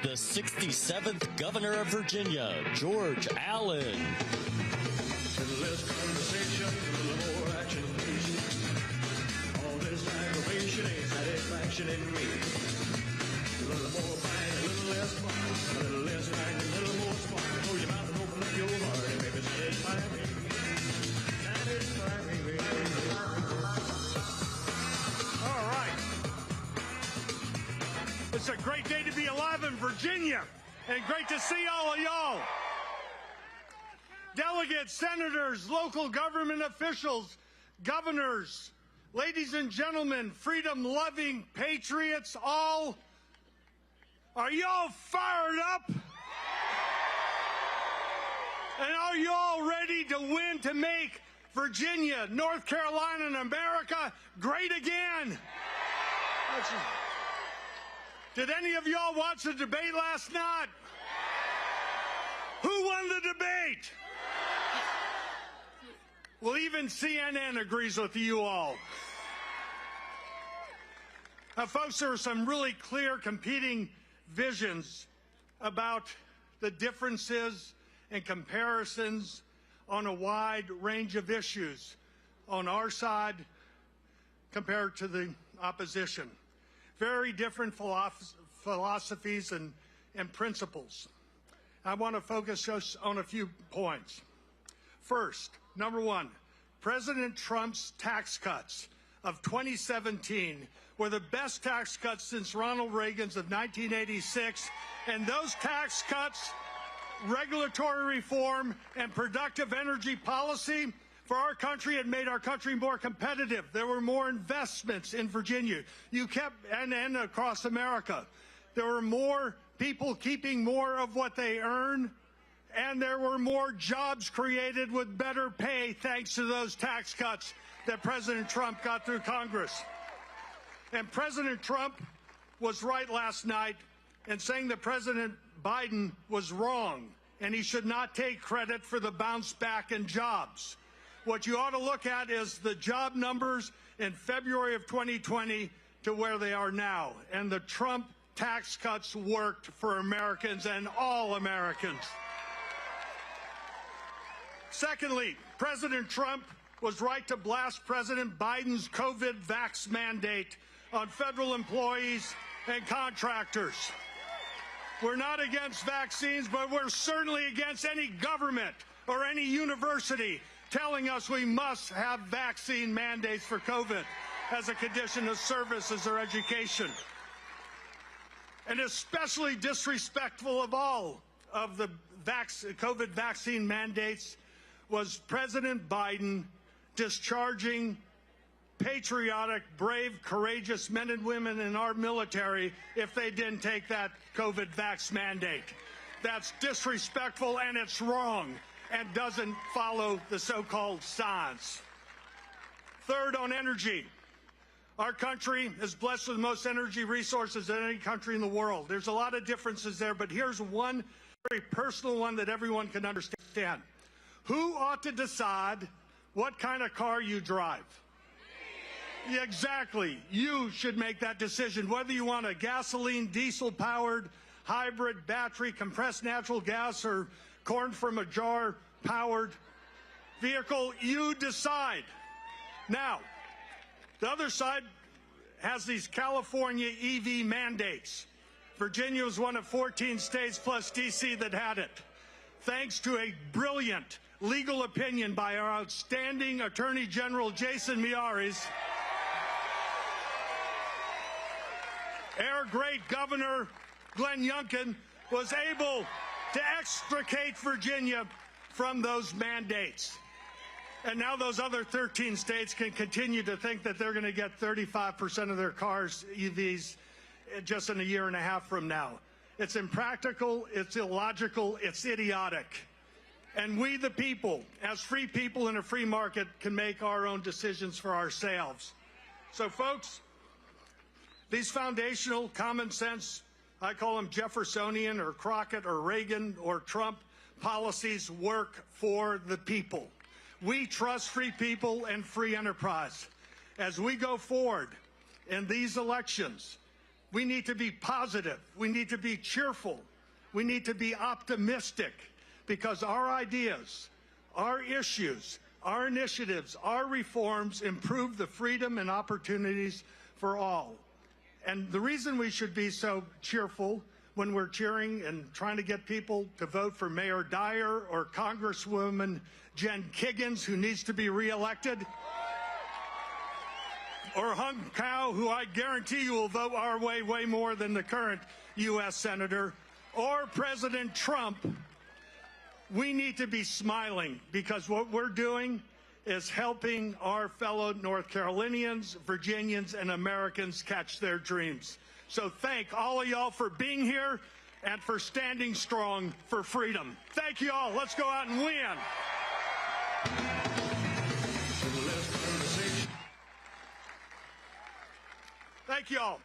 the 67th Governor of Virginia, George Allen. A little less conversation, a little more action, please. All this aggravation ain't satisfaction in me. A little more bang, a little less spark. A little less bang, a little more spark. Close your mouth and open up your heart and maybe satisfy me. Satisfy me, baby. All right. It's a great day to be alive in Virginia, and great to see all of y'all. Delegates, senators, local government officials, governors, ladies and gentlemen, freedom-loving patriots, all, are y'all fired up? And are you all ready to win to make Virginia, North Carolina, and America great again? Did any of y'all watch the debate last night? Who won the debate? Well, even CNN agrees with you all. Now, folks, there are some really clear competing visions about the differences and comparisons on a wide range of issues on our side compared to the opposition. Very different philosophies and principles. I want to focus just on a few points. First, number one, President Trump's tax cuts of 2017 were the best tax cuts since Ronald Reagan's of 1986, and those tax cuts, regulatory reform, and productive energy policy for our country had made our country more competitive. There were more investments in Virginia. You kept, and across America. There were more people keeping more of what they earn, and there were more jobs created with better pay thanks to those tax cuts that President Trump got through Congress. And President Trump was right last night in saying that President Biden was wrong, and he should not take credit for the bounce back in jobs. What you ought to look at is the job numbers in February of 2020 to where they are now. And the Trump tax cuts worked for Americans and all Americans. Secondly, President Trump was right to blast President Biden's COVID vax mandate on federal employees and contractors. We're not against vaccines, but we're certainly against any government or any university telling us we must have vaccine mandates for COVID as a condition of services or education. And especially disrespectful of all of the COVID vaccine mandates was President Biden discharging patriotic, brave, courageous men and women in our military if they didn't take that COVID vax mandate. That's disrespectful, and it's wrong, and doesn't follow the so-called science. Third, on energy. Our country is blessed with the most energy resources than any country in the world. There's a lot of differences there, but here's one very personal one that everyone can understand. Who ought to decide what kind of car you drive? Yeah, exactly. You should make that decision, whether you want a gasoline, diesel-powered, hybrid, battery, compressed natural gas, or corn from a jar powered vehicle. You decide. Now, the other side has these California EV mandates. Virginia was one of 14 states plus DC that had it. Thanks to a brilliant legal opinion by our outstanding Attorney General Jason Miyares, our great Governor Glenn Youngkin was able to extricate Virginia from those mandates. And now those other 13 states can continue to think that they're going to get 35% of their cars EVs just in a year and a half from now. It's impractical, it's illogical, it's idiotic. And we, the people, as free people in a free market, can make our own decisions for ourselves. So, folks, these foundational common sense, I call them Jeffersonian or Crockett or Reagan or Trump policies, work for the people. We trust free people and free enterprise. As we go forward in these elections, We need to be positive. We need to be cheerful. We need to be optimistic, because our ideas, our issues, our initiatives, our reforms improve the freedom and opportunities for all. And the reason we should be so cheerful when we're cheering and trying to get people to vote for Mayor Dyer or Congresswoman Jen Kiggans, who needs to be reelected, or Hung Cao, who I guarantee you will vote our way more than the current U.S. Senator, or President Trump, we need to be smiling, because what we're doing is helping our fellow North Carolinians, Virginians, and Americans catch their dreams. So thank all of y'all for being here and for standing strong for freedom. Thank you all. Let's go out and win. Thank you all.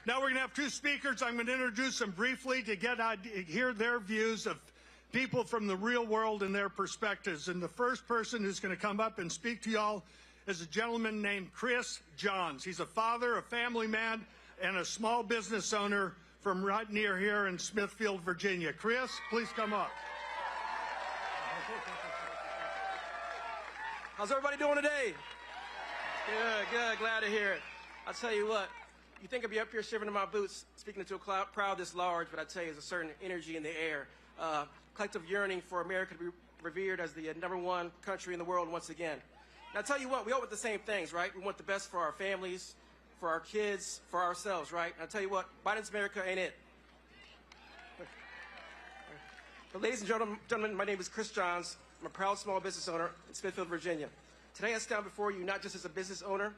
Now we're going to have two speakers. I'm going to introduce them briefly to hear their views of people from the real world and their perspectives. And the first person who's going to come up and speak to y'all is a gentleman named Chris Johns. He's a father, a family man, and a small business owner from right near here in Smithfield, Virginia. Chris, please come up. How's everybody doing today? Good, glad to hear it. I'll tell you what, you think I'd be up here shivering in my boots, speaking to a crowd this large, but I tell you, there's a certain energy in the air. Collective yearning for America to be revered as the #1 country in the world once again. And I'll tell you what, we all want the same things, right? We want the best for our families, for our kids, for ourselves, right? And I'll tell you what, Biden's America ain't it. But ladies and gentlemen, my name is Chris Johns. I'm a proud small business owner in Smithfield, Virginia. Today I stand before you not just as a business owner,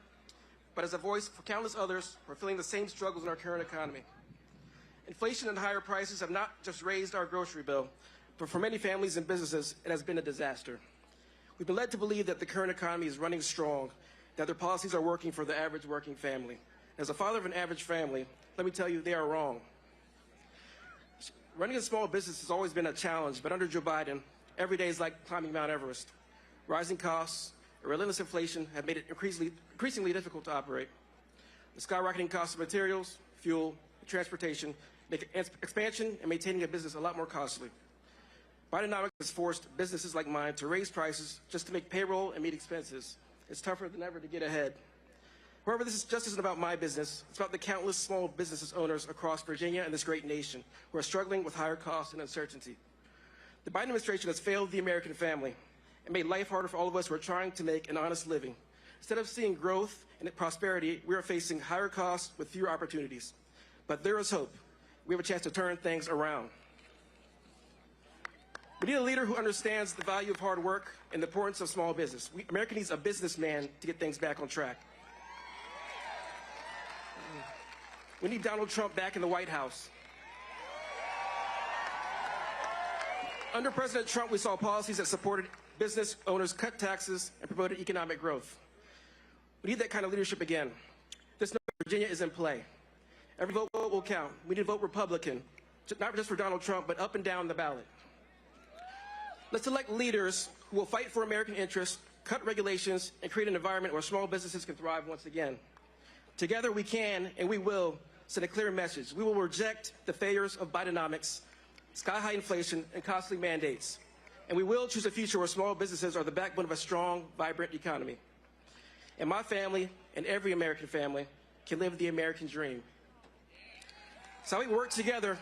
but as a voice for countless others who are feeling the same struggles in our current economy. Inflation and higher prices have not just raised our grocery bill, but for many families and businesses, it has been a disaster. We've been led to believe that the current economy is running strong, that their policies are working for the average working family. As a father of an average family, let me tell you, they are wrong. Running a small business has always been a challenge, but under Joe Biden, every day is like climbing Mount Everest. Rising costs, relentless inflation have made it increasingly difficult to operate. The skyrocketing cost of materials, fuel, and transportation make expansion and maintaining a business a lot more costly. Bidenomics has forced businesses like mine to raise prices just to make payroll and meet expenses. It's tougher than ever to get ahead. However, this just isn't about my business. It's about the countless small business owners across Virginia and this great nation who are struggling with higher costs and uncertainty. The Biden administration has failed the American family and made life harder for all of us who are trying to make an honest living. Instead of seeing growth and prosperity, we are facing higher costs with fewer opportunities. But there is hope. We have a chance to turn things around. We need a leader who understands the value of hard work and the importance of small business. America needs a businessman to get things back on track. We need Donald Trump back in the White House. Under President Trump, we saw policies that supported business owners, cut taxes, and promoted economic growth. We need that kind of leadership again. This Virginia is in play. Every vote will count. We need to vote Republican, not just for Donald Trump, but up and down the ballot. Let's elect leaders who will fight for American interests, cut regulations, and create an environment where small businesses can thrive once again. Together we can and we will send a clear message. We will reject the failures of Bidenomics, sky-high inflation, and costly mandates. And we will choose a future where small businesses are the backbone of a strong, vibrant economy. And my family and every American family can live the American dream. So we work together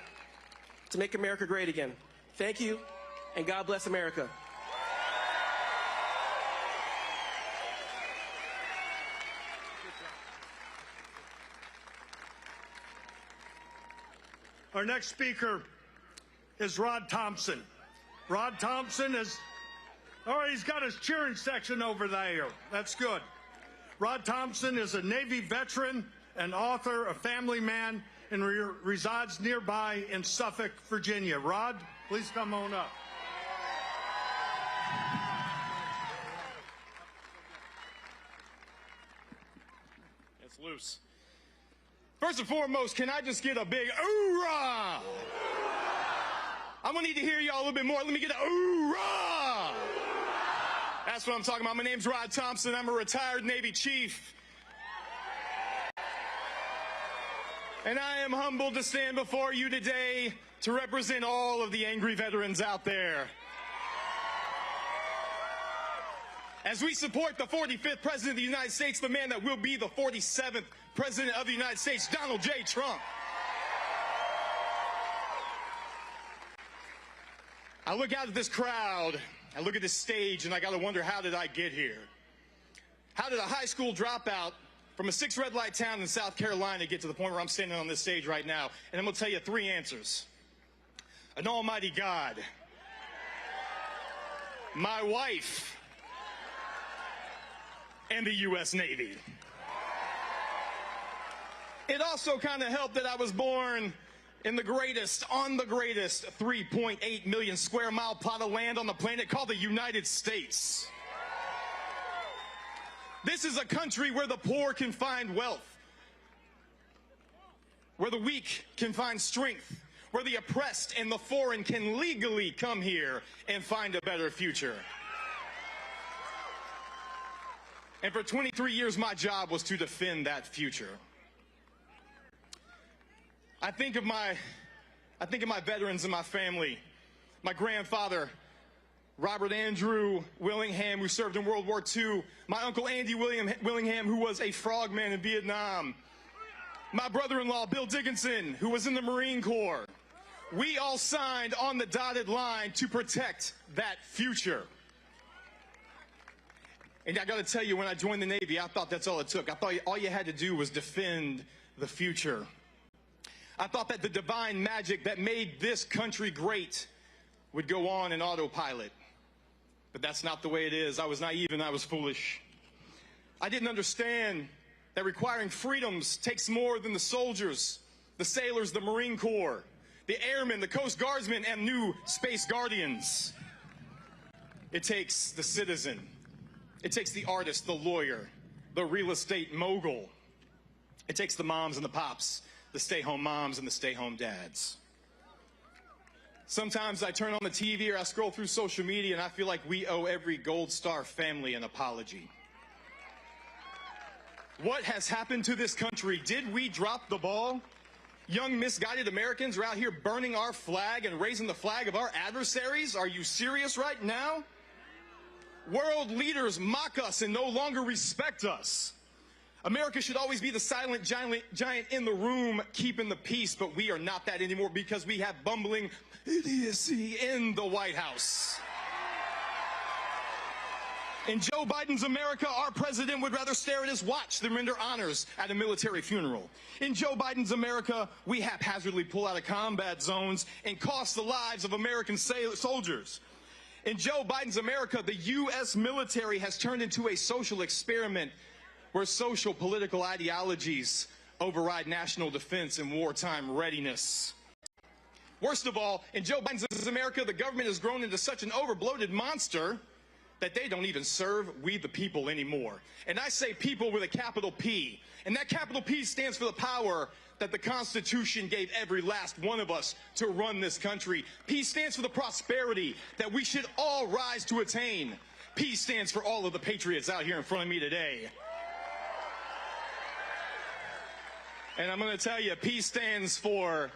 to make America great again. Thank you, and God bless America. Our next speaker is Rod Thompson. Rod Thompson is, all right, he's got his cheering section over there. That's good. Rod Thompson is a Navy veteran, an author, a family man, and resides nearby in Suffolk, Virginia. Rod, please come on up. It's loose. First and foremost, can I just get a big oorah? I'm gonna need to hear y'all a little bit more. Let me get an oorah. That's what I'm talking about. My name's Rod Thompson. I'm a retired Navy chief. And I am humbled to stand before you today to represent all of the angry veterans out there. As we support the 45th President of the United States, the man that will be the 47th President of the United States, Donald J. Trump. I look out at this crowd, I look at this stage, and I gotta wonder, how did I get here? How did a high school dropout from a 6 red light town in South Carolina get to the point where I'm standing on this stage right now? And I'm gonna tell you 3 answers. An almighty God, my wife, and the U.S. Navy. It also kind of helped that I was born in the greatest 3.8 million square mile plot of land on the planet called the United States. This is a country where the poor can find wealth, where the weak can find strength, where the oppressed and the foreign can legally come here and find a better future. And for 23 years, my job was to defend that future. I think of my veterans in my family. My grandfather, Robert Andrew Willingham, who served in World War II. My uncle Andy Willingham, who was a frogman in Vietnam. My brother-in-law, Bill Dickinson, who was in the Marine Corps. We all signed on the dotted line to protect that future. And I gotta tell you, when I joined the Navy, I thought that's all it took. I thought all you had to do was defend the future. I thought that the divine magic that made this country great would go on in autopilot. But that's not the way it is. I was naive and I was foolish. I didn't understand that requiring freedoms takes more than the soldiers, the sailors, the Marine Corps, the airmen, the Coast Guardsmen, and new Space Guardians. It takes the citizen. It takes the artist, the lawyer, the real estate mogul. It takes the moms and the pops, the stay-home moms and the stay-home dads. Sometimes I turn on the TV or I scroll through social media and I feel like we owe every Gold Star family an apology. What has happened to this country? Did we drop the ball? Young misguided Americans are out here burning our flag and raising the flag of our adversaries? Are you serious right now? World leaders mock us and no longer respect us. America should always be the silent giant in the room keeping the peace, but we are not that anymore because we have bumbling idiocy in the White House. In Joe Biden's America, our president would rather stare at his watch than render honors at a military funeral. In Joe Biden's America, we haphazardly pull out of combat zones and cost the lives of American soldiers. In Joe Biden's America, the U.S. military has turned into a social experiment where social political ideologies override national defense and wartime readiness. Worst of all, in Joe Biden's America, the government has grown into such an overbloated monster that they don't even serve we the people anymore. And I say people with a capital P. And that capital P stands for the power that the Constitution gave every last one of us to run this country. P stands for the prosperity that we should all rise to attain. P stands for all of the patriots out here in front of me today. And I'm going to tell you, P stands for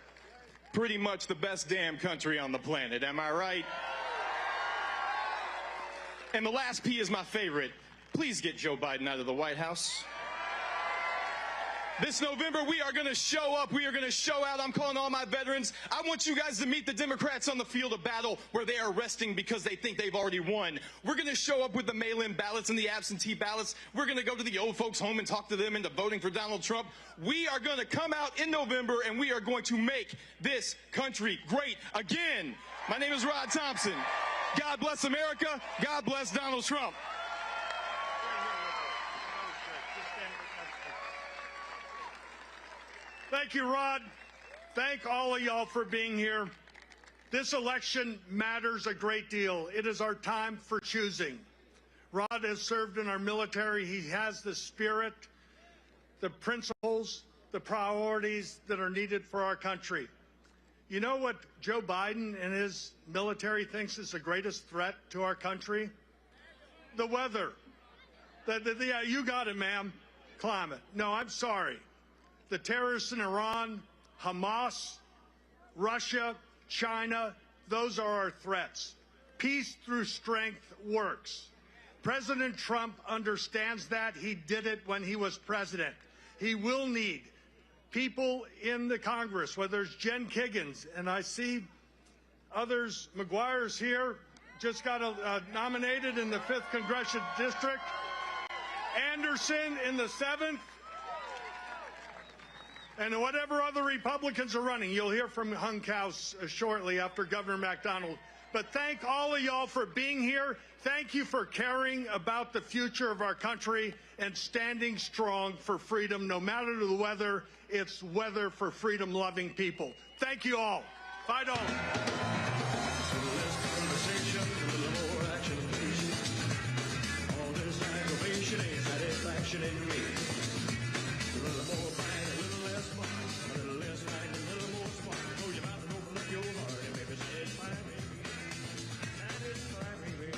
pretty much the best damn country on the planet. Am I right? And the last P is my favorite. Please get Joe Biden out of the White House. This November, we are going to show up. We are going to show out. I'm calling all my veterans. I want you guys to meet the Democrats on the field of battle where they are resting because they think they've already won. We're going to show up with the mail-in ballots and the absentee ballots. We're going to go to the old folks' home and talk to them into voting for Donald Trump. We are going to come out in November, and we are going to make this country great again. My name is Rod Thompson. God bless America. God bless Donald Trump. Thank you, Rod. Thank all of y'all for being here. This election matters a great deal. It is our time for choosing. Rod has served in our military. He has the spirit, the principles, the priorities that are needed for our country. You know what Joe Biden and his military thinks is the greatest threat to our country? The weather. Yeah, you got it, ma'am. Climate. No, I'm sorry. The terrorists in Iran, Hamas, Russia, China, those are our threats. Peace through strength works. President Trump understands that. He did it when he was president. He will need people in the Congress, whether it's Jen Kiggans, and I see others, McGuire's here, just got nominated in the 5th Congressional District, Anderson in the 7th, and whatever other Republicans are running. You'll hear from Hung Cao shortly after Governor McDonald. But thank all of y'all for being here. Thank you for caring about the future of our country and standing strong for freedom. No matter the weather, it's weather for freedom-loving people. Thank you all. Fight on. Less conversation, a little more action, please. All this aggravation ain't satisfaction in me. A little more fight, a little less fun. A little less fight, a little more spark. Close your mouth and open up your heart and maybe satisfy me. Satisfy me, baby.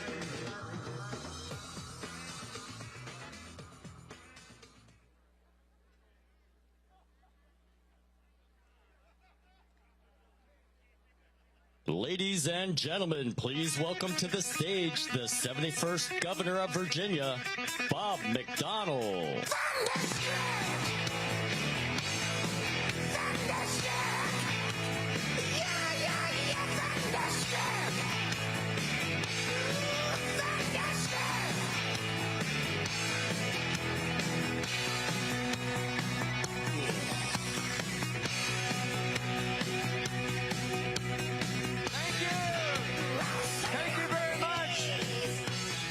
Ladies and gentlemen, please welcome to the stage the 71st Governor of Virginia, Bob McDonald.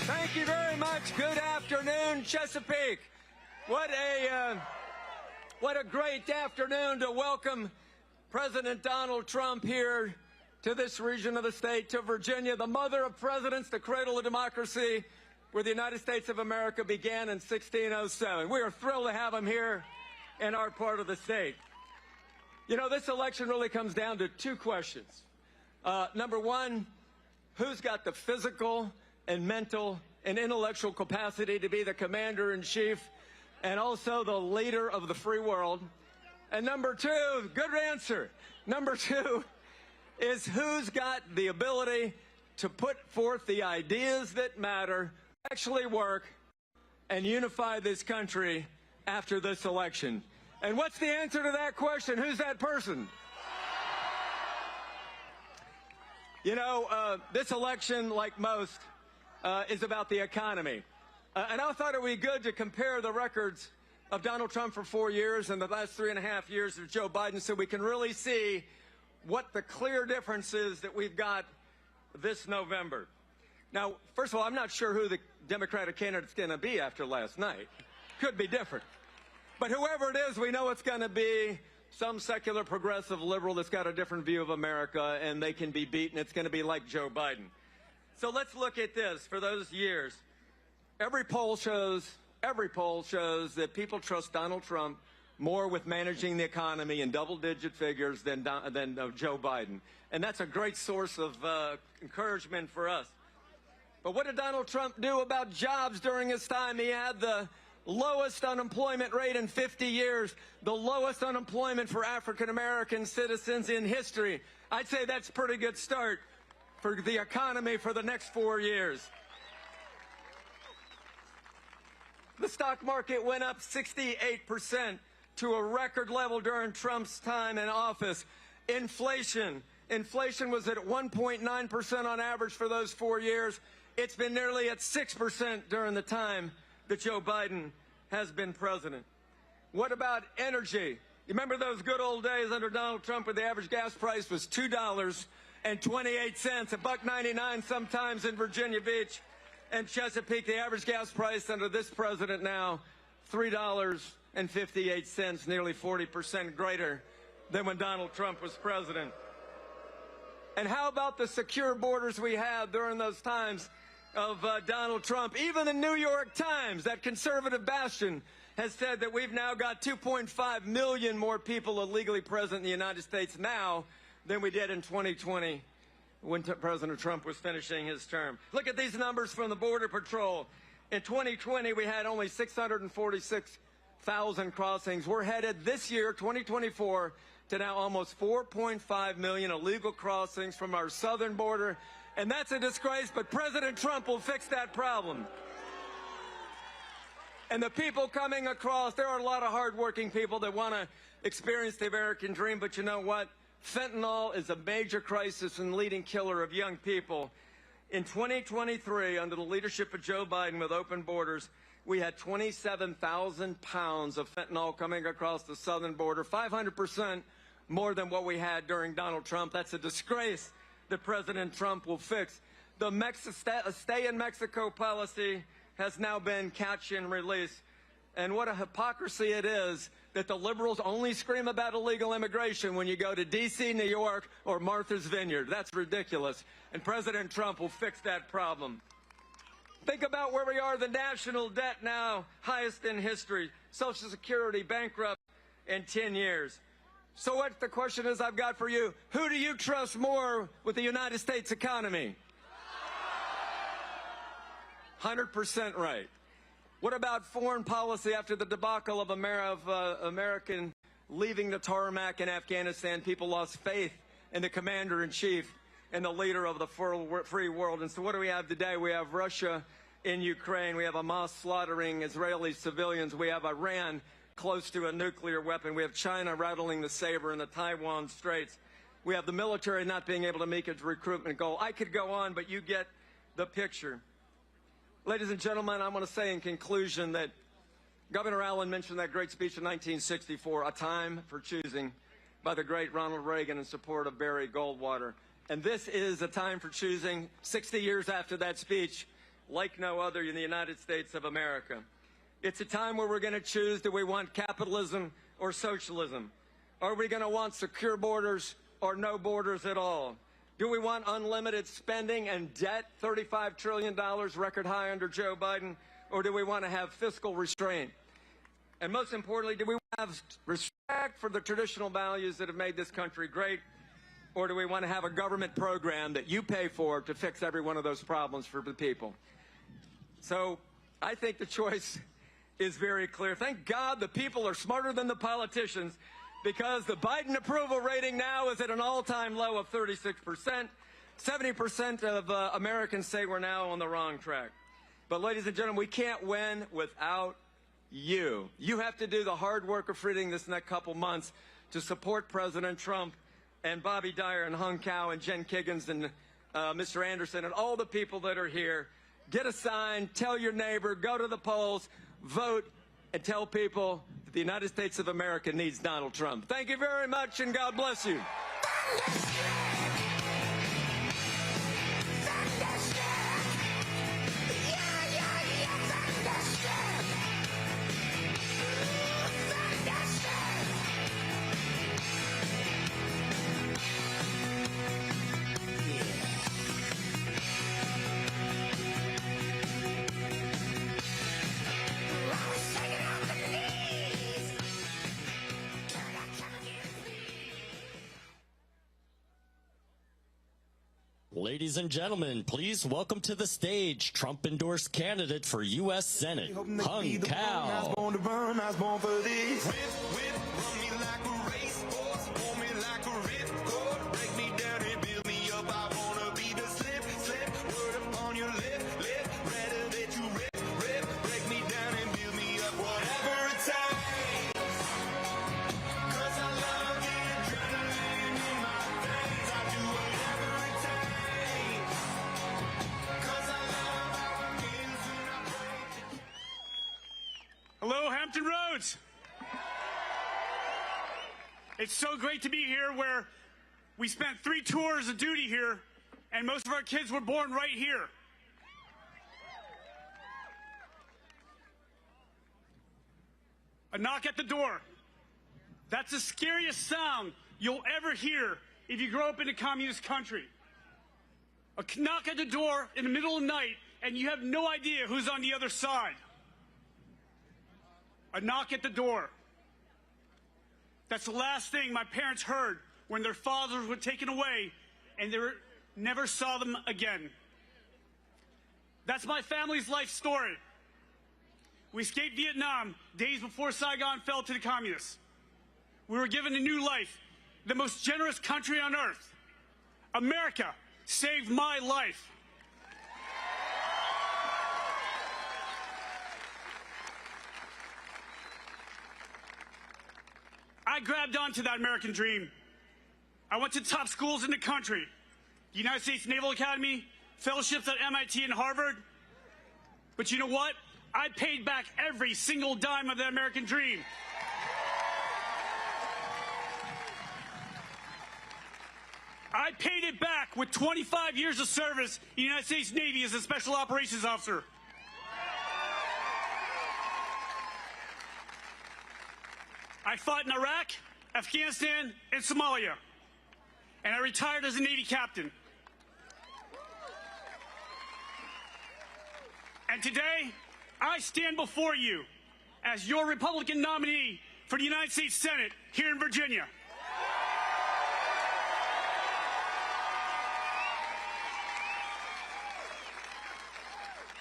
Thank you very much. Good afternoon, Chesapeake. What a great afternoon to welcome President Donald Trump here to this region of the state, to Virginia, the mother of presidents, the cradle of democracy, where the United States of America began in 1607. We are thrilled to have him here in our part of the state. You know, this election really comes down to two questions. Number one, who's got the physical and mental and intellectual capacity to be the commander-in-chief and also the leader of the free world? And number two, good answer. Number two is who's got the ability to put forth the ideas that matter, actually work, and unify this country after this election. And what's the answer to that question? Who's that person? You know, this election, like most, is about the economy. And I thought it would be good to compare the records of Donald Trump for 4 years and the last 3.5 years of Joe Biden so we can really see what the clear difference is that we've got this November. Now, first of all, I'm not sure who the Democratic candidate's going to be after last night. Could be different. But whoever it is, we know it's going to be some secular progressive liberal that's got a different view of America, and they can be beaten. It's going to be like Joe Biden. So let's look at this for those years. Every poll shows that people trust Donald Trump more with managing the economy in double-digit figures than Joe Biden. And that's a great source of encouragement for us. But what did Donald Trump do about jobs during his time? He had the lowest unemployment rate in 50 years, the lowest unemployment for African-American citizens in history. I'd say that's a pretty good start for the economy for the next 4 years. The stock market went up 68% to a record level during Trump's time in office. Inflation was at 1.9% on average for those 4 years. It's been nearly at 6% during the time that Joe Biden has been president. What about energy? You remember those good old days under Donald Trump where the average gas price was $2.28, $1.99 sometimes in Virginia Beach and Chesapeake. The average gas price under this president now, $3.58, nearly 40% greater than when Donald Trump was president. And how about the secure borders we had during those times of Donald Trump? Even the New York Times, that conservative bastion, has said that we've now got 2.5 million more people illegally present in the United States now than we did in 2020 when President Trump was finishing his term. Look at these numbers from the Border Patrol. In 2020, we had only 646 1,000 crossings. We're headed this year, 2024, to now almost 4.5 million illegal crossings from our southern border. And that's a disgrace, but President Trump will fix that problem. And the people coming across, there are a lot of hardworking people that want to experience the American dream, but you know what? Fentanyl is a major crisis and leading killer of young people. In 2023, under the leadership of Joe Biden with open borders, we had 27,000 pounds of fentanyl coming across the southern border, 500% more than what we had during Donald Trump. That's a disgrace that President Trump will fix. The stay in Mexico policy has now been catch and release. And what a hypocrisy it is that the liberals only scream about illegal immigration when you go to D.C., New York, or Martha's Vineyard. That's ridiculous. And President Trump will fix that problem. Think about where we are. The national debt now, highest in history. Social Security bankrupt in 10 years. So what the question is I've got for you, who do you trust more with the United States economy? 100% right. What about foreign policy after the debacle of American leaving the tarmac in Afghanistan? People lost faith in the commander-in-chief and the leader of the free world. And so what do we have today? We have Russia in Ukraine. We have Hamas slaughtering Israeli civilians. We have Iran close to a nuclear weapon. We have China rattling the saber in the Taiwan Straits. We have the military not being able to meet its recruitment goal. I could go on, but you get the picture. Ladies and gentlemen, I want to say in conclusion that Governor Allen mentioned that great speech in 1964, A Time for Choosing, by the great Ronald Reagan in support of Barry Goldwater. And this is a time for choosing 60 years after that speech, like no other in the United States of America. It's a time where we're going to choose, do we want capitalism or socialism? Are we going to want secure borders or no borders at all? Do we want unlimited spending and debt, $35 trillion, record high under Joe Biden, or do we want to have fiscal restraint? And most importantly, do we have respect for the traditional values that have made this country great, or do we want to have a government program that you pay for to fix every one of those problems for the people? So I think the choice is very clear. Thank God the people are smarter than the politicians, because the Biden approval rating now is at an all-time low of 36%. 70% of Americans say we're now on the wrong track. But ladies and gentlemen, we can't win without you. You have to do the hard work of freeing this next couple months to support President Trump and Bobby Dyer and Hung Cao and Jen Kiggans and Mr. Anderson and all the people that are here. Get a sign, tell your neighbor, go to the polls, vote, and tell people that the United States of America needs Donald Trump. Thank you very much, and God bless you. Ladies and gentlemen, please welcome to the stage Trump-endorsed candidate for U.S. Senate, Hung Cao. I was born to run, I was born for this. Run me like a racehorse, pull me like a ripcord, break me down and build me up. I wanna be the slip, word upon your lip, rather that you rip, break me down and build me up. Whatever it takes, 'cause I love the adrenaline in my veins. I do whatever it takes, 'cause I love how it feels when I break. Hello, Hampton Roads. It's so great to be here, where we spent 3 tours of duty here, and most of our kids were born right here. A knock at the door. That's the scariest sound you'll ever hear if you grow up in a communist country. A knock at the door in the middle of the night, and you have no idea who's on the other side. A knock at the door. That's the last thing my parents heard when their fathers were taken away and they never saw them again. That's my family's life story. We escaped Vietnam days before Saigon fell to the communists. We were given a new life, the most generous country on earth. America saved my life. I grabbed onto that American dream. I went to top schools in the country, the United States Naval Academy, fellowships at MIT and Harvard. But you know what? I paid back every single dime of that American dream. I paid it back with 25 years of service in the United States Navy as a Special Operations Officer. I fought in Iraq, Afghanistan, and Somalia. And I retired as a Navy captain. And today, I stand before you as your Republican nominee for the United States Senate here in Virginia.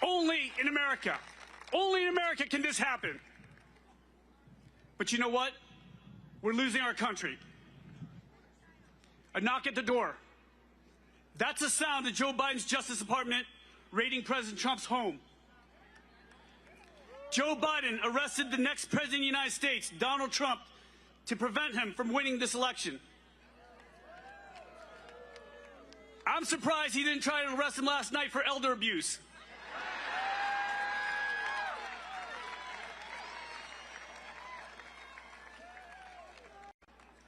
Only in America can this happen. But you know what? We're losing our country. A knock at the door. That's the sound of Joe Biden's Justice Department raiding President Trump's home. Joe Biden arrested the next president of the United States, Donald Trump, to prevent him from winning this election. I'm surprised he didn't try to arrest him last night for elder abuse.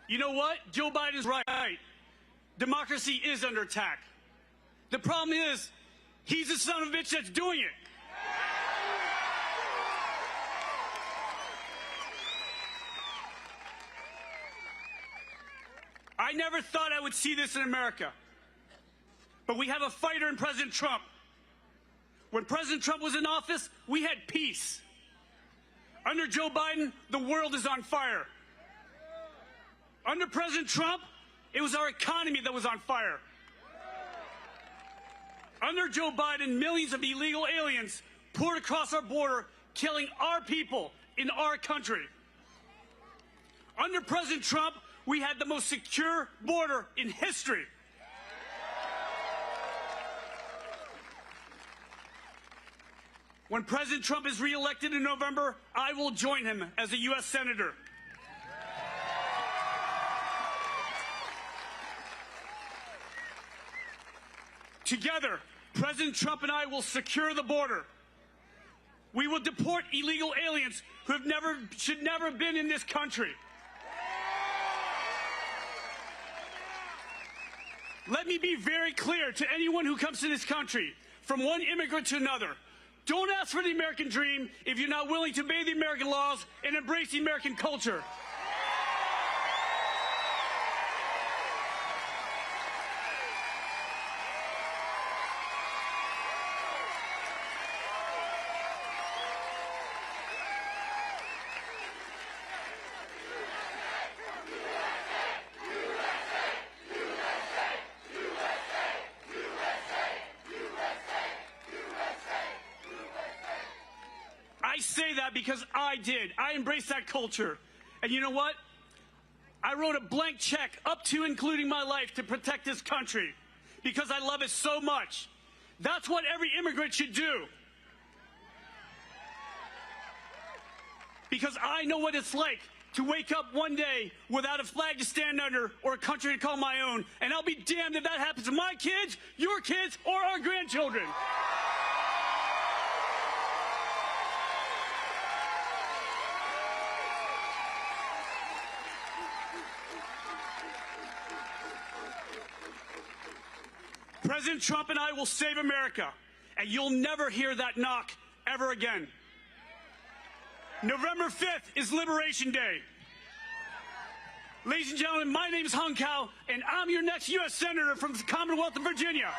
You know what? Joe Biden's right. Democracy is under attack. The problem is, he's the son of a bitch that's doing it. I never thought I would see this in America. But we have a fighter in President Trump. When President Trump was in office, we had peace. Under Joe Biden, the world is on fire. Under President Trump, it was our economy that was on fire. Under Joe Biden, millions of illegal aliens poured across our border, killing our people in our country. Under President Trump, we had the most secure border in history. When President Trump is reelected in November, I will join him as a U.S. Senator. Together, President Trump and I will secure the border. We will deport illegal aliens who should never have been in this country. Let me be very clear to anyone who comes to this country, from one immigrant to another. Don't ask for the American dream if you're not willing to obey the American laws and embrace the American culture. I say that because I did. I embraced that culture. And you know what? I wrote a blank check up to including my life to protect this country because I love it so much. That's what every immigrant should do. Because I know what it's like to wake up one day without a flag to stand under or a country to call my own. And I'll be damned if that happens to my kids, your kids, or our grandchildren. President Trump and I will save America, and you'll never hear that knock ever again. November 5th is Liberation Day. Ladies and gentlemen, my name is Hung Cao, and I'm your next U.S. Senator from the Commonwealth of Virginia.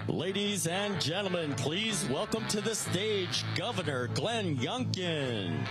Ladies and gentlemen, please welcome to the stage Governor Glenn Youngkin.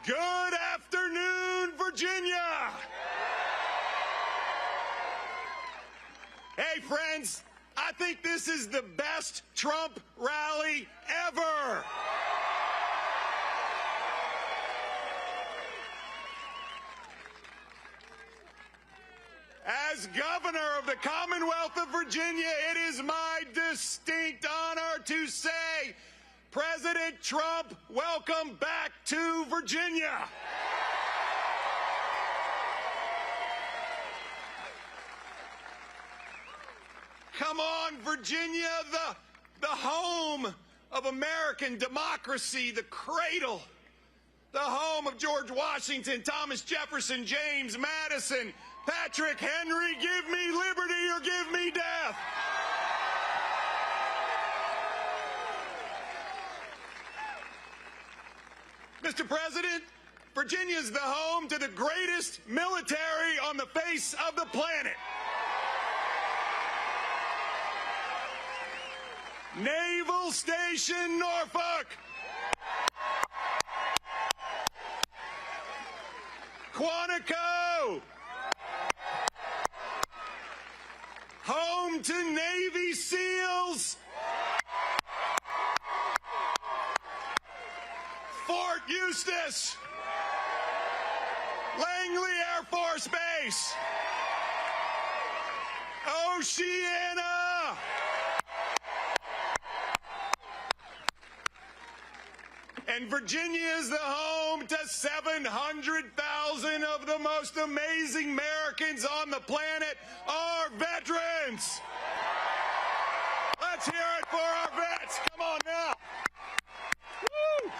Good afternoon, Virginia. Hey, friends, I think this is the best Trump rally ever. As governor of the Commonwealth of Virginia, it is my distinct honor to say, President Trump, welcome back to Virginia. Come on, Virginia, the home of American democracy, the cradle, the home of George Washington, Thomas Jefferson, James Madison, Patrick Henry. Give me liberty or give me death. Mr. President, Virginia is the home to the greatest military on the face of the planet. Naval Station Norfolk. Quantico. Home to Navy SEALs. Fort Eustis. Langley Air Force Base. Oceana. And Virginia is the home to 700,000 of the most amazing Americans on the planet, our veterans. Let's hear it for our vets. Come on now. Woo!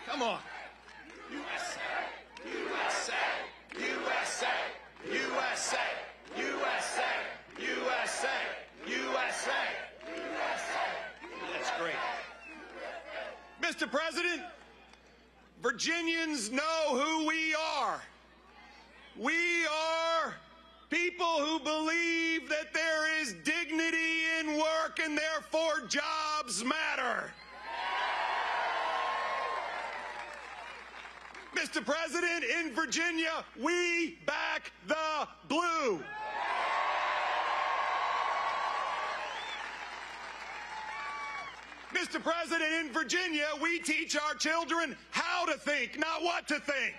Come on. USA, USA, USA, USA, USA, USA, USA, USA. That's great. Mr. President, Virginians know who we are. We are people who believe that there is dignity in work and therefore jobs matter. Mr. President, in Virginia, we back the blue. Mr. President, in Virginia, we teach our children how to think, not what to think.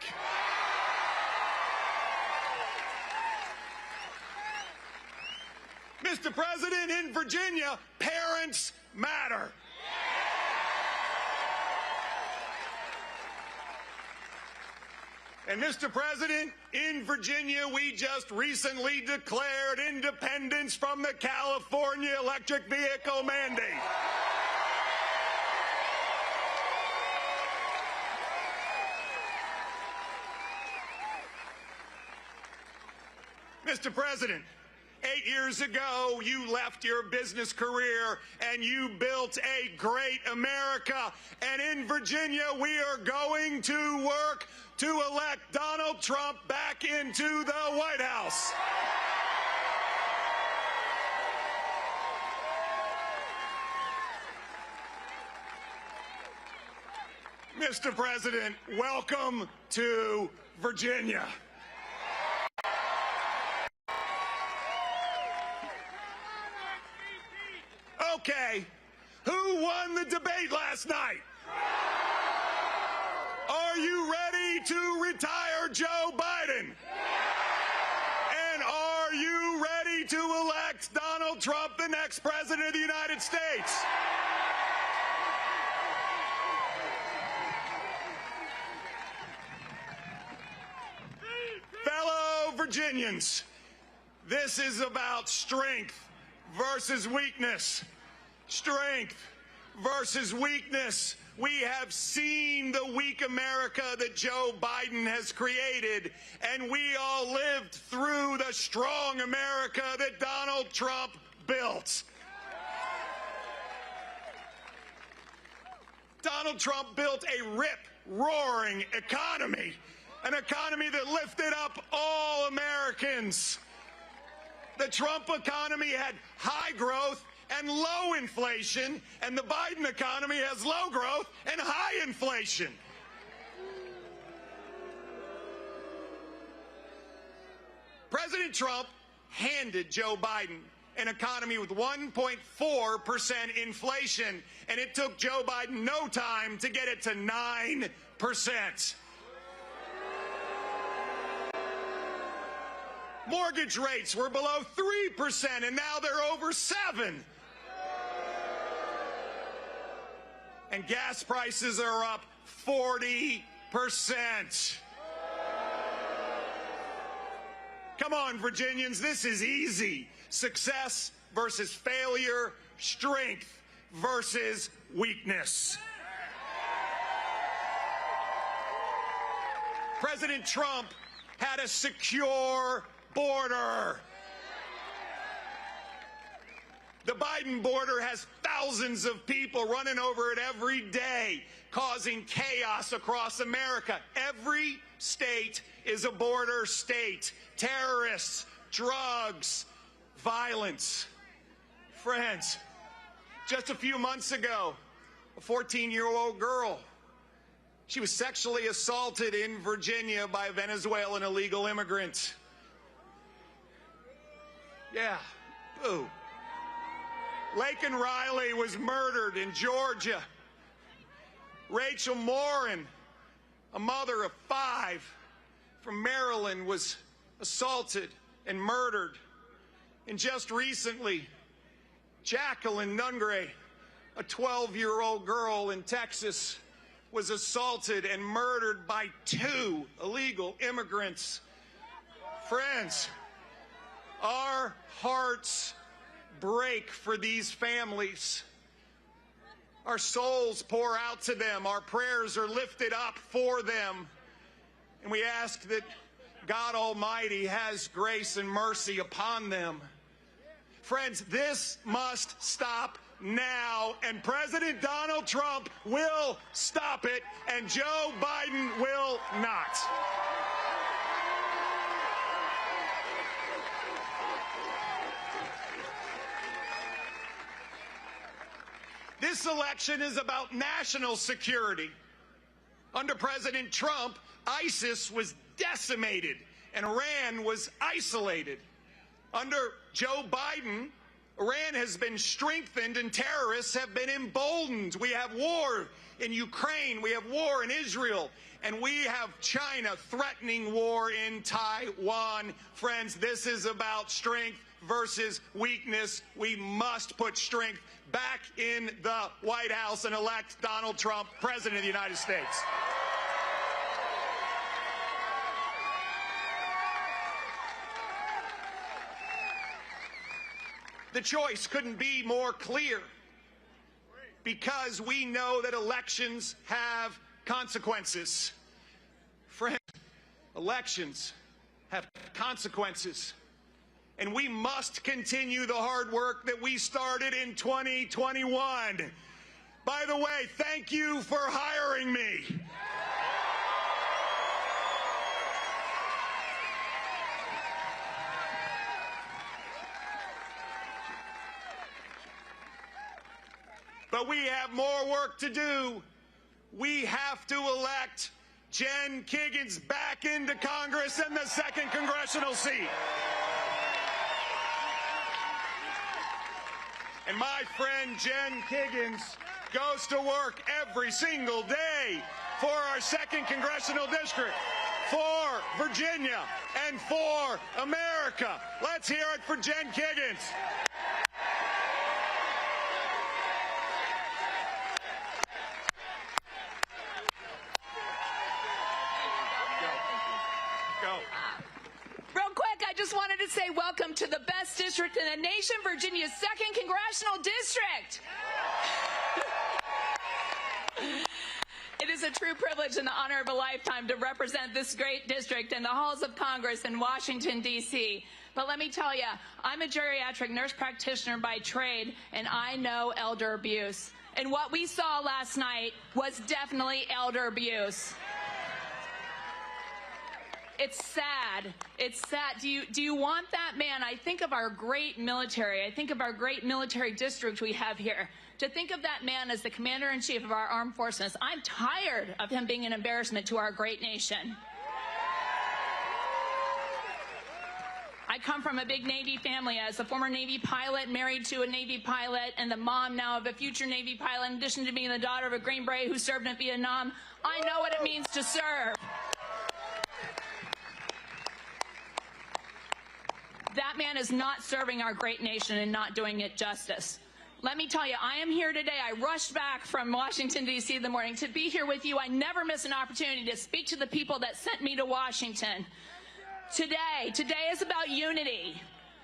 Mr. President, in Virginia, parents matter. And Mr. President, in Virginia, we just recently declared independence from the California electric vehicle mandate. Mr. President, 8 years ago, you left your business career and you built a great America. And in Virginia, we are going to work to elect Donald Trump back into the White House. Mr. President, welcome to Virginia. Okay, who won the debate last night? Are you ready to retire Joe Biden? And are you ready to elect Donald Trump the next president of the United States? Fellow Virginians, this is about strength versus weakness. Strength versus weakness. We have seen the weak America that Joe Biden has created, and we all lived through the strong America that Donald Trump built. Donald Trump built a rip-roaring economy, an economy that lifted up all Americans. The Trump economy had high growth and low inflation, and the Biden economy has low growth and high inflation. President Trump handed Joe Biden an economy with 1.4% inflation, and it took Joe Biden no time to get it to 9%. Mortgage rates were below 3%, and now they're over 7%. And gas prices are up 40%. Come on, Virginians, this is easy. Success versus failure, strength versus weakness. President Trump had a secure border. The Biden border has thousands of people running over it every day, causing chaos across America. Every state is a border state. Terrorists, drugs, violence. Friends, just a few months ago, a 14-year-old girl, she was sexually assaulted in Virginia by a Venezuelan illegal immigrant. Yeah, boo. Laken Riley was murdered in Georgia. Rachel Morin, a mother of 5 from Maryland, was assaulted and murdered. And just recently, Jacqueline Nungray, a 12-year-old girl in Texas, was assaulted and murdered by 2 illegal immigrants. Friends, our hearts break for these families. Our souls pour out to them. Our prayers are lifted up for them. And we ask that God Almighty has grace and mercy upon them. Friends, this must stop now, and President Donald Trump will stop it, and Joe Biden will not. This election is about national security. Under President Trump, ISIS was decimated and Iran was isolated. Under Joe Biden, Iran has been strengthened and terrorists have been emboldened. We have war in Ukraine, we have war in Israel, and we have China threatening war in Taiwan. Friends, this is about strength versus weakness. We must put strength back in the White House and elect Donald Trump president of the United States. The choice couldn't be more clear because we know that elections have consequences. Friends, elections have consequences. and we must continue the hard work that we started in 2021. By the way, thank you for hiring me. But we have more work to do. We have to elect Jen Kiggans back into Congress in the 2nd congressional seat. And my friend Jen Kiggans goes to work every single day for our 2nd congressional district, for Virginia, and for America. Let's hear it for Jen Kiggans. Real quick, I just wanted to say welcome to the best district in the nation, Virginia's 2nd congressional district. It is a true privilege and the honor of a lifetime to represent this great district in the halls of Congress in Washington, D.C. But let me tell you, I'm a geriatric nurse practitioner by trade, and I know elder abuse. And what we saw last night was definitely elder abuse. It's sad. It's sad. Do you want that man? I think of our great military. I think of our great military district we have here. To think of that man as the commander-in-chief of our armed forces, I'm tired of him being an embarrassment to our great nation. I come from a big Navy family as a former Navy pilot, married to a Navy pilot, and the mom now of a future Navy pilot, in addition to being the daughter of a Green Beret who served in Vietnam. I know what it means to serve. That man is not serving our great nation and not doing it justice. Let me tell you, I am here today. I rushed back from Washington, D.C. in the morning to be here with you. I never miss an opportunity to speak to the people that sent me to Washington. Today is about unity.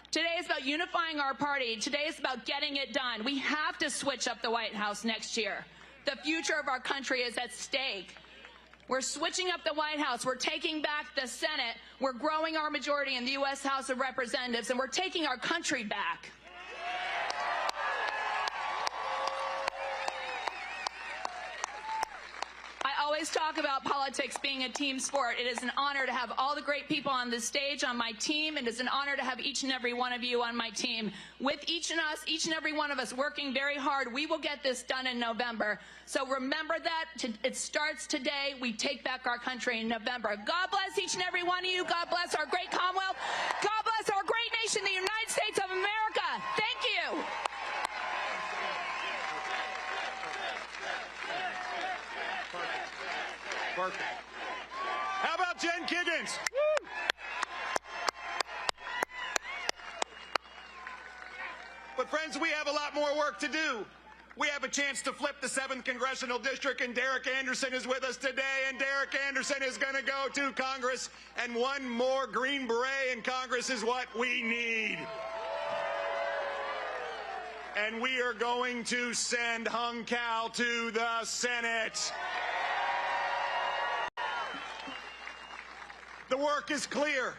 Today is about unifying our party. Today is about getting it done. We have to switch up the White House next year. The future of our country is at stake. We're switching up the White House. We're taking back the Senate. We're growing our majority in the U.S. House of Representatives, and we're taking our country back. I always talk about politics being a team sport. It is an honor to have all the great people on this stage on my team. It is an honor to have each and every one of you on my team. With each and every one of us working very hard, we will get this done in November. So remember that. It starts today. We take back our country in November. God bless each and every one of you. God bless our great Commonwealth. God bless our great nation, the United States of America. Thank you. Perfect. How about Jen Kiggans? Woo! But friends, we have a lot more work to do. We have a chance to flip the 7th Congressional District, and Derek Anderson is with us today, and Derek Anderson is going to go to Congress, and one more Green Beret in Congress is what we need. And we are going to send Hung Cao to the Senate. The work is clear.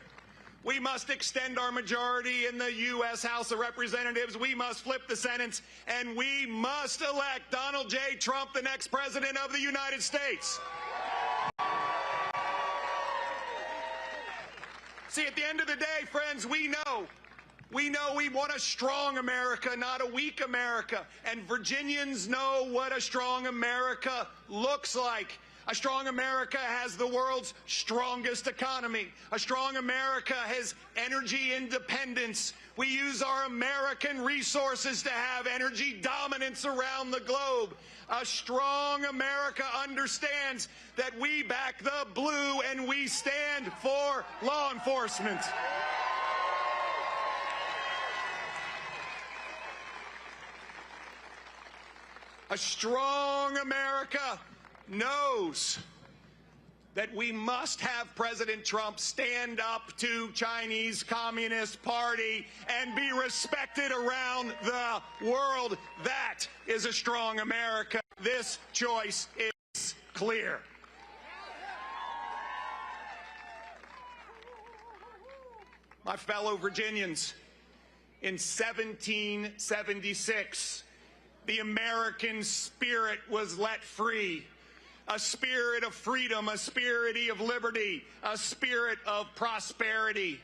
We must extend our majority in the U.S. House of Representatives. We must flip the Senate, and we must elect Donald J. Trump, the next president of the United States. See, at the end of the day, friends, we know we want a strong America, not a weak America. And Virginians know what a strong America looks like. A strong America has the world's strongest economy. A strong America has energy independence. We use our American resources to have energy dominance around the globe. A strong America understands that we back the blue and we stand for law enforcement. A strong America knows that we must have President Trump stand up to Chinese Communist Party and be respected around the world. That is a strong America. This choice is clear. My fellow Virginians, in 1776. The American spirit was let free. A spirit of freedom, a spirit of liberty, a spirit of prosperity.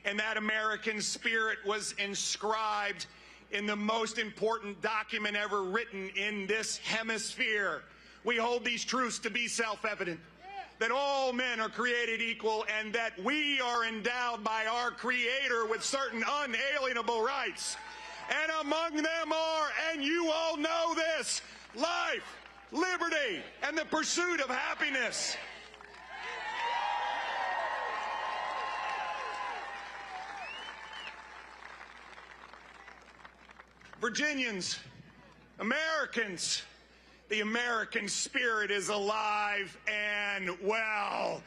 And that American spirit was inscribed in the most important document ever written in this hemisphere. We hold these truths to be self-evident, that all men are created equal and that we are endowed by our Creator with certain unalienable rights. And among them are, and you all know this, life, liberty, and the pursuit of happiness. Virginians, Americans, the American spirit is alive and well.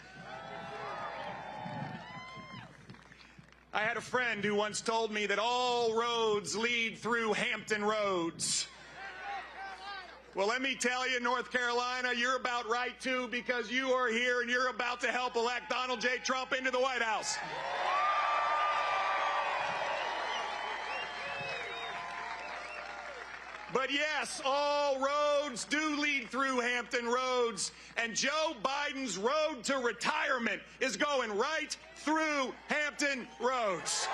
I had a friend who once told me that all roads lead through Hampton Roads. Well, let me tell you, North Carolina, you're about right, too, because you are here and you're about to help elect Donald J. Trump into the White House. But yes, all roads do lead through Hampton Roads, and Joe Biden's road to retirement is going right through Hampton Roads.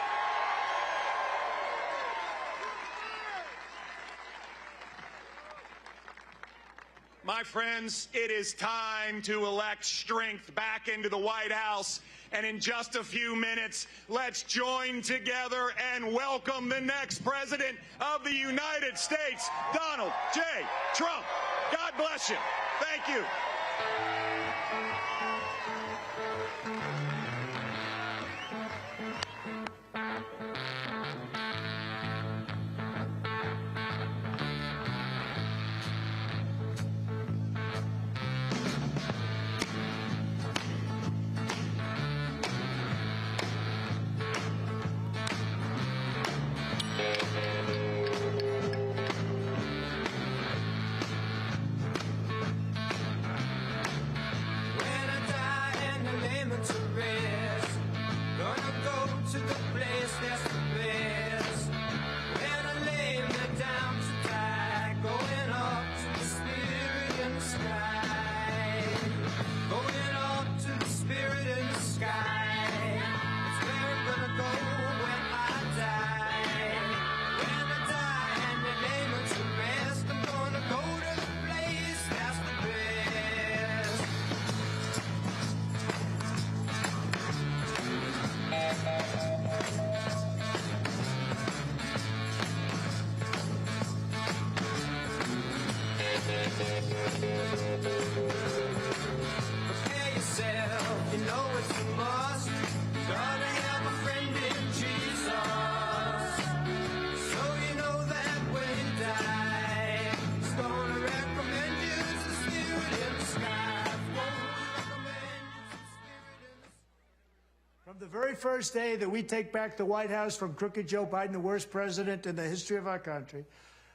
My friends, it is time to elect strength back into the White House. And in just a few minutes, let's join together and welcome the next president of the United States, Donald J. Trump. God bless you. Thank you. The very first day that we take back the White House from crooked Joe Biden, the worst president in the history of our country,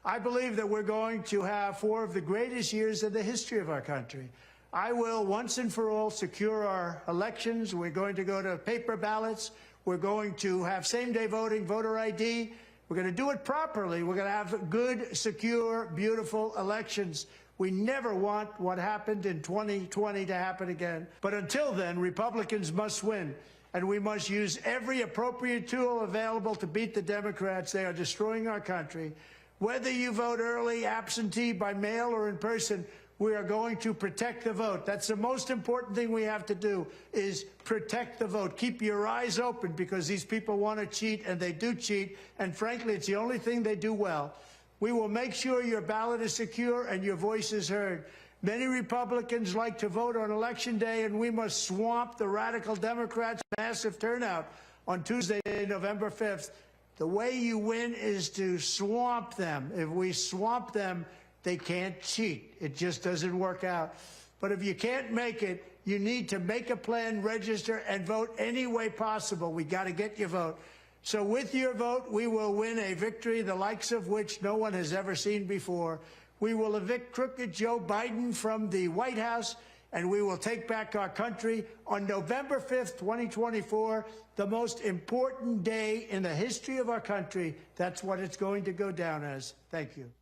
I believe that we're going to have 4 of the greatest years in the history of our country. I will once and for all secure our elections. We're going to go to paper ballots. We're going to have same-day voting, voter ID. We're going to do it properly. We're going to have good, secure, beautiful elections. We never want what happened in 2020 to happen again. But until then, Republicans must win. And we must use every appropriate tool available to beat the Democrats. They are destroying our country. Whether you vote early, absentee, by mail, or in person, we are going to protect the vote. That's the most important thing we have to do, is protect the vote. Keep your eyes open, because these people want to cheat, and they do cheat. And frankly, it's the only thing they do well. We will make sure your ballot is secure and your voice is heard. Many Republicans like to vote on Election Day, and we must swamp the radical Democrats' massive turnout on Tuesday, November 5th. The way you win is to swamp them. If we swamp them, they can't cheat. It just doesn't work out. But if you can't make it, you need to make a plan, register, and vote any way possible. We got to get your vote. So with your vote, we will win a victory the likes of which no one has ever seen before. We will evict crooked Joe Biden from the White House. and we will take back our country on November 5th, 2024, the most important day in the history of our country. That's what it's going to go down as. Thank you.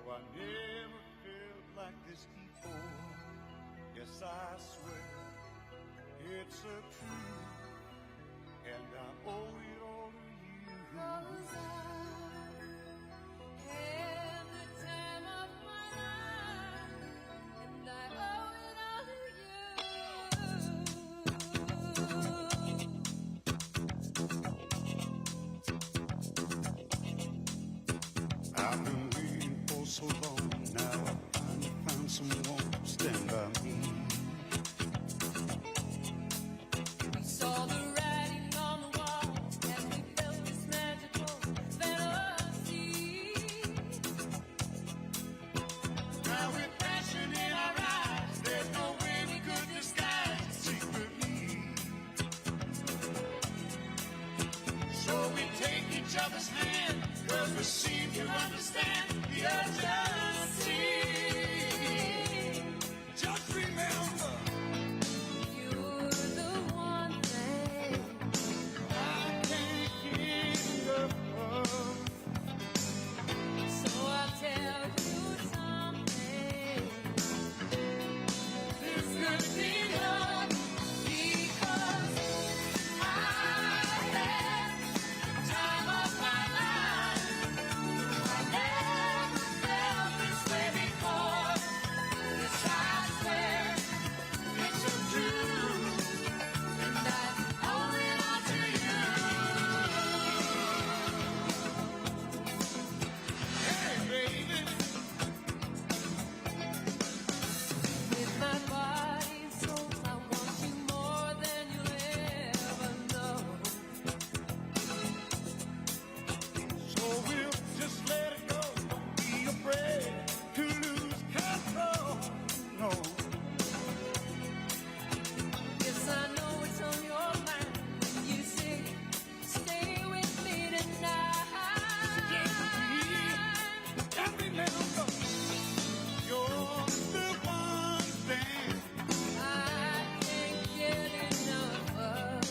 I never felt like this before. Yes, I swear it's a truth, and I owe it all to you. 'Cause I had the time of my life, and I owe it all to you. I've been waiting for so long, now I finally found someone to stand by me. We saw the writing on the wall as we felt this magical fantasy. Now with passion in our eyes, there's no way we could disguise secretly. So we take each other's hand, 'cause we seem to understand the urgency. Just remember, you're the one thing I can't get enough of. So I'll tell you something. This could be love, because I had the time of my life. I never felt this way before. Yes, I swear it's a truth, and I owe it all to you. Hey, baby. With my body and soul, I want you more than you'll ever know. So we'll just let it go. Don't be afraid to lose control. No. Yes, I know it's on your mind when you say, stay with me tonight. And remember, you're the one thing I can't get enough of.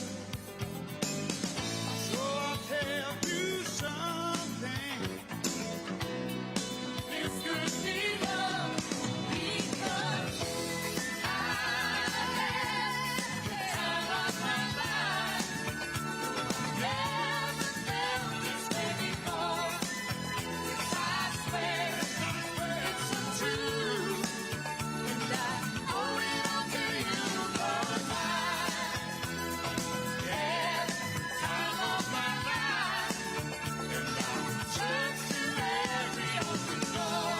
So I'll tell you something. This could be love, because I had the time of my life. Never felt this way before. Yes, I swear it's a truth, and I owe it all to you. 'Cause I had the time of my life, and I'm just to every open door.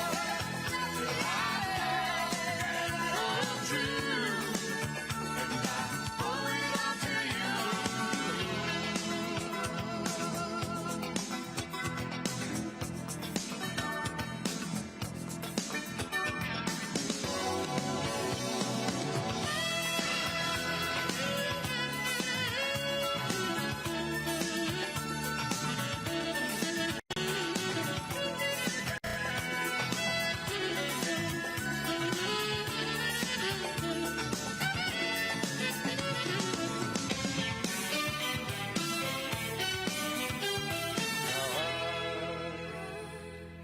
Till I had all truth, and I owe it all to you.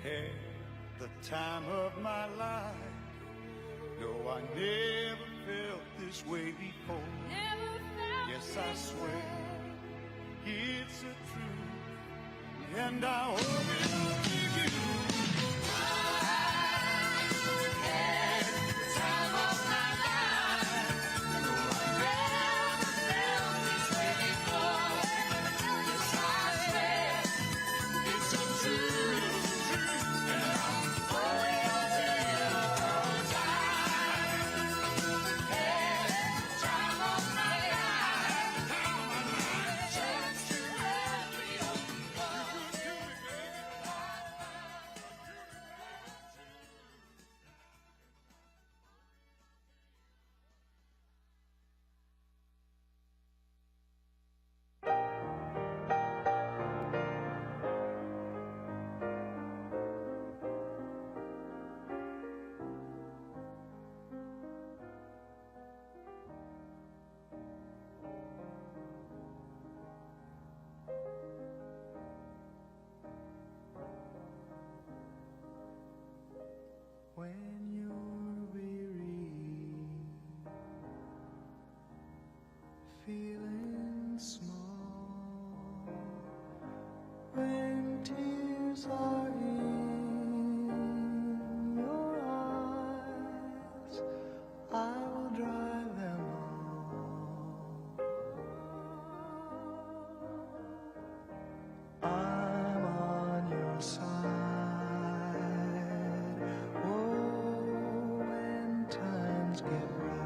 Had the time of my life. No, I never felt this way before. Yes, I swear it's a truth, and I owe it all to you. I had the time of my life. No, I never felt this way before. Yes, I swear it's a truth, and I owe it all to you. 'Cause I times get rough,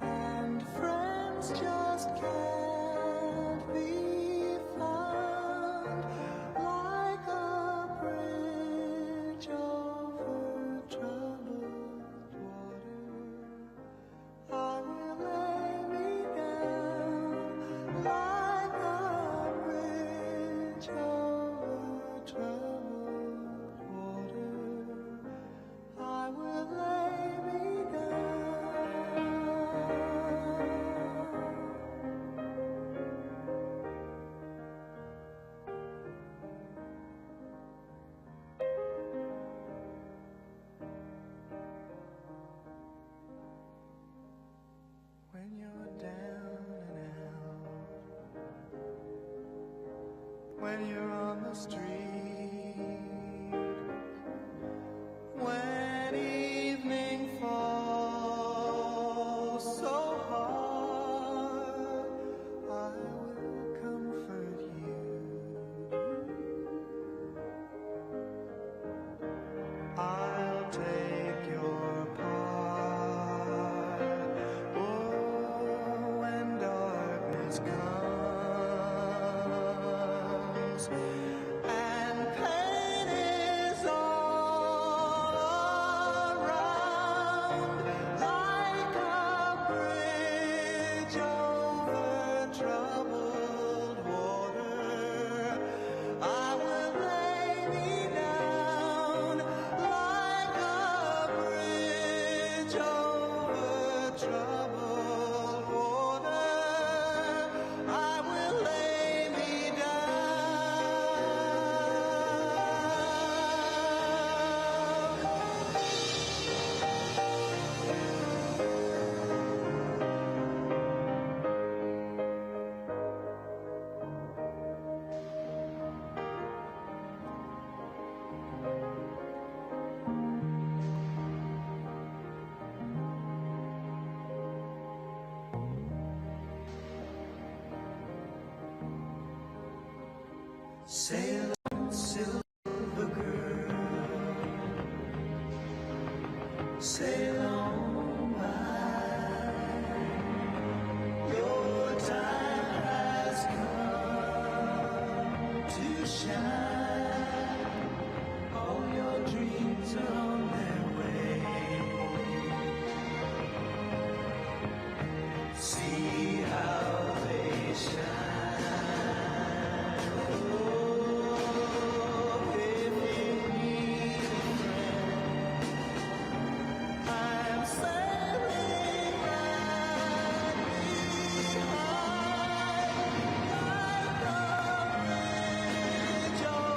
and friends just can't be found, like a bridge over troubled water. I will lay me down like a bridge over troubled water. I will lay me down. When you're down and out, when you're on the street, when evening falls so hard, I will comfort you. I'll take your part. Oh, when darkness comes and pain is all around, like a bridge over troubled water, I will lay me down like a bridge over troubled water. I will lay me Sail on, silver girl, sail on by. Your time has come to shine. All your dreams are on their way. See how they shine. Joe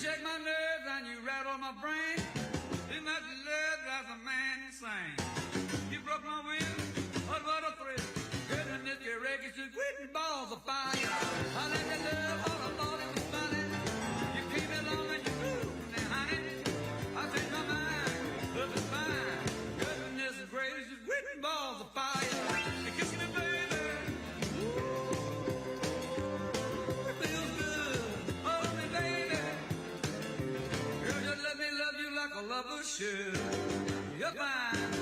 shake my nerves and you rattle my brain. Too much love drives a man insane. You broke my will, but what a thrill. Goodness, your records just quitting balls of fire. I let you love all I thought it was funny. You came along and you moved me, honey. I changed my mind, love is fine. Goodness gracious, just quitting balls of fire. You kiss me, baby. Ooh, it feels good. Hold me, baby. Girl, just let me love you like a lover should. You're fine,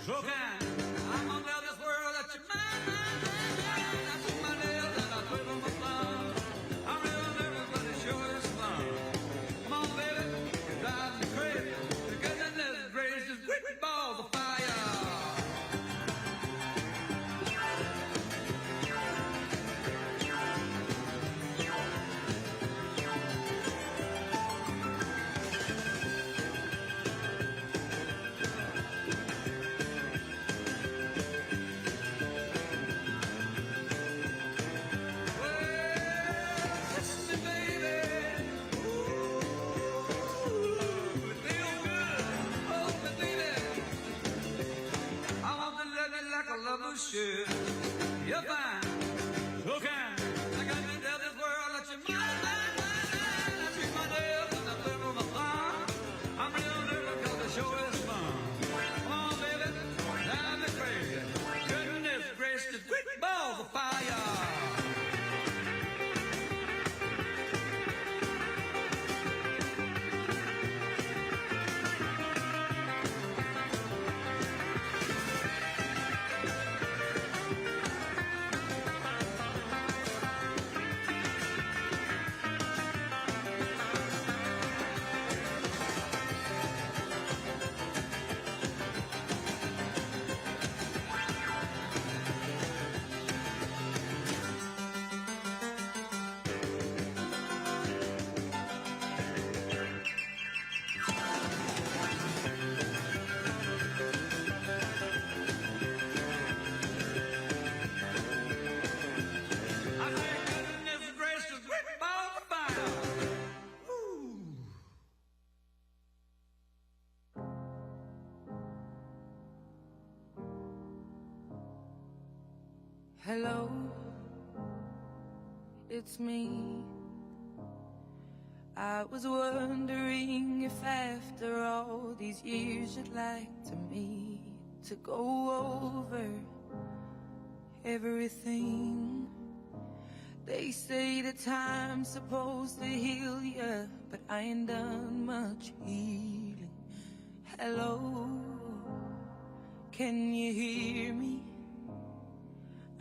so kind. I'm gonna tell this world that you're mine, mine, mine, mine. I took my nails and I twiddle my thumb. I'm real nervous, but it sure is fun. Come on, baby, you drive me crazy. The goodness gracious, just quit balls of fire. Should. You're fine, so kind. I got to tell this world that you're mine, mine, mine, mine. I treat my nails and I flip on my thumb. I'm real nervous because the show is fun. Come on, baby, drive me crazy. Goodness gracious, quick balls of fire. Hello, it's me. I was wondering if after all these years you'd like to meet to go over everything. They say that time's supposed to heal ya, but I ain't done much healing. Hello, can you hear me?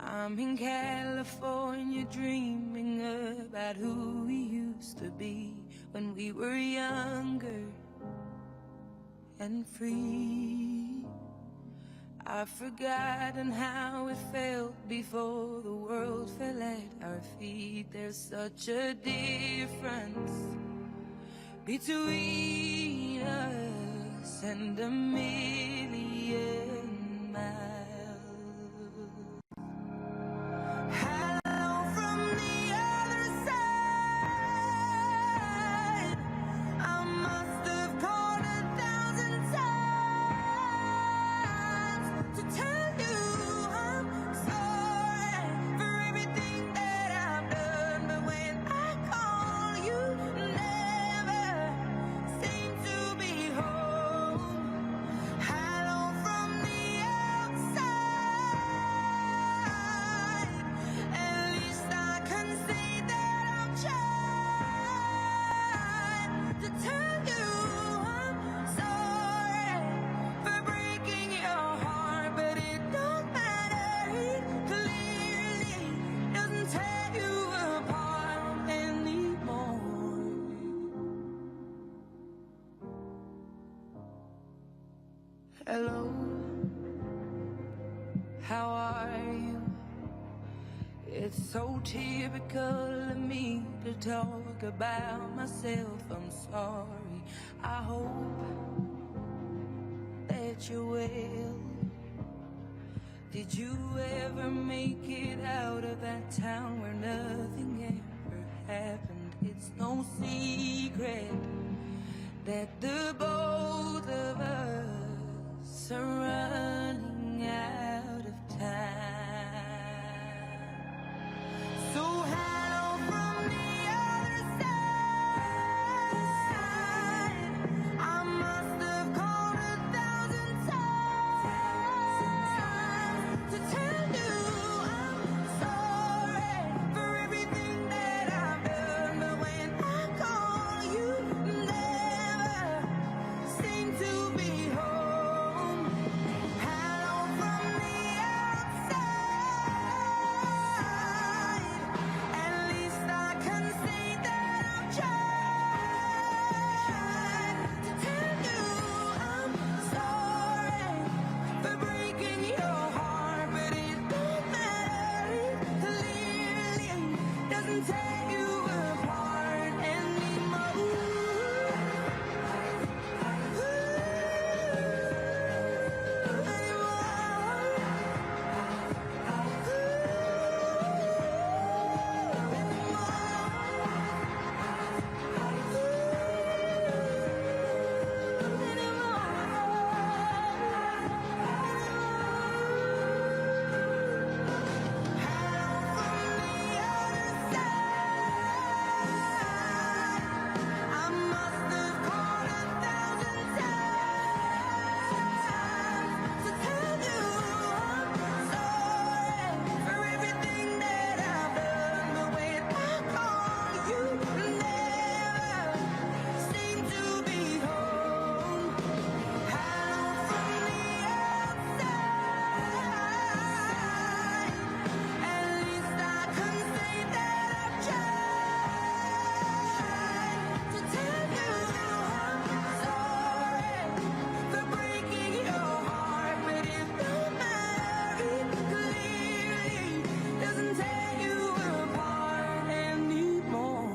I'm in California dreaming about who we used to be when we were younger and free. I've forgotten how it felt before the world fell at our feet. There's such a difference between us and a million miles. Hello, how are you? It's so typical of me to talk about myself. I'm sorry. I hope that you're well. Did you ever make it out of that town where nothing ever happened? It's no secret regret that the both of us are running out of time. So hello from the other side. I must have called 1,000 times to tell you I'm sorry for everything that I've done. But when I call, you never seem to be home. Hello from the outside. At least I can say that I've tried to tell you I'm sorry for breaking your heart, but it don't matter. It clearly doesn't tear you apart anymore. I must have called 1,000 times to tell you I'm sorry for everything that I've done. But when I call, you never seem to be home. Hello from the outside. At least I can say that I've tried to tell you I'm sorry for breaking your heart, but it don't matter. It clearly doesn't tear you apart anymore.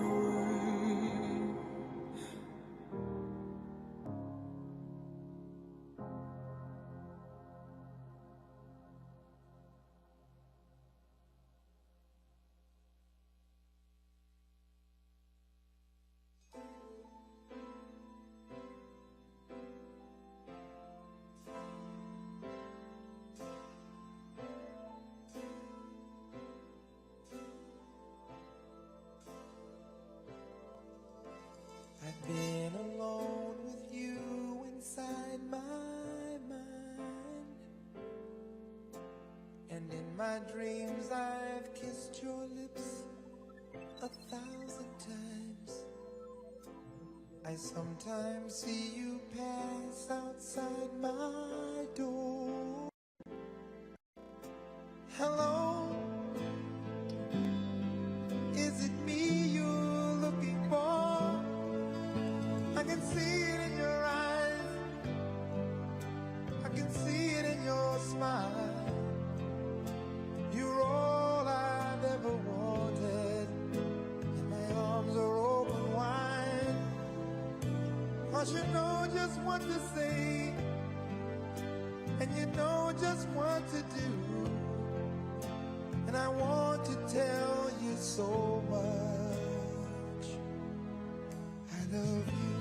I've been alone with you inside my mind, and in my dreams I've kissed your lips 1,000 times. I sometimes see you pass outside my door. Hello, is it me you're looking for? I can see it in your eyes, I can see it in your smile. You're all I've ever wanted, and my arms are open wide. 'Cause you know just what to say, and you know just what to do. And I want to tell you so much I love you.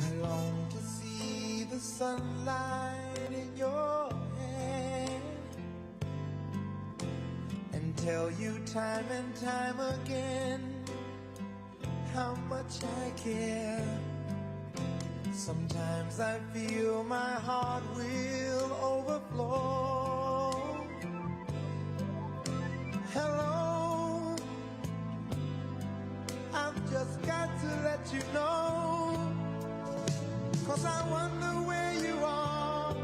I long to see the sunlight in your hair and tell you time and time again how much I care. Sometimes I feel my heart will overflow. Hello, I've just got to let you know, 'cause I wonder where you are,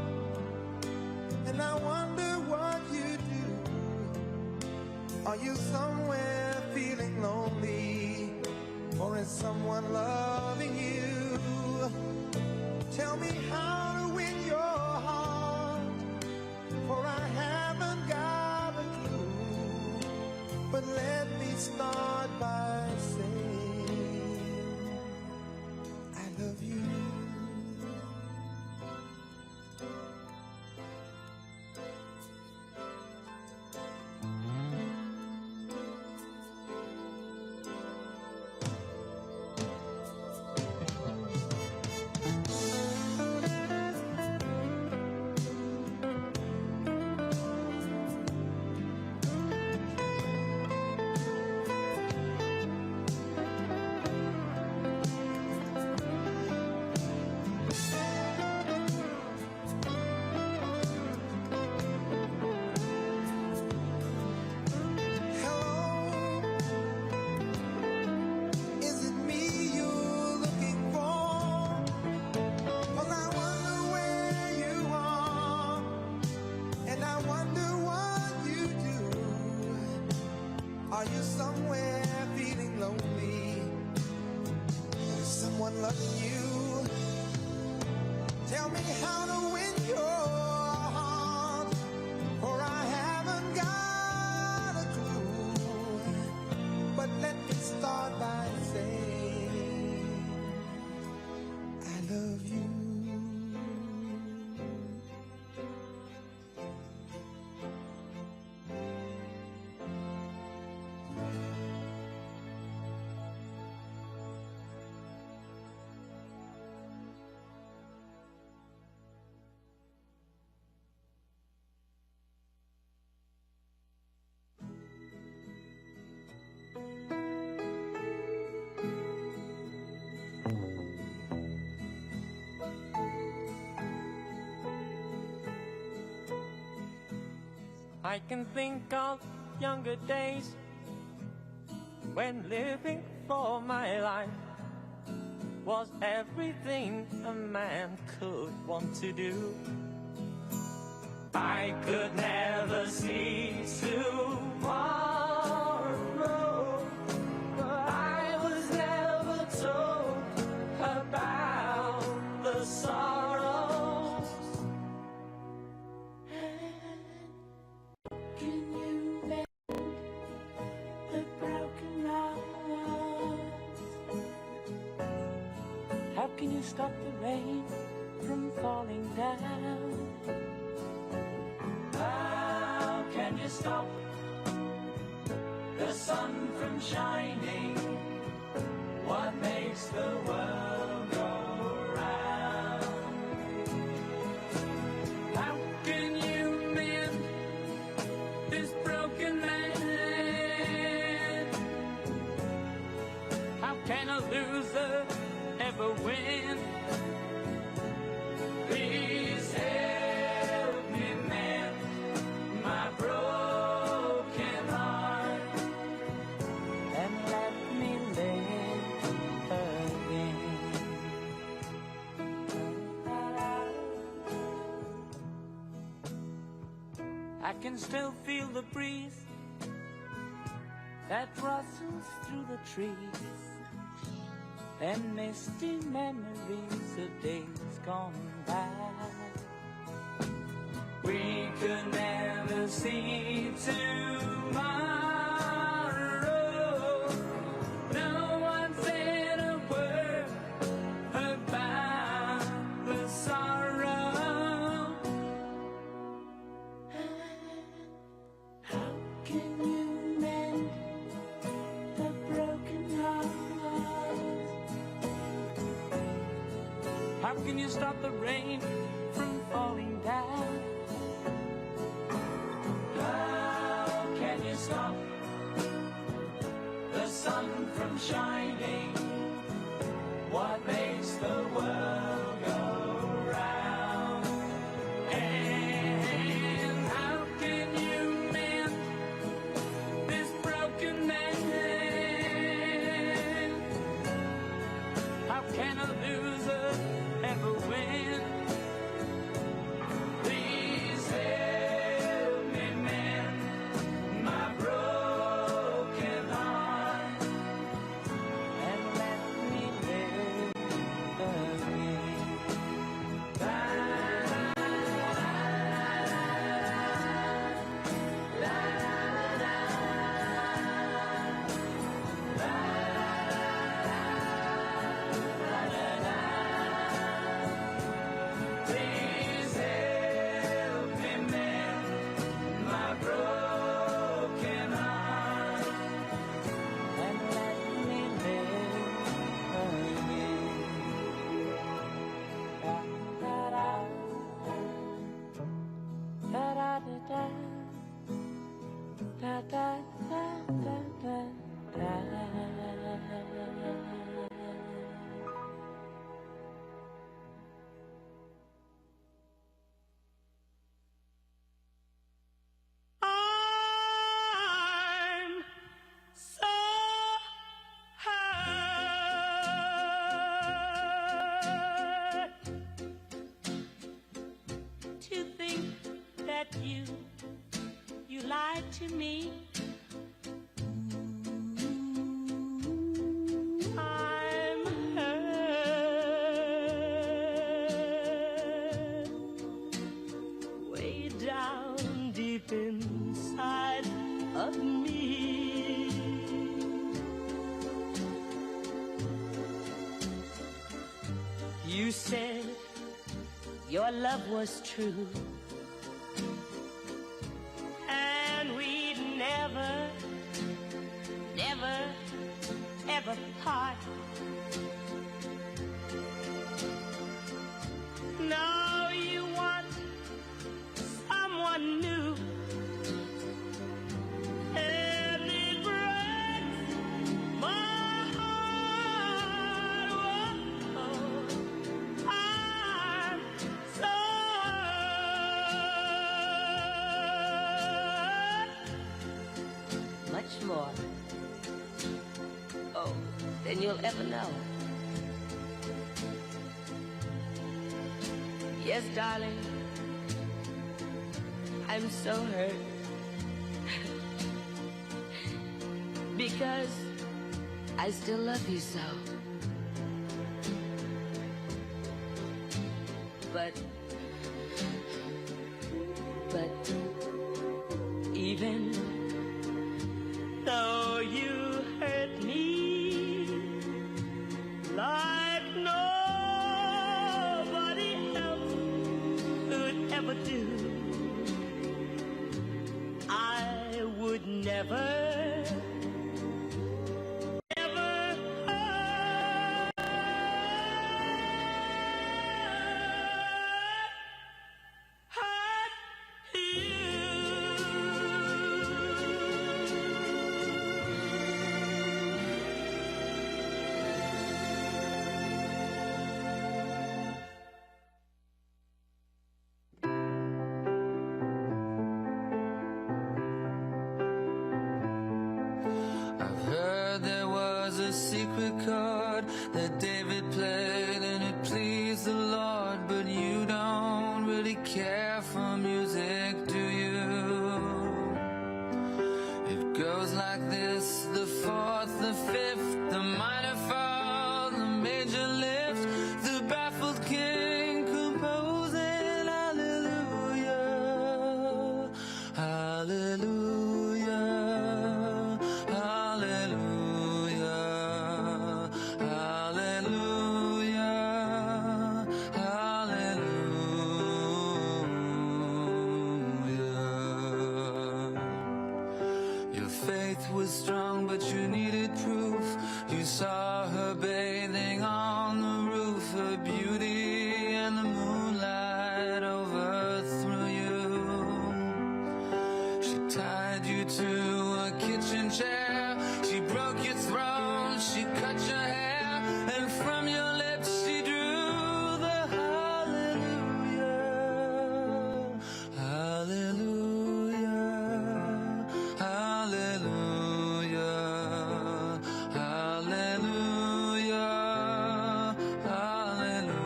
and I wonder what you do. Are you somewhere feeling lonely, or is someone loving you? Tell me how to win your heart, for I haven't got a clue. But let me start by saying I love you. Tell me how to win your heart, for I haven't got a clue. But let me start by saying I love you. I can think of younger days when living for my life was everything a man could want to do. I could never see tomorrow, but I was never told about the sorrows. Can you mend the broken hearts? How can you stop the rain from falling down? How can you stop the sun from shining? What makes the world go round? How can you mend this broken man? How can a loser ever win? Please help me mend my broken heart And let me live again. I can still feel the breeze that rustles through the trees, and misty memories of days gone by. we could never see tomorrow. No one said a word about the sorrow. How can you mend the broken heart? How can you stop the rain from falling down? How can you stop the sun from shining? What makes the world go round? And how can you mend this broken man? How can a loser ever win? Please help me mend my broken heart And let me live again. Please help me mend my broken heart. And let me live again. Da da da da da da da da da da da. I'm so hurt To think that you lied to me. I'm hurt You said your love was true, and we'd never, never, ever part. Now you want someone new, and it breaks my heart. Oh, I'm so hurt. Much more, oh, than you'll ever know. Yes, darling, I'm so hurt because I still love you so. But even though you hurt me like nobody else could ever do, I would never, ever hurt you. I've heard there was a secret chord that David played and it pleased the Lord, but you don't really care for music, do you? It goes like this: the fourth, the fifth, the minor fall, the major lift, the baffled king composing hallelujah, hallelujah, hallelujah, hallelujah, hallelujah. Your faith was strong, but you needed proof. You saw her bathing on the roof, her beauty and the moonlight overthrew you. She tied you to a kitchen chair, she broke your throne, she cut your hair, and from your lips she drew the hallelujah, hallelujah, hallelujah, hallelujah, hallelujah.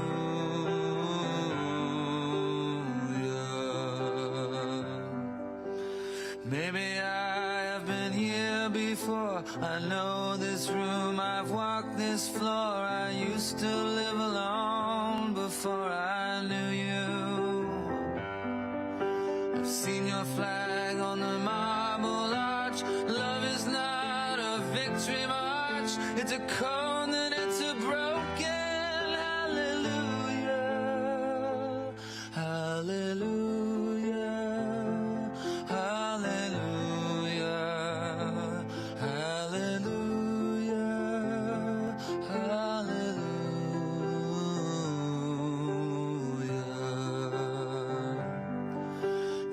Maybe I have been here before. I know this room, I've walked this floor. I used to live alone before I knew you. I've seen your flag on the marble arch. Love is not a victory march, it's a cone and it's a broken hallelujah, hallelujah, hallelujah, hallelujah, hallelujah.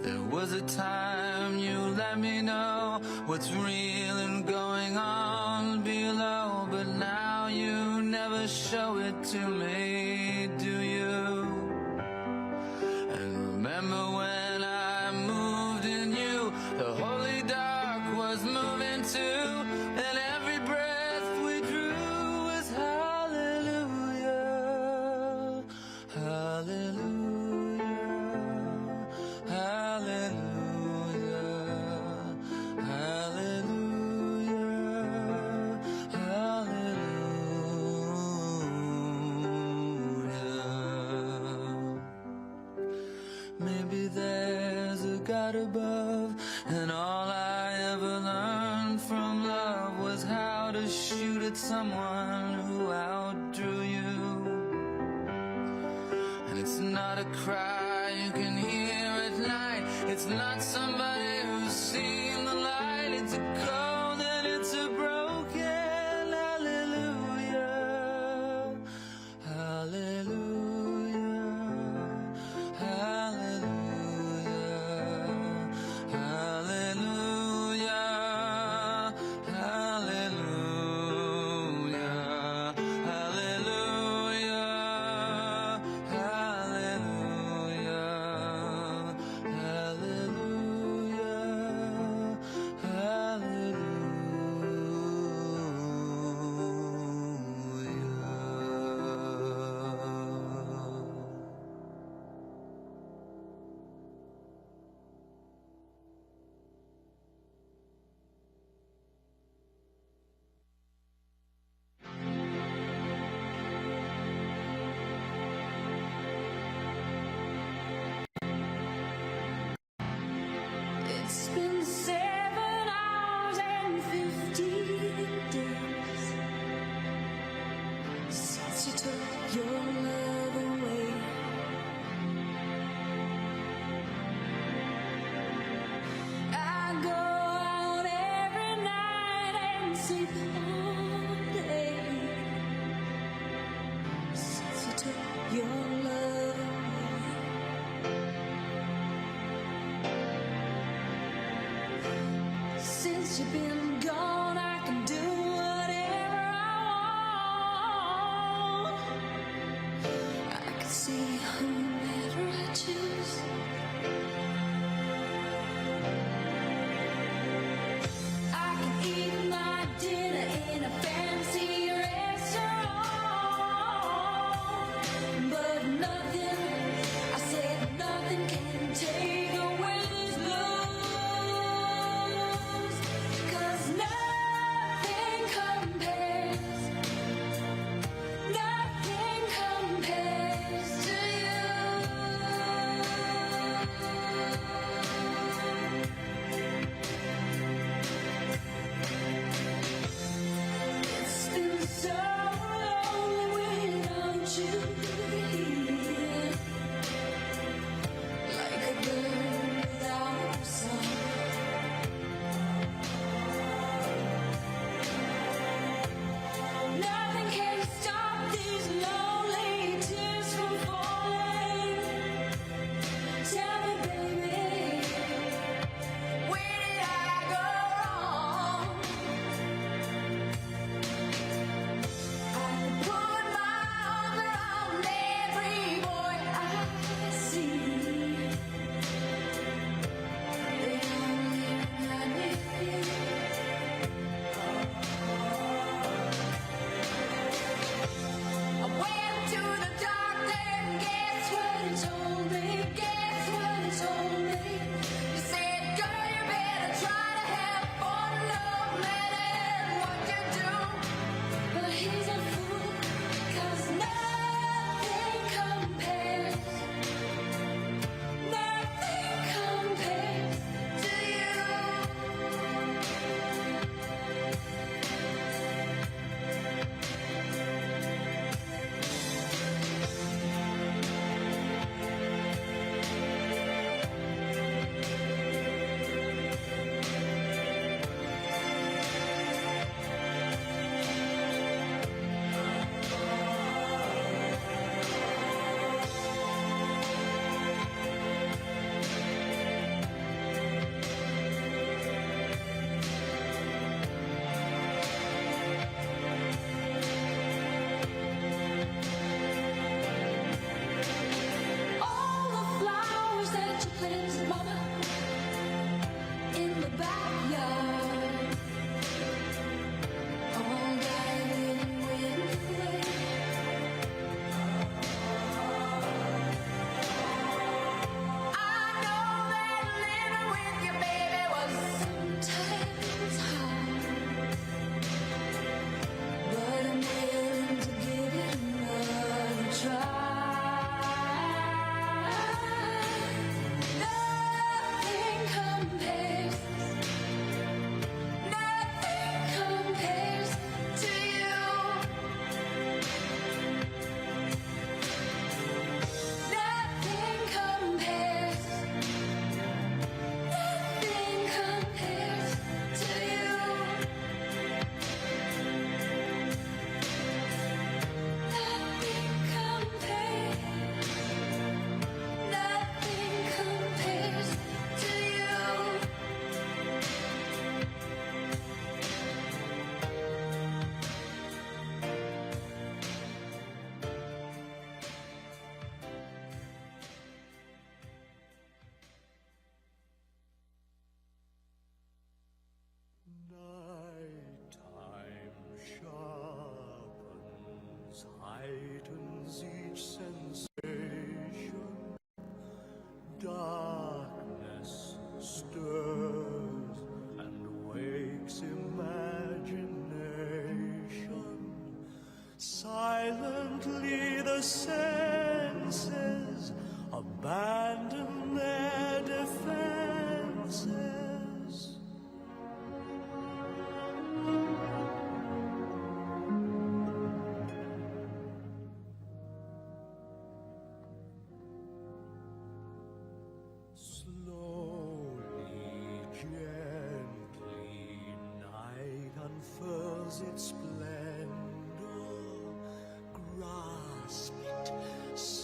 There was a time you let me know what's real and going on below, but now you never show it to me, do you? And remember when I moved in you, the holy dark was moving too, and every breath we drew was hallelujah, hallelujah, hallelujah, hallelujah, hallelujah. Maybe there's a God above, and all I ever learned from love was how to shoot at someone who outdrew you. It's not a cry you can hear at night. It's not somebody who's seen the light. It's a cold and it's a broken hallelujah. Hallelujah. Hallelujah. Hallelujah. Hallelujah. Hallelujah. It's been 7 hours and 15 days since you took your love away. I go out every night and sleep all day since you took your love away. Since you've been gone, I can do whatever I want. I can see whomever I choose. I can eat my dinner in a fancy restaurant, but nothing, I said nothing can take away these blues. 'Cause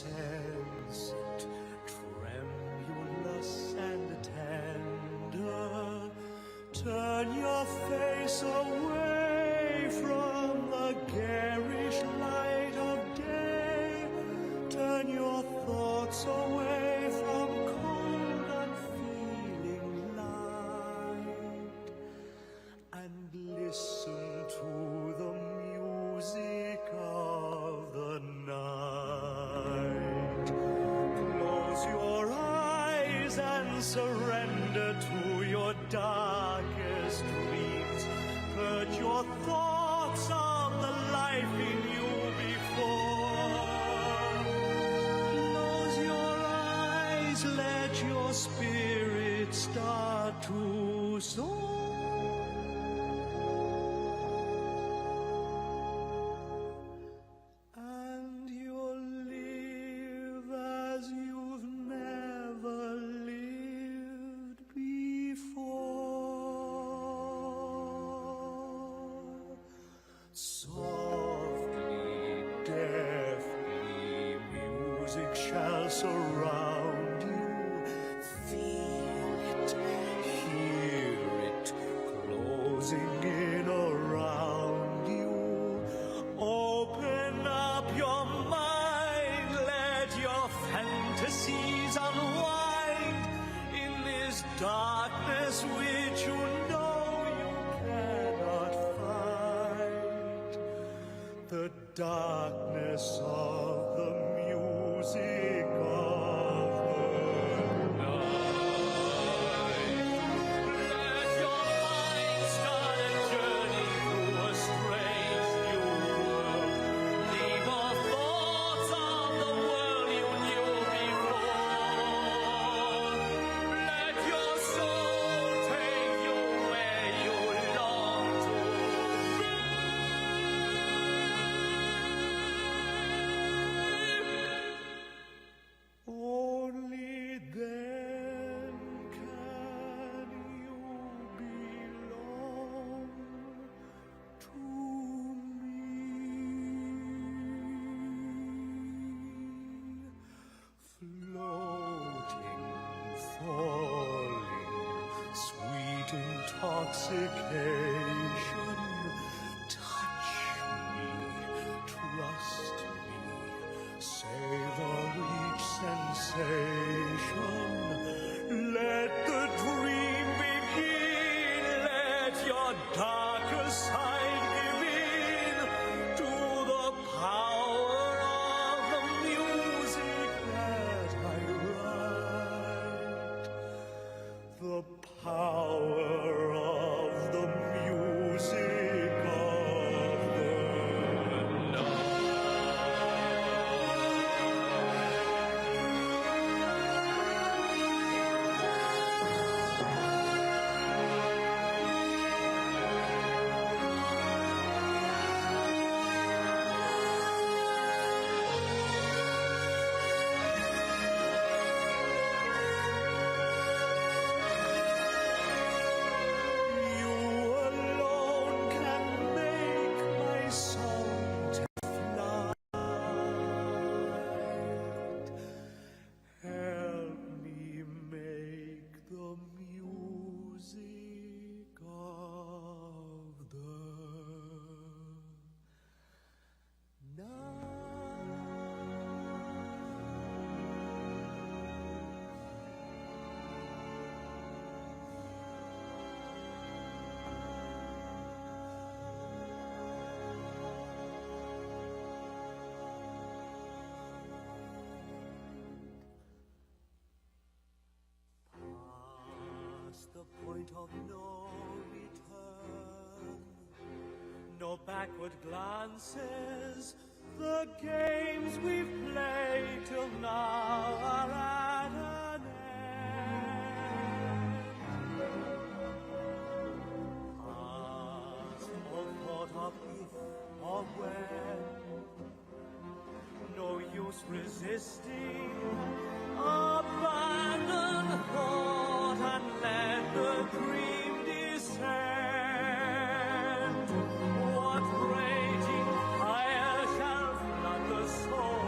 sense it, tremulous and tender. Turn your face away from the garish light of day. Turn your thoughts away from cold unfeeling light, and listen to the music of the night. Close your eyes and surrender to your darkest dreams. Purge your thoughts of the life in you before. Close your eyes, let your spirit start to soar. And you'll live as you've never lived before. Softly, deftly, music shall surround you. Feel it, hear it, closing in around you. Open up your mind, let your fantasies unwind in this darkness which you know you cannot fight. The darkness of the music of the night. Let your mind start a journey through a strange new world. Leave all thoughts of the world you knew before. Let your soul take you where you long to be. Only then can you belong to me. Floating, falling, sweet intoxication. Touch me, trust me, savor each sensation. Let the dream begin, let your darker side give in to the power of the music that I write. The power of the music of the night. You alone can make my song take flight. Help me make the music of the night. Past the point of no return, no backward glances. The games we've played till now are at an end. Past no thought of if or when, no use resisting. Abandon thought and let the dream descend. What raging fire shall flood the soul?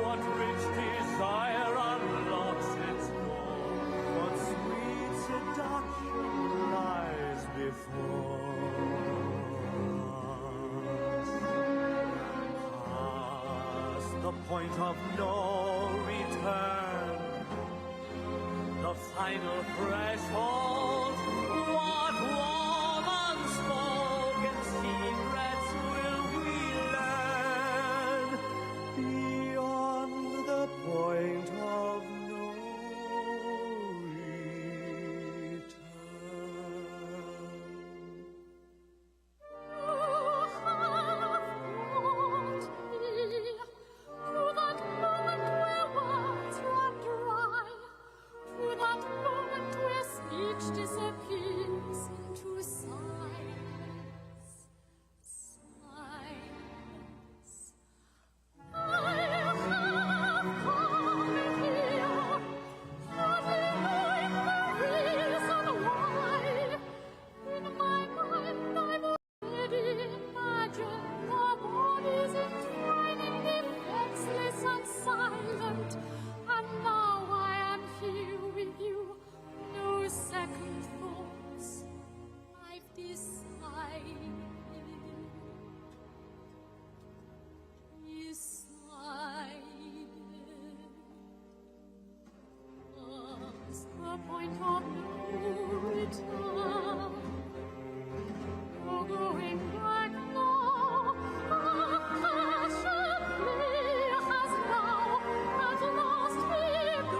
What rich point of no return, the final threshold. What woman-spoken secrets will we learn beyond the point of no disappears into silence, silence. I have come here, hardly knowing the reason why. In my mind I've already imagined our bodies entwining, defenseless and silent, and now I am here with you. No second thoughts, I've decided. Past the point of no return, no going back now. Passion has now at last begun.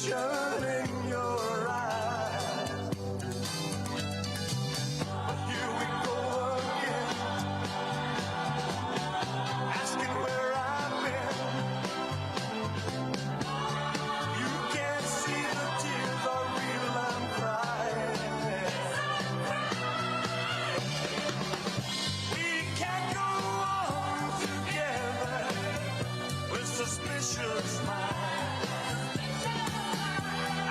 suspicion in your eyes. Here we go again, asking where I've been. You can't see the tears are real, I'm crying. We can't go on together with suspicious minds.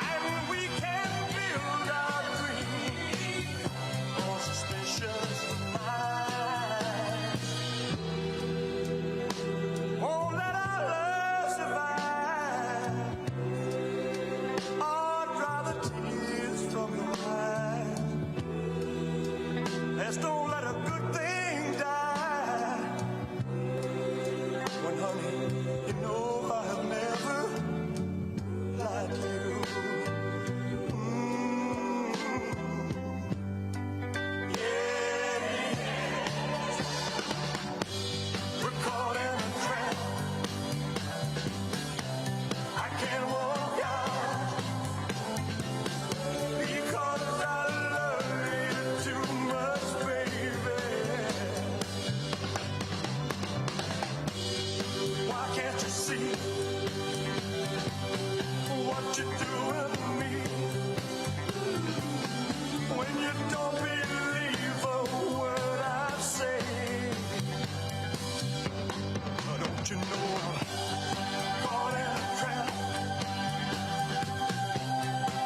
And we can't build our dreams on suspicious minds. Won't let our love survive. Oh, dry the tears from your eyes. Let's don't let a good thing die. When, honey, you know I have never lied to you. Yeah. We're caught in a trap. I can't walk out because I love you too much, baby. Why can't you see what you're doing to me? When you don't believe a word I say, don't you know I'm caught in a trap?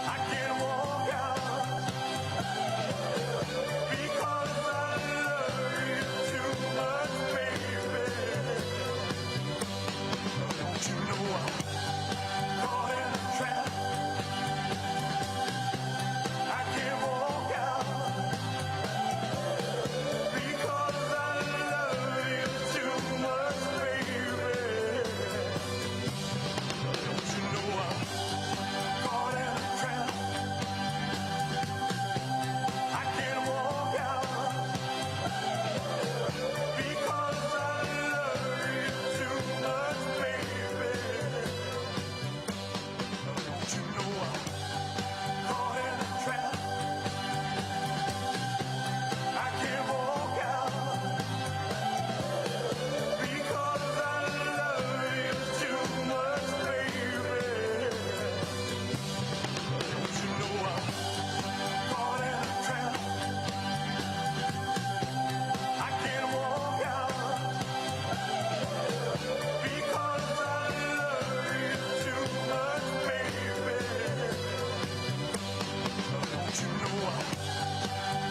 I can't walk out because I love you too much, baby. Don't you know I'm caught in a trap? I can't walk out because I love you too much, baby. Don't you know I'm caught in a trap? I can't walk out because I love you too much, baby. Don't you know I'm caught in a trap? I can't walk out because I love you too much, baby. Don't you know I'm caught in a trap? I can't walk out because I love you too much, baby. Don't you know I'm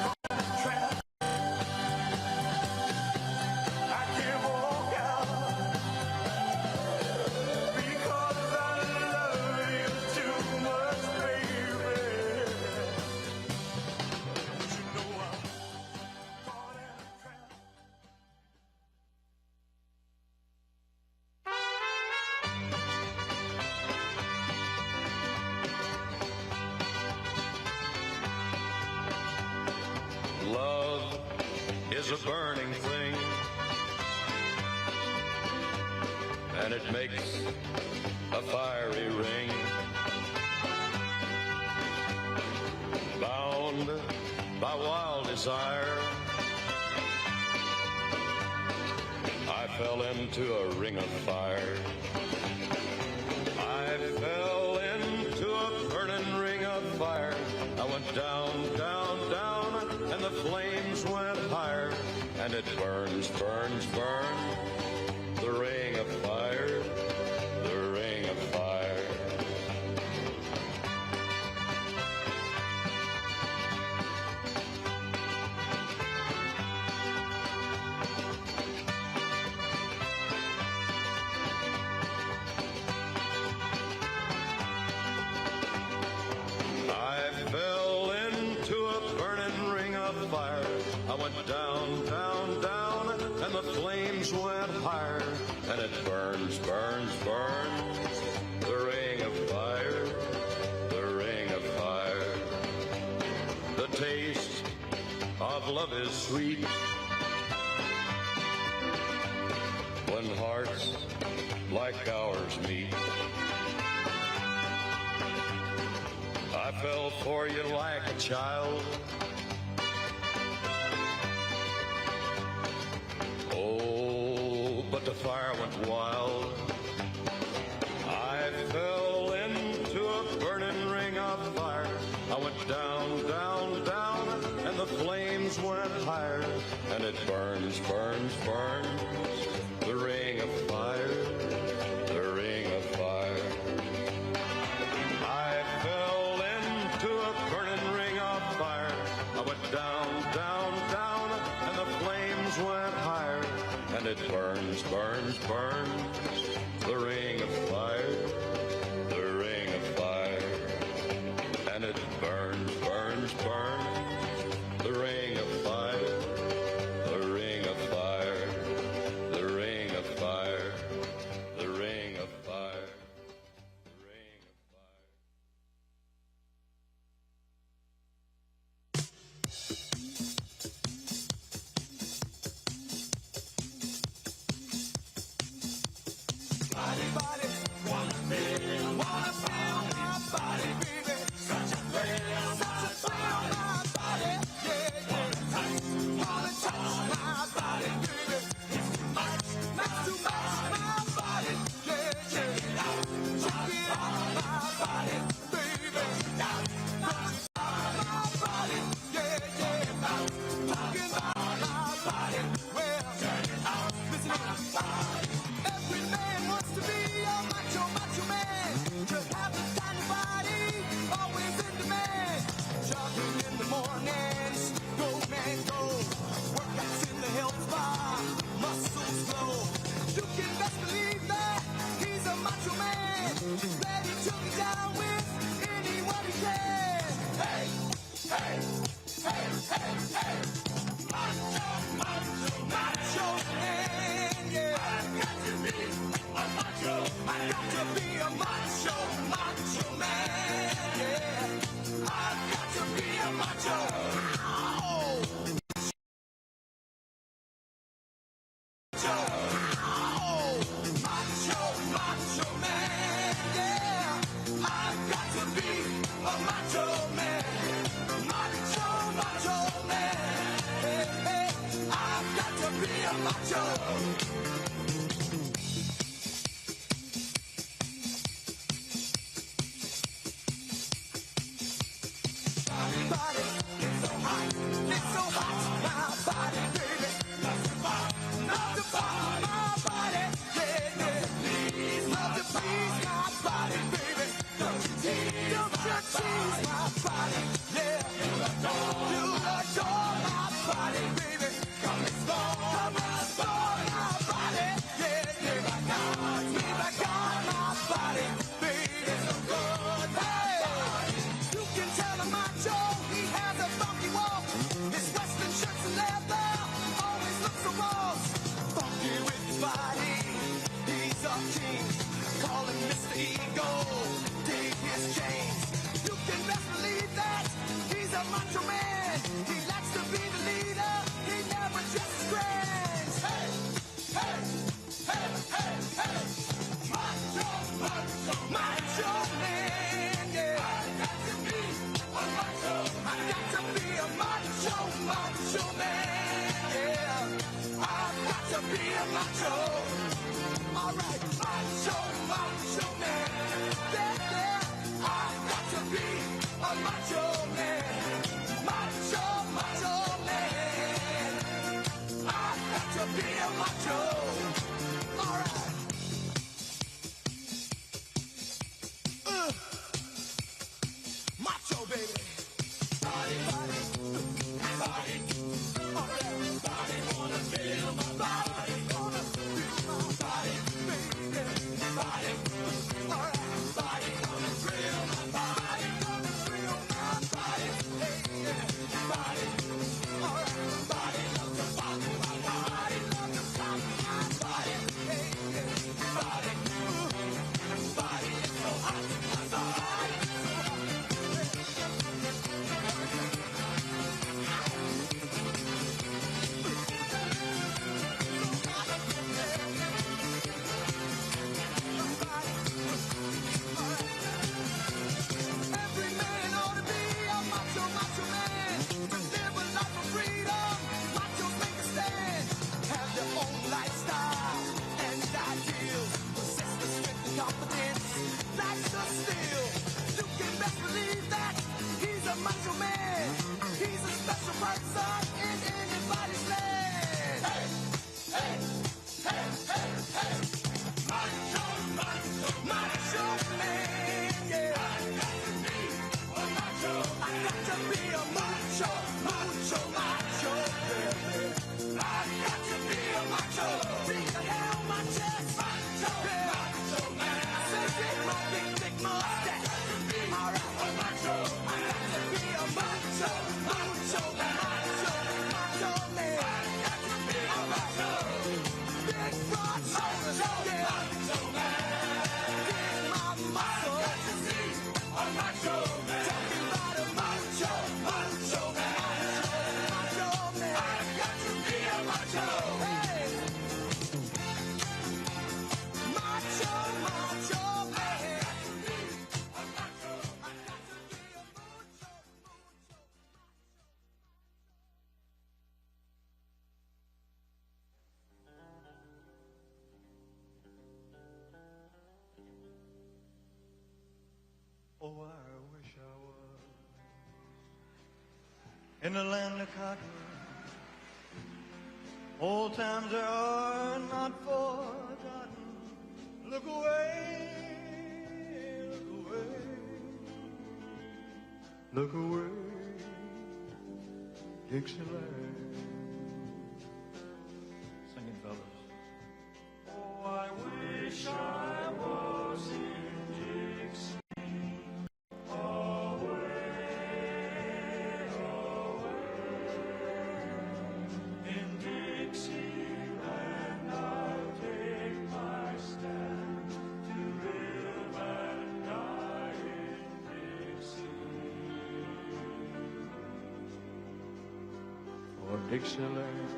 caught in a trap? I can't walk out because I love you too much, baby. Don't you know I'm caught in a trap? Love is a burning thing, and it makes a fiery ring. Bound by wild desire, I fell into a ring of fire. I fell into a burning ring of fire. I went down, down, down, and the flames went higher. And it burns, burns, burns, the ring of fire, the ring of fire. I fell into a burning ring of fire. I went down, down, down, and the flames went higher. And it burns, burns, burns, the ring of fire, the ring of fire. The taste of love is sweet when hearts like ours meet. fell for you like a child. Oh, but the fire went wild. I fell into a burning ring of fire. I went down, down, down, and the flames went higher. And it burns, burns, burns, the ring of fire, the ring of fire. I fell into a burning ring of fire. I went down, down, down, and the flames went higher. And it burns, burns, burns, the ring of fire, the ring of fire. And it burns, burns, burns, the ring of fire, the ring of fire, the ring of fire, the ring of fire, the ring of fire. Body, body, wanna feel my body, baby. Such a thrill, my body, yeah, yeah. Wanna touch my body, baby. It's too much, not too much, my body, yeah, yeah. Check it out, my body, baby. Touch my body, yeah, yeah. Talking about my body, well, listen up. Every man wants to be a macho, macho man. Just have the tiny body, always in demand. Jogging in the mornings, go man go. Workouts in the health spa, muscles glow. You can best believe that he's a macho man. Ready to be down with anyone he can. Hey, hey, hey, hey, hey. Macho, macho, macho man, yeah. I got to be a macho. I got to be a macho, macho man, yeah. I've got to be a macho. Ow. Macho, macho man, yeah. I've got to be a macho man. Macho, macho man, hey, hey. I've got to be a macho. Body, it's so hot, my body, baby. Not to bar, my body, yeah, yeah. Love to please my body, baby. Don't you tease my body, yeah. You adore my body, baby. Come explore my body, yeah, yeah. Me back on my body, baby. So good, hey. You can tell him macho, he has a funky walk. His western shirts and leather always look so raw. Funky with his body, he's a king. Call him Mr. Ego, dig his chains. You can best believe that he's a macho man. He likes to be the leader, he never just grants. Hey, hey, hey, hey, hey. Macho, macho, macho man, yeah. I got to be a macho. I got to be a macho, macho man, yeah. I've got to be a macho. All right, macho, macho man, yeah, yeah. I've got to be a macho man. Macho, macho man. I've got to be a macho. All right. Macho, baby. Body, body, body. All right. Body, wanna feel my body. Wanna feel my body, baby. Body. All right. Body, wanna feel my body. Wanna feel my body. macho man. Talking about a macho, macho man. Macho man. I've got to be a macho. Hey. Macho, macho man. Oh, I wish I was in the land of cotton. Old times are not forgotten. Look away, look away, look away, Dixieland. Sing it, fellas. Oh, I wish I was in Dixie. Dixieland,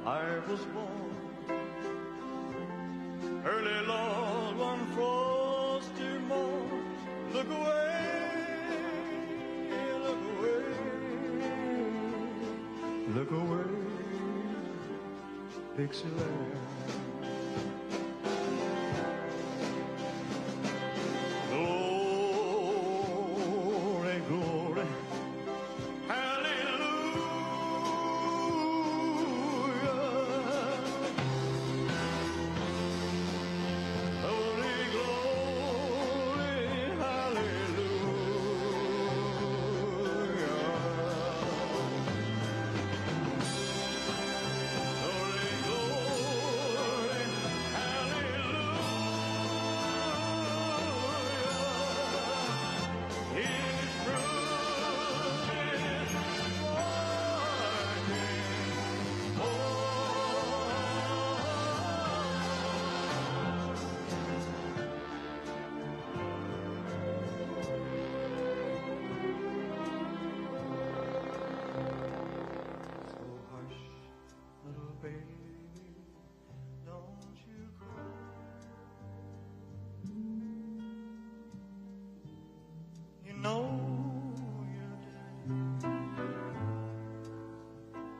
I was born early, Lord, one frosty morn. Look away, look away, look away, Dixieland. Glory, glory.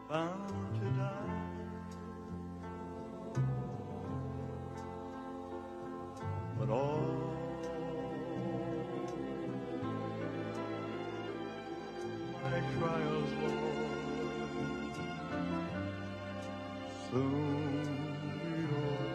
Bound to die, but all my trials, Lord, soon be o'er.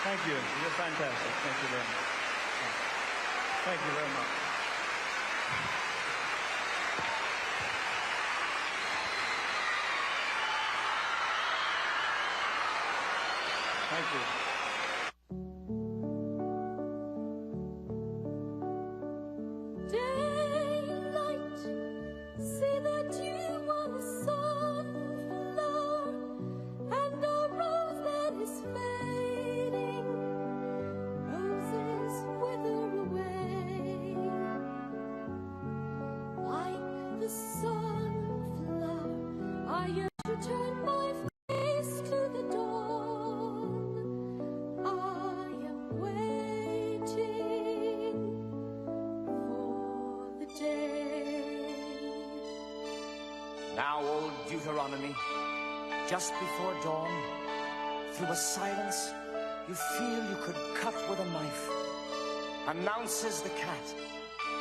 Thank you. You're fantastic. Thank you very much. Thank you very much. Thank you. Daylight the sunflower, I yearn to turn my face to the dawn. I am waiting for the day. Now, old Deuteronomy, just before dawn, through a silence you feel you could cut with a knife, announces the cat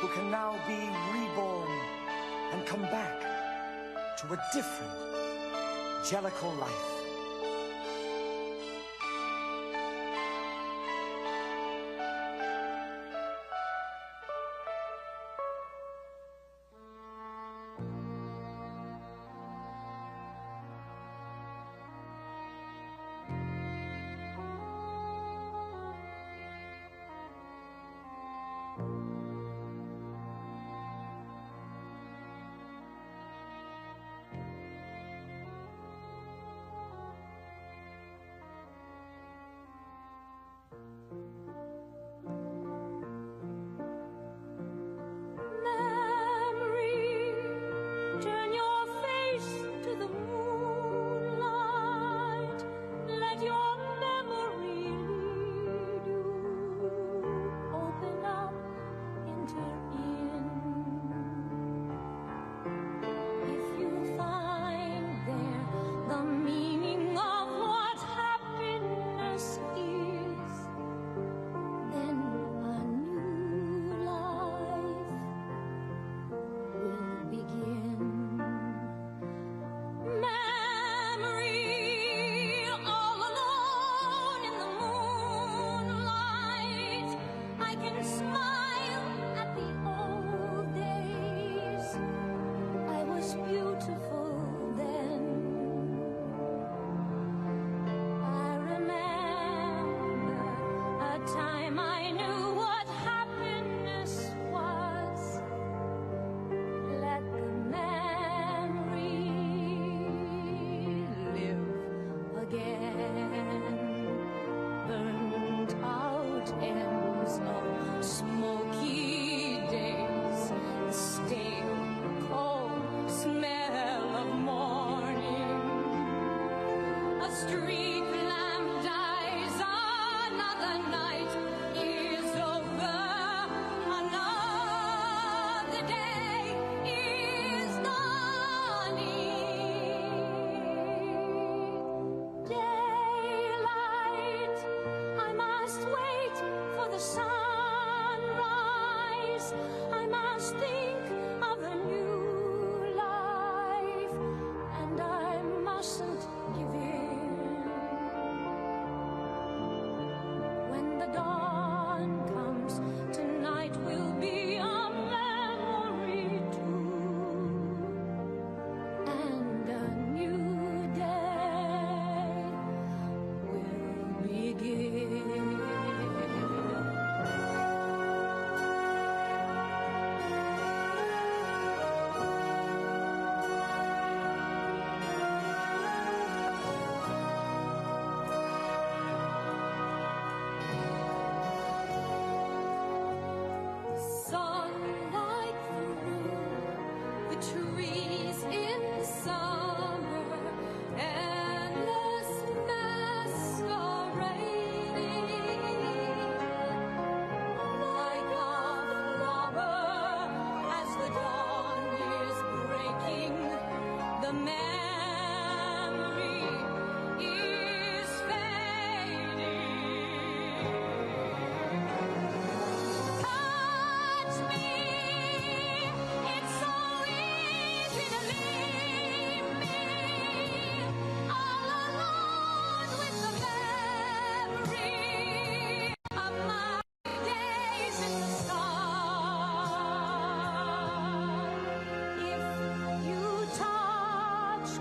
who can now be reborn and come back to a different Jellicle life. Turn your face to the moonlight. Let your memory lead you. Open up, enter in. If you find there the meaning of what happiness is, then a new life will begin. Memory, all alone in the moonlight, I can smile at the old days. I was beautiful then. I remember a time I knew what happiness was. Let the memory live again. Burned out ends of smoky days, the stale, cold smell of morning. A street lamp dies, another night is over, another day is dawning. Daylight, I must wait for the sunrise. I must think of a new life, and I mustn't give in. When the dawn comes, tonight will be a memory too, and a new day will begin. Sunlight through the trees in summer, endless masquerading, like a flower as the dawn is breaking. The memory is fading. Touch me, it's so easy to leave me all alone with the memory of my days in the sun. If you touch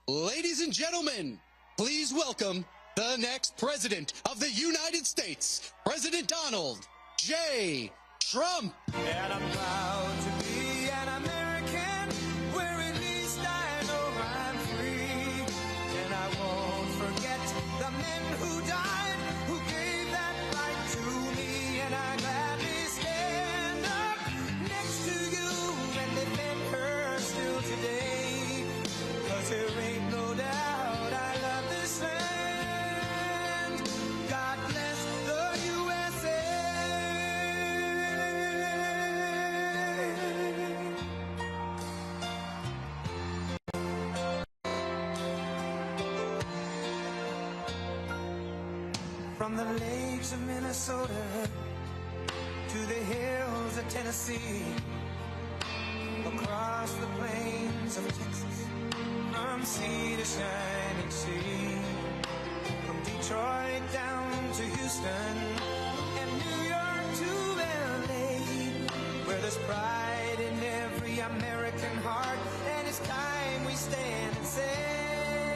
Ladies and gentlemen, please welcome the next President of the United States, President Donald J. Trump. And I'm proud to be an American, where at least I know I'm free. And I won't forget the men who died, who gave that right to me. And I gladly stand up next to you and defend her still today. 'Cause there ain't no doubt I love this land. God bless the USA. From the lakes of Minnesota to the hills of Tennessee, across the plains of Texas, from sea to shining sea, from Detroit down to Houston and New York to LA, where there's pride in every American heart, and it's time we stand and say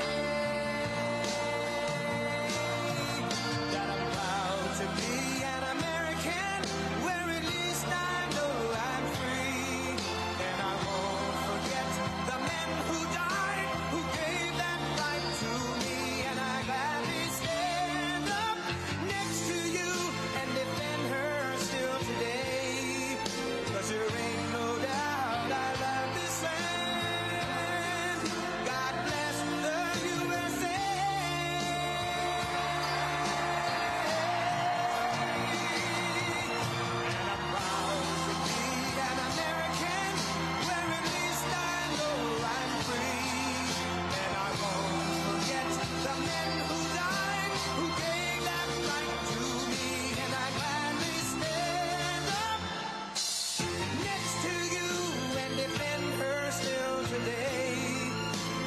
that I'm proud to be an American, where at least I know I'm free. And I won't forget the men who died, who gave that right to me. And I gladly stand up next to you and defend her still today. 'Cause there ain't no doubt I love this land. God bless the USA. And I'm proud to be an American, where at least I know I'm free. And I won't forget the men who died, who gave that right to me. And I gladly stand up next to you and defend her still today.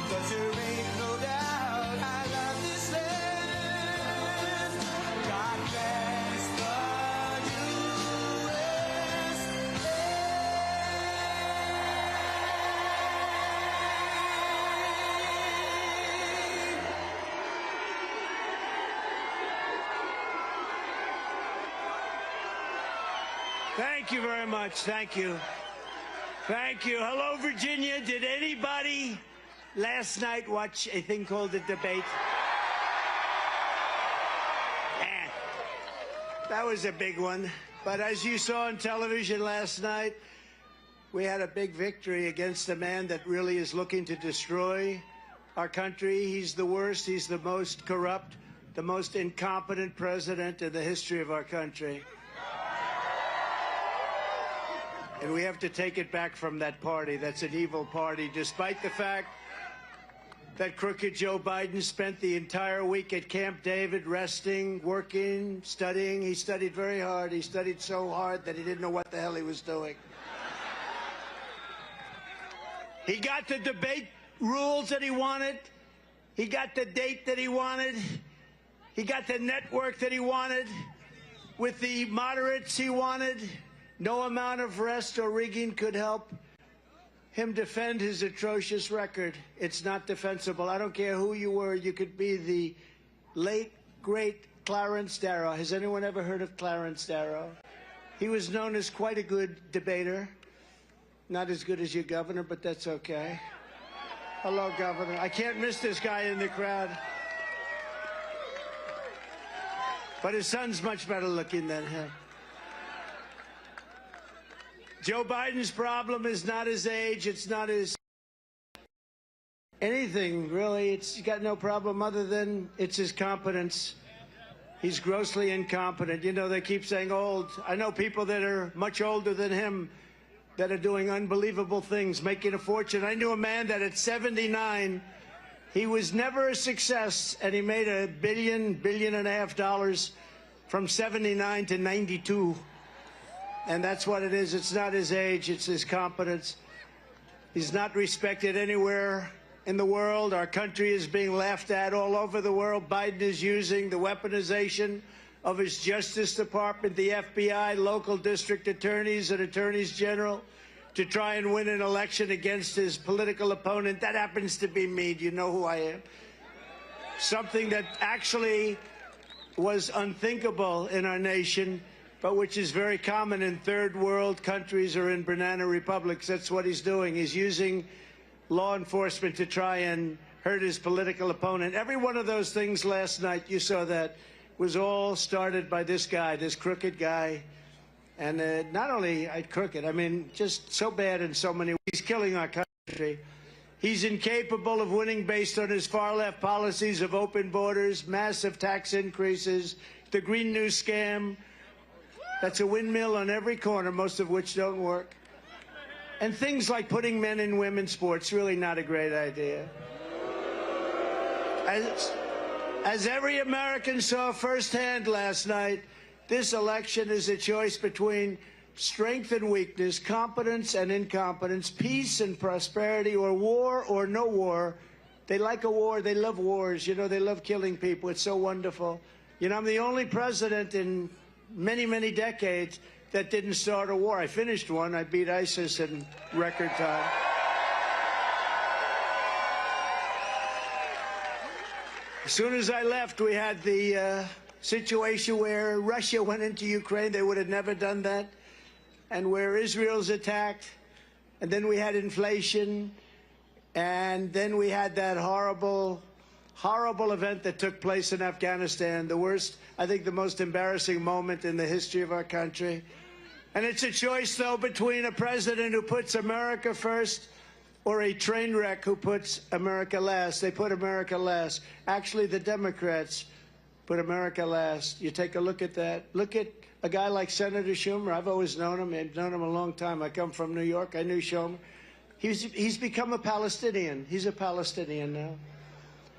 'Cause there ain't no doubt I love this land. God bless the Thank you very much. Thank you. Thank you. Hello, Virginia. Did anybody last night watch a thing called The Debate? That was a big one. But as you saw on television last night, we had a big victory against a man that really is looking to destroy our country. He's the worst. He's the most corrupt, the most incompetent president in the history of our country. And we have to take it back from that party. That's an evil party, despite the fact that crooked Joe Biden spent the entire week at Camp David resting, working, studying. He studied very hard. He studied so hard that he didn't know what the hell he was doing. He got the debate rules that he wanted. He got the date that he wanted. He got the network that he wanted with the moderates he wanted. No amount of rest or rigging could help him defend his atrocious record. It's not defensible. I don't care who you were. You could be the late, great Clarence Darrow. Has anyone ever heard of Clarence Darrow? He was known as quite a good debater. Not as good as your governor, but that's okay. Hello, Governor. I can't miss this guy in the crowd. But his son's much better looking than him. Joe Biden's problem is not his age. It's not his anything, really. He's got no problem other than it's his competence. He's grossly incompetent. You know, they keep saying old. I know people that are much older than him that are doing unbelievable things, making a fortune. I knew a man that at 79, he was never a success, and he made $1 billion, $1.5 billion from 79 to 92. And that's what it is. It's not his age, it's his competence. He's not respected anywhere in the world. Our country is being laughed at all over the world. Biden is using the weaponization of his Justice Department, the FBI, local district attorneys and attorneys general to try and win an election against his political opponent. That happens to be me. Do you know who I am? Something that actually was unthinkable in our nation, but which is very common in third world countries or in banana republics. That's what he's doing. He's using law enforcement to try and hurt his political opponent. Every one of those things last night, you saw that, was all started by this guy, this crooked guy. And not only crooked, I mean, just so bad in so many ways. He's killing our country. He's incapable of winning based on his far-left policies of open borders, massive tax increases, the Green New Scam. That's a windmill on every corner, most of which don't work. And things like putting men in women's sports, really not a great idea. As every American saw firsthand last night, this election is a choice between strength and weakness, competence and incompetence, peace and prosperity, or war or no war. They like a war. They love wars. You know, they love killing people. It's so wonderful. You know, I'm the only president in many, many decades that didn't start a war. I finished one. I beat ISIS in record time. As soon as I left, we had the situation where Russia went into Ukraine. They would have never done that. And where Israel's attacked, and then we had inflation, and then we had that horrible, horrible event that took place in Afghanistan, the worst, I think the most embarrassing moment in the history of our country. And it's a choice, though, between a president who puts America first or a train wreck who puts America last. They put America last. Actually, the Democrats put America last. You take a look at that. Look at a guy like Senator Schumer. I've always known him. I've known him a long time. I come from New York. I knew Schumer. He's become a Palestinian. He's a Palestinian now.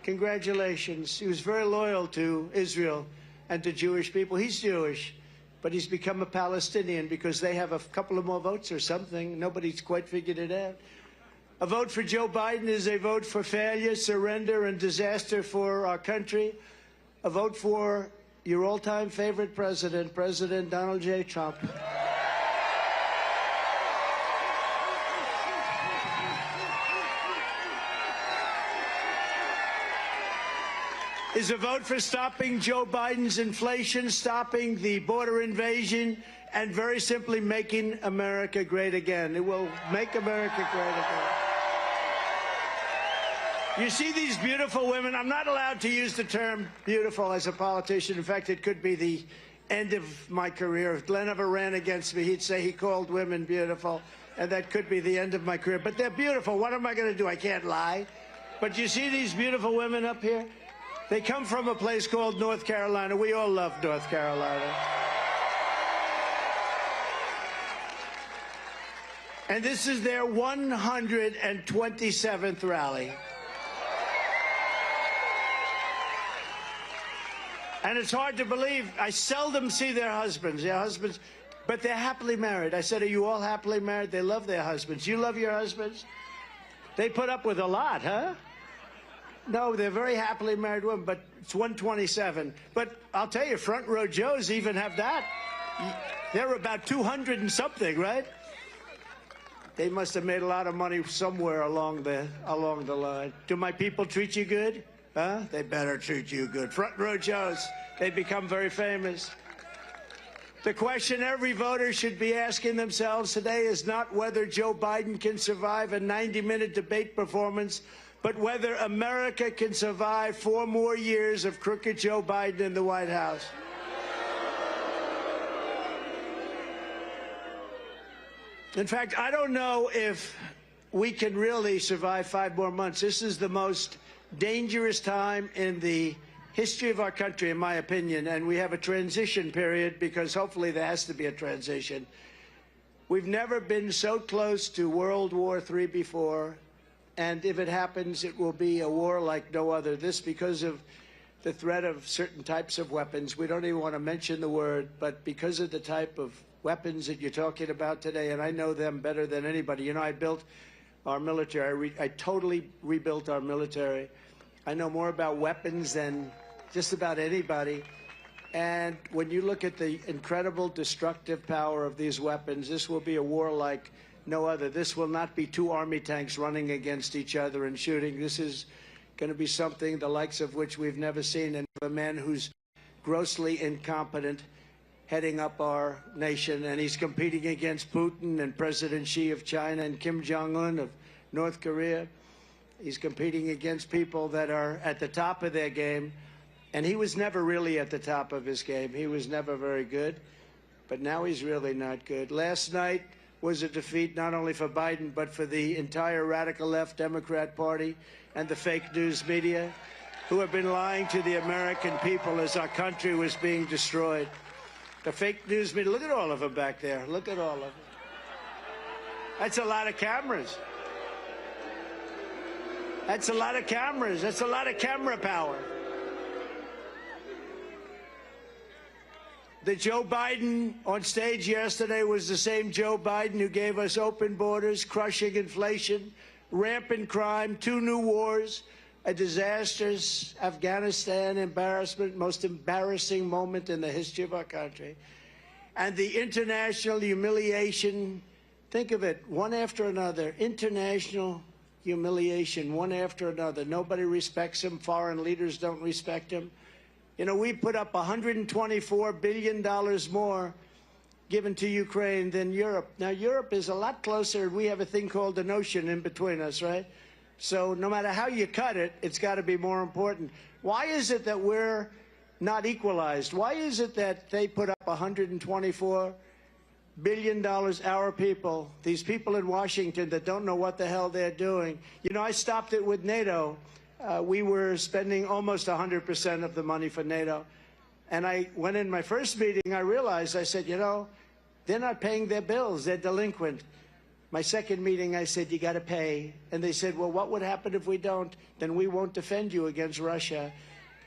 Congratulations. He was very loyal to Israel and to Jewish people. He's Jewish, but he's become a Palestinian because they have a couple of more votes or something. Nobody's quite figured it out. A vote for Joe Biden is a vote for failure, surrender, and disaster for our country. A vote for your all-time favorite president, President Donald J. Trump. Is a vote for stopping Joe Biden's inflation, stopping the border invasion, and very simply making America great again. It will make America great again. You see these beautiful women. I'm not allowed to use the term beautiful as a politician. In fact, it could be the end of my career. If Glenn ever ran against me, he'd say he called women beautiful, and that could be the end of my career. But they're beautiful. What am I going to do? I can't lie. But you see these beautiful women up here? They come from a place called North Carolina. We all love North Carolina. And this is their 127th rally. And it's hard to believe. I seldom see their husbands, but they're happily married. I said, are you all happily married? They love their husbands. You love your husbands? They put up with a lot, huh? No, they're very happily married women, but it's 127. But I'll tell you, front row Joes even have that. They're about 200 and something, right? They must have made a lot of money somewhere along the line. Do my people treat you good? Huh? They better treat you good. Front row Joes, they become very famous. The question every voter should be asking themselves today is not whether Joe Biden can survive a 90-minute debate performance, but whether America can survive 4 more years of crooked Joe Biden in the White House. In fact, I don't know if we can really survive 5 more months. This is the most dangerous time in the history of our country, in my opinion, and we have a transition period because hopefully there has to be a transition. We've never been so close to World War III before, and if it happens, it will be a war like no other. This because of the threat of certain types of weapons. We don't even want to mention the word, but because of the type of weapons that you're talking about today, and I know them better than anybody. You know, I built our military. I totally rebuilt our military. I know more about weapons than just about anybody. And when you look at the incredible destructive power of these weapons, this will be a war like no other. This will not be two army tanks running against each other and shooting. This is going to be something the likes of which we've never seen, and a man who's grossly incompetent heading up our nation, and he's competing against Putin and President Xi of China and Kim Jong-un of North Korea. He's competing against people that are at the top of their game, and he was never really at the top of his game. He was never very good, but now he's really not good. Last night was a defeat not only for Biden, but for the entire radical left Democrat Party and the fake news media who have been lying to the American people as our country was being destroyed. The fake news media, look at all of them back there. Look at all of them. That's a lot of cameras. That's a lot of cameras. That's a lot of camera power. The Joe Biden on stage yesterday was the same Joe Biden who gave us open borders, crushing inflation, rampant crime, 2 new wars, a disastrous Afghanistan embarrassment, most embarrassing moment in the history of our country, and the international humiliation. Think of it, one after another, international humiliation, one after another. Nobody respects him. Foreign leaders don't respect him. You know, we put up $124 billion more given to Ukraine than Europe. Now, Europe is a lot closer. We have a thing called an ocean in between us, right? So no matter how you cut it, it's got to be more important. Why is it that we're not equalized? Why is it that they put up $124 billion, our people, these people in Washington that don't know what the hell they're doing? You know, I stopped it with NATO. We were spending almost 100% of the money for NATO. And I went in my first meeting, I realized, I said, you know, they're not paying their bills. They're delinquent. My second meeting, I said, you got to pay. And they said, well, what would happen if we don't? Then we won't defend you against Russia.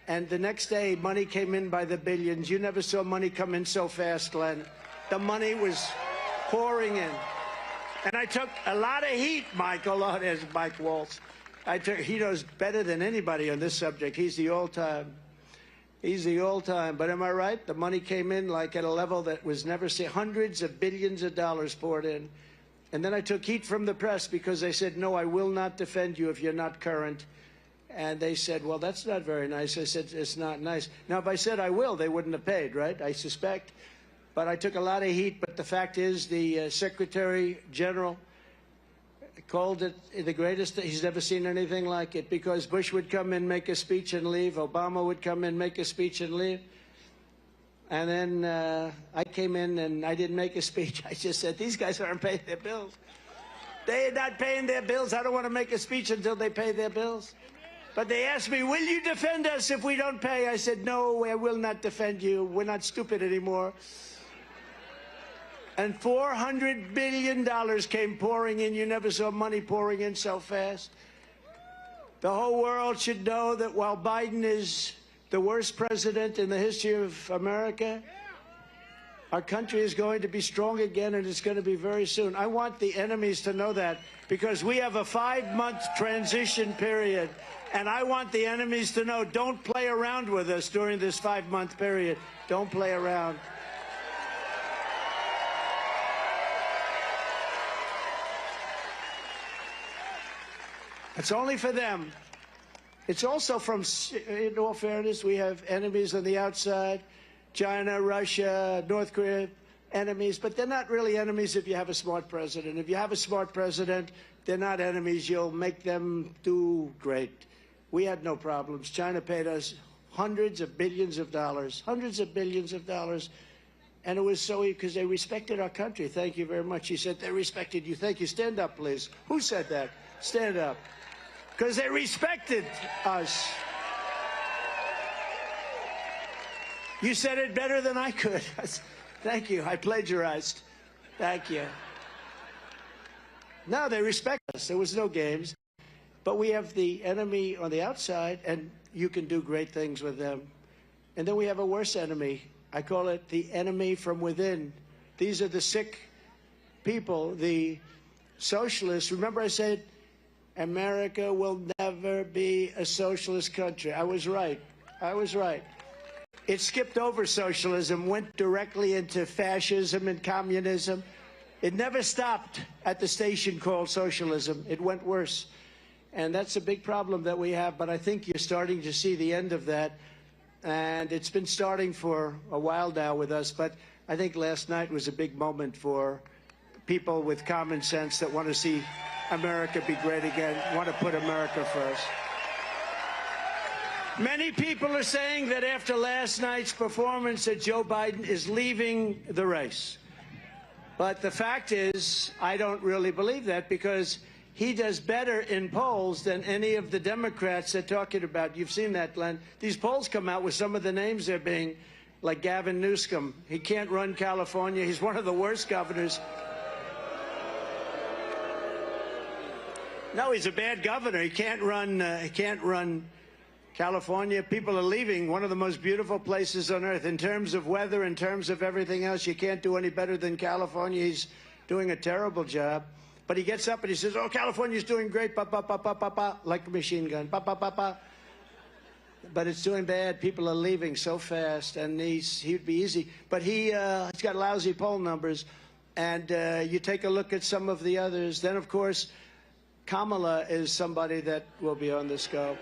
And the next day, money came in by the billions. You never saw money come in so fast, Glenn. The money was pouring in. And I took a lot of heat, Michael. Oh, there's Mike Waltz. He knows better than anybody on this subject. He's the all-time. He's the all-time. But am I right? The money came in like at a level that was never seen. Hundreds of billions of dollars poured in. And then I took heat from the press because they said, no, I will not defend you if you're not current. And they said, well, that's not very nice. I said, it's not nice. Now, if I said I will, they wouldn't have paid, right? I suspect. But I took a lot of heat. But the fact is, the Secretary General called it the greatest. He's never seen anything like it, because Bush would come in, make a speech and leave. Obama would come in, make a speech and leave. And then I came in and I didn't make a speech. I just said, these guys aren't paying their bills. They're not paying their bills. I don't want to make a speech until they pay their bills. But they asked me, will you defend us if we don't pay? I said, no, I will not defend you. We're not stupid anymore. And $400 billion came pouring in. You never saw money pouring in so fast. The whole world should know that while Biden is the worst president in the history of America, our country is going to be strong again, and it's going to be very soon. I want the enemies to know that, because we have a 5-month transition period, and I want the enemies to know, don't play around with us during this 5-month period. Don't play around. It's only for them. It's also from, in all fairness, we have enemies on the outside, China, Russia, North Korea, enemies, but they're not really enemies if you have a smart president. If you have a smart president, they're not enemies. You'll make them do great. We had no problems. China paid us hundreds of billions of dollars, and it was so because they respected our country. Thank you very much. He said, they respected you. Thank you. Stand up, please. Who said that? Stand up. Because they respected us. You said it better than I could. Thank you. I plagiarized. Thank you. No, they respect us. There was no games. But we have the enemy on the outside, and you can do great things with them. And then we have a worse enemy. I call it the enemy from within. These are the sick people, the socialists. Remember I said, America will never be a socialist country. I was right. I was right. It skipped over socialism, went directly into fascism and communism. It never stopped at the station called socialism. It went worse. And that's a big problem that we have, but I think you're starting to see the end of that. And it's been starting for a while now with us, but I think last night was a big moment for people with common sense that want to see America be great again, want to put America first. Many people are saying that after last night's performance that Joe Biden is leaving the race. But the fact is, I don't really believe that, because he does better in polls than any of the Democrats they're talking about. You've seen that, Glenn. These polls come out with some of the names they're being, like Gavin Newsom. He can't run California. He's one of the worst governors. No, he's a bad governor. He can't run California. People are leaving one of the most beautiful places on earth. In terms of weather, in terms of everything else, you can't do any better than California. He's doing a terrible job. But he gets up and he says, oh, California's doing great, pa, pa, pa, pa, pa, pa, like a machine gun, pa, pa, pa, pa. But it's doing bad. People are leaving so fast, and he'd be easy. But he's got lousy poll numbers. And you take a look at some of the others. Then, of course, Kamala is somebody that will be on the scope.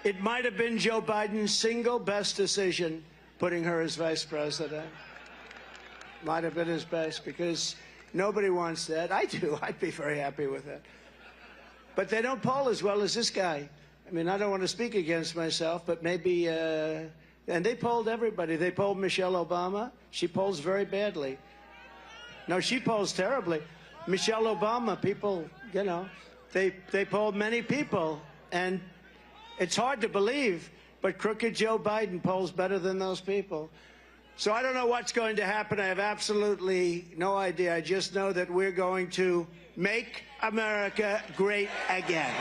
It might have been Joe Biden's single best decision, putting her as vice president. Might have been his best, because nobody wants that. I do. I'd be very happy with that. But they don't poll as well as this guy. I mean, I don't want to speak against myself, but maybe, and they polled everybody. They polled Michelle Obama. She polls very badly. No, she polls terribly. Michelle Obama, people, you know, they polled many people, and it's hard to believe, but crooked Joe Biden polls better than those people. So I don't know what's going to happen. I have absolutely no idea. I just know that we're going to make America great again.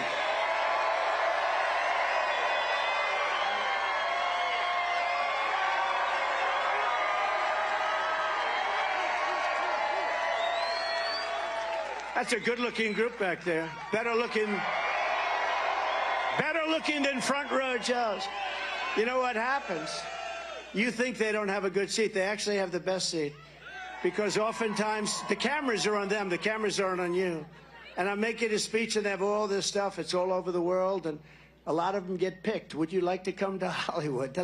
That's a good-looking group back there. Better looking than front row Joes. You know what happens? You think they don't have a good seat. They actually have the best seat, because oftentimes the cameras are on them. The cameras aren't on you. And I'm making a speech, and they have all this stuff. It's all over the world, and a lot of them get picked. Would you like to come to Hollywood?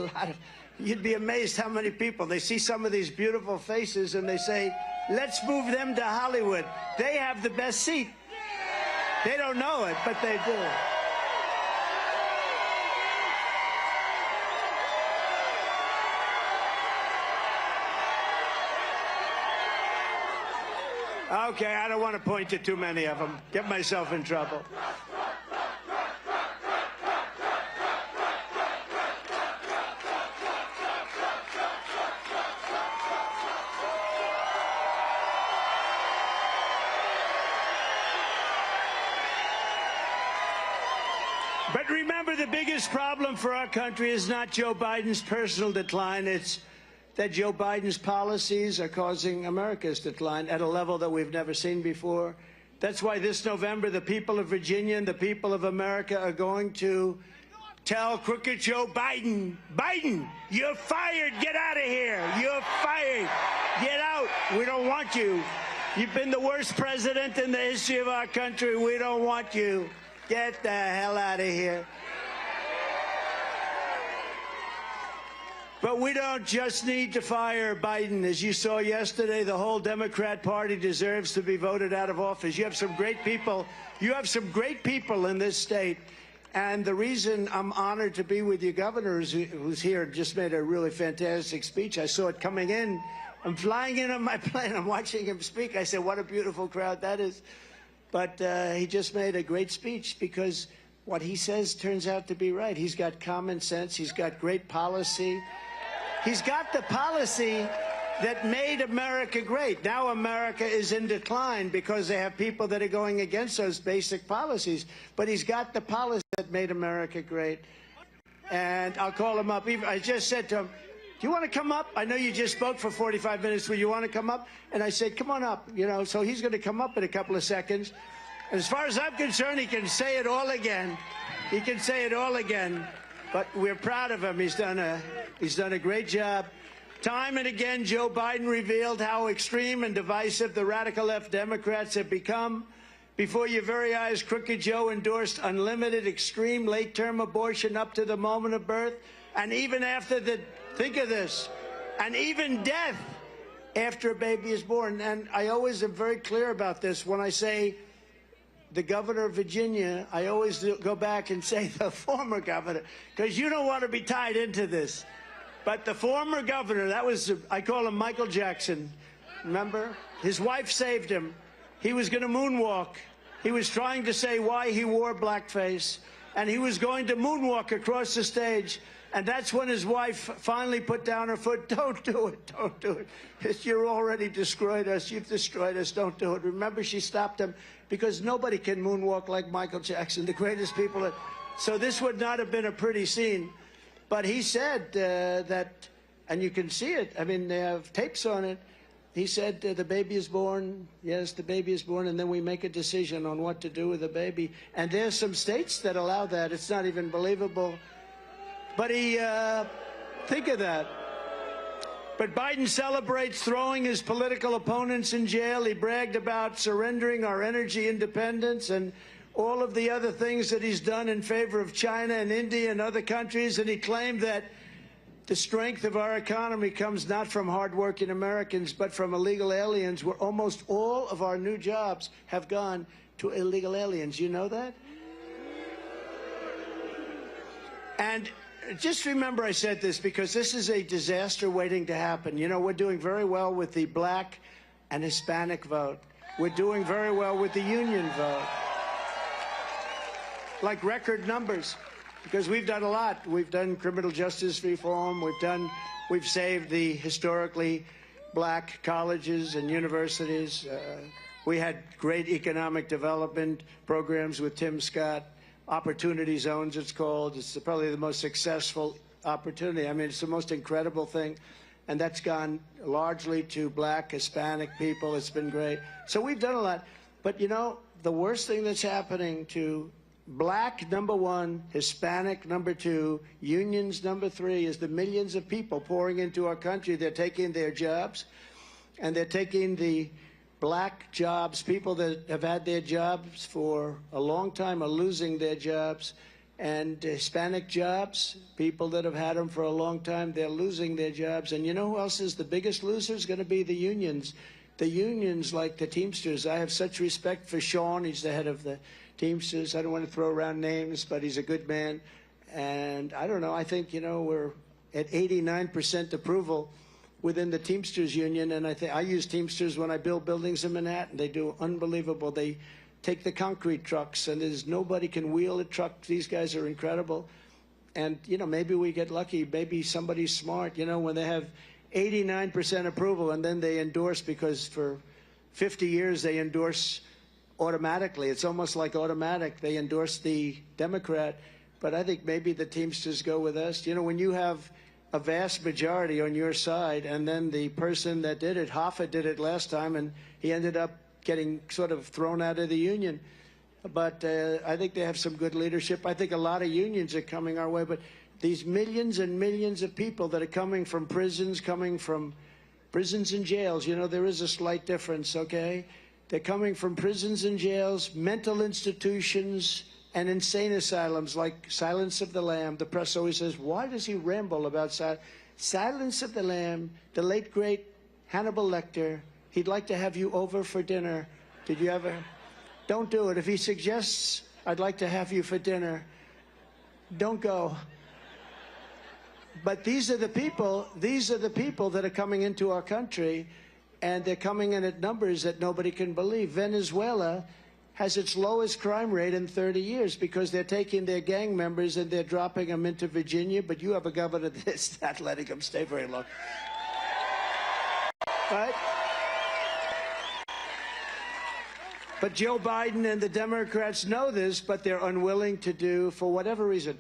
You'd be amazed how many people. They see some of these beautiful faces, and they say, let's move them to Hollywood. They have the best seat. They don't know it, but they do. Okay, I don't want to point to too many of them. Get myself in trouble. But remember, the biggest problem for our country is not Joe Biden's personal decline. It's that Joe Biden's policies are causing America's decline at a level that we've never seen before. That's why this November, the people of Virginia and the people of America are going to tell crooked Joe Biden, Biden, you're fired. Get out of here. You're fired. Get out. We don't want you. You've been the worst president in the history of our country. We don't want you. Get the hell out of here. But we don't just need to fire Biden. As you saw yesterday, the whole Democrat Party deserves to be voted out of office. You have some great people. You have some great people in this state. And the reason I'm honored to be with you, Governor, who's here, just made a really fantastic speech. I saw it coming in. I'm flying in on my plane. I'm watching him speak. I said, what a beautiful crowd that is. But he just made a great speech, because what he says turns out to be right. He's got common sense. He's got great policy. He's got the policy that made America great. Now America is in decline because they have people that are going against those basic policies. But he's got the policy that made America great. And I'll call him up. I just said to him, do you want to come up? I know you just spoke for 45 minutes. Will you want to come up? And I said, come on up. You know, so he's going to come up in a couple of seconds. And as far as I'm concerned, he can say it all again. He can say it all again. But we're proud of him. He's done a great job. Time and again, Joe Biden revealed how extreme and divisive the radical left Democrats have become. Before your very eyes, Crooked Joe endorsed unlimited, extreme late-term abortion up to the moment of birth, and even after the, think of this, and even death after a baby is born. And I always am very clear about this. When I say the governor of Virginia, I always go back and say the former governor, because you don't want to be tied into this. But the former governor, that was, I call him Michael Jackson, remember? His wife saved him. He was going to moonwalk. He was trying to say why he wore blackface, and he was going to moonwalk across the stage. And that's when his wife finally put down her foot. Don't do it. Don't do it. You're already destroyed us. You've destroyed us. Don't do it. Remember, she stopped him because nobody can moonwalk like Michael Jackson, the greatest people. So this would not have been a pretty scene. But he said that, and you can see it. I mean, they have tapes on it. He said the baby is born. Yes, the baby is born, and then we make a decision on what to do with the baby. And there's some states that allow that. It's not even believable. But he, think of that. But Biden celebrates throwing his political opponents in jail. He bragged about surrendering our energy independence and all of the other things that he's done in favor of China and India and other countries. And he claimed that the strength of our economy comes not from hardworking Americans, but from illegal aliens, where almost all of our new jobs have gone to illegal aliens. You know that? And just remember I said this because this is a disaster waiting to happen. You know, we're doing very well with the black and Hispanic vote. We're doing very well with the union vote. Like record numbers, because we've done a lot. We've done criminal justice reform. We've saved the historically black colleges and universities. We had great economic development programs with Tim Scott. Opportunity zones, it's called. It's probably the most successful opportunity. I mean, it's the most incredible thing. And that's gone largely to black, Hispanic people. It's been great. So we've done a lot. But, you know, the worst thing that's happening to black, number one, Hispanic, number two, unions, number three, is the millions of people pouring into our country. They're taking their jobs, and they're taking the black jobs. People that have had their jobs for a long time are losing their jobs. And Hispanic jobs, people that have had them for a long time, they're losing their jobs. And you know who else is the biggest loser? Is going to be the unions. The unions, like the Teamsters. I have such respect for Sean. He's the head of the Teamsters. I don't want to throw around names, but he's a good man. And I don't know, I think, you know, we're at 89% approval within the Teamsters union, and I use Teamsters when I build buildings in Manhattan. They do unbelievable. They take the concrete trucks, and there's nobody can wheel a truck. These guys are incredible. And, you know, maybe we get lucky. Maybe somebody's smart, you know, when they have 89% approval, and then they endorse, because for 50 years they endorse automatically. It's almost like automatic. They endorse the Democrat, but I think maybe the Teamsters go with us. You know, when you have a vast majority on your side, and then the person that did it, Hoffa did it last time, and he ended up getting sort of thrown out of the union. But I think they have some good leadership. I think a lot of unions are coming our way, but these millions and millions of people that are coming from prisons and jails, you know, there is a slight difference, okay? They're coming from prisons and jails, mental institutions, and insane asylums like Silence of the Lamb. The press always says, why does he ramble about Silence of the Lamb? The late, great Hannibal Lecter, he'd like to have you over for dinner. Did you ever? Don't do it. If he suggests, I'd like to have you for dinner, don't go. But these are the people that are coming into our country, and they're coming in at numbers that nobody can believe. Venezuela has its lowest crime rate in 30 years because they're taking their gang members and they're dropping them into Virginia, but you have a governor that's not letting them stay very long. Right? But Joe Biden and the Democrats know this, but they're unwilling to do, for whatever reason.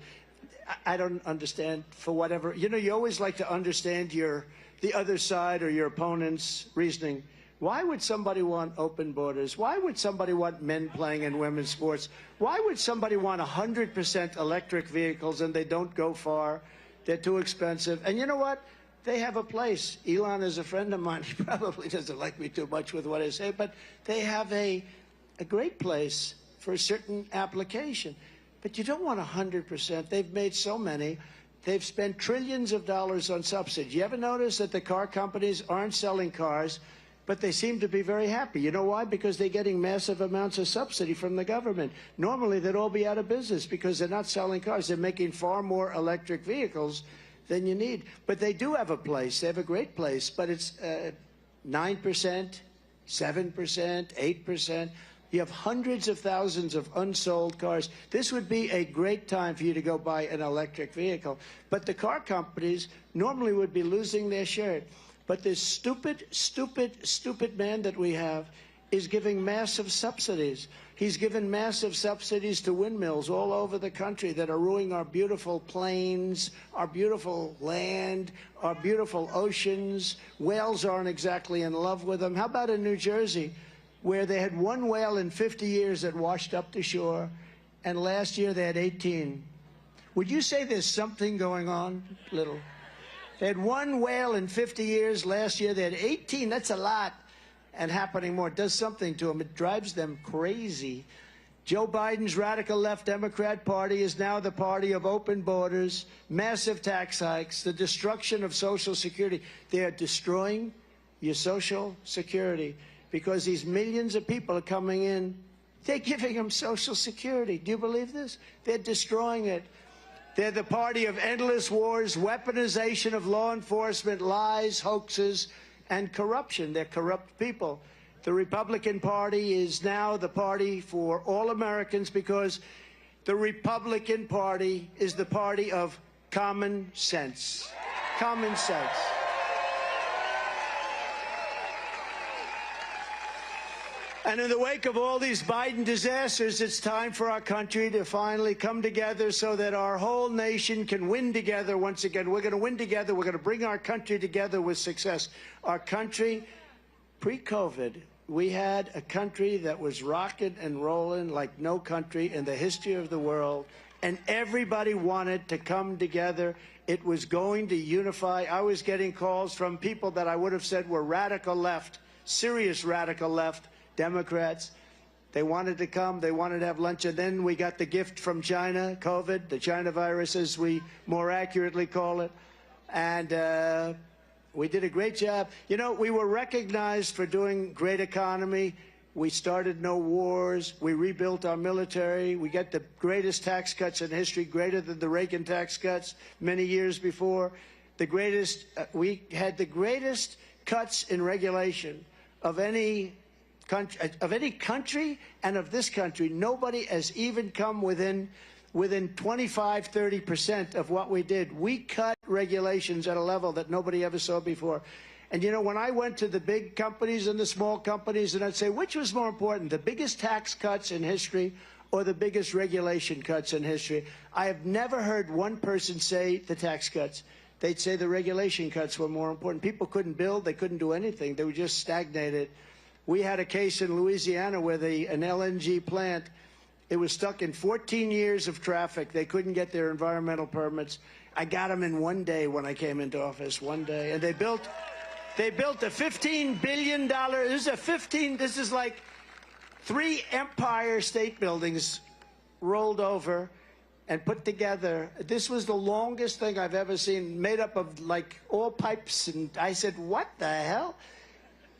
I don't understand, for whatever. You know, you always like to understand the other side or your opponent's reasoning. Why would somebody want open borders? Why would somebody want men playing in women's sports? Why would somebody want 100% electric vehicles and they don't go far? They're too expensive. And you know what? they have a place. Elon is a friend of mine. He probably doesn't like me too much with what I say, but they have a great place for a certain application. But you don't want 100%. They've made so many. They've spent trillions of dollars on subsidies. You ever notice that the car companies aren't selling cars, but they seem to be very happy? You know why? Because they're getting massive amounts of subsidy from the government. Normally, they'd all be out of business because they're not selling cars. They're making far more electric vehicles than you need. But they do have a place. They have a great place, but it's 9%, 7%, 8%. You have hundreds of thousands of unsold cars. This would be a great time for you to go buy an electric vehicle. But the car companies normally would be losing their shirt. But this stupid, stupid, stupid man that we have is giving massive subsidies. He's given massive subsidies to windmills all over the country that are ruining our beautiful plains, our beautiful land, our beautiful oceans. Whales aren't exactly in love with them. How about in New Jersey, where they had one whale in 50 years that washed up to shore, and last year they had 18. Would you say there's something going on? Little. They had one whale in 50 years. Last year they had 18. That's a lot. And happening more. It does something to them. It drives them crazy. Joe Biden's radical left Democrat Party is now the party of open borders, massive tax hikes, the destruction of Social Security. They are destroying your Social Security because these millions of people are coming in. They're giving them Social Security. Do you believe this? They're destroying it. They're the party of endless wars, weaponization of law enforcement, lies, hoaxes, and corruption. They're corrupt people. The Republican Party is now the party for all Americans because the Republican Party is the party of common sense. Common sense. And in the wake of all these Biden disasters, it's time for our country to finally come together so that our whole nation can win together once again. We're going to win together. We're going to bring our country together with success. Our country, pre-COVID, we had a country that was rocking and rolling like no country in the history of the world, and everybody wanted to come together. It was going to unify. I was getting calls from people that I would have said were radical left, serious radical left, Democrats. They wanted to come. They wanted to have lunch. And then we got the gift from China, COVID, the China virus, as we more accurately call it. And we did a great job. You know, we were recognized for doing great economy. We started no wars. We rebuilt our military. We got the greatest tax cuts in history, greater than the Reagan tax cuts many years before. The greatest, we had the greatest cuts in regulation of any country and of this country. Nobody has even come within 25–30% of what we did. We cut regulations at a level that nobody ever saw before. And, you know, when I went to the big companies and the small companies, and I'd say, which was more important, the biggest tax cuts in history or the biggest regulation cuts in history? I have never heard one person say the tax cuts. They'd say the regulation cuts were more important. People couldn't build. They couldn't do anything. They were just stagnated. We had a case in Louisiana where an LNG plant, it was stuck in 14 years of traffic. They couldn't get their environmental permits. I got them in one day when I came into office, one day. And they built a $15 billion, this is like 3 Empire State Buildings rolled over and put together. This was the longest thing I've ever seen, made up of like all pipes. And I said, what the hell?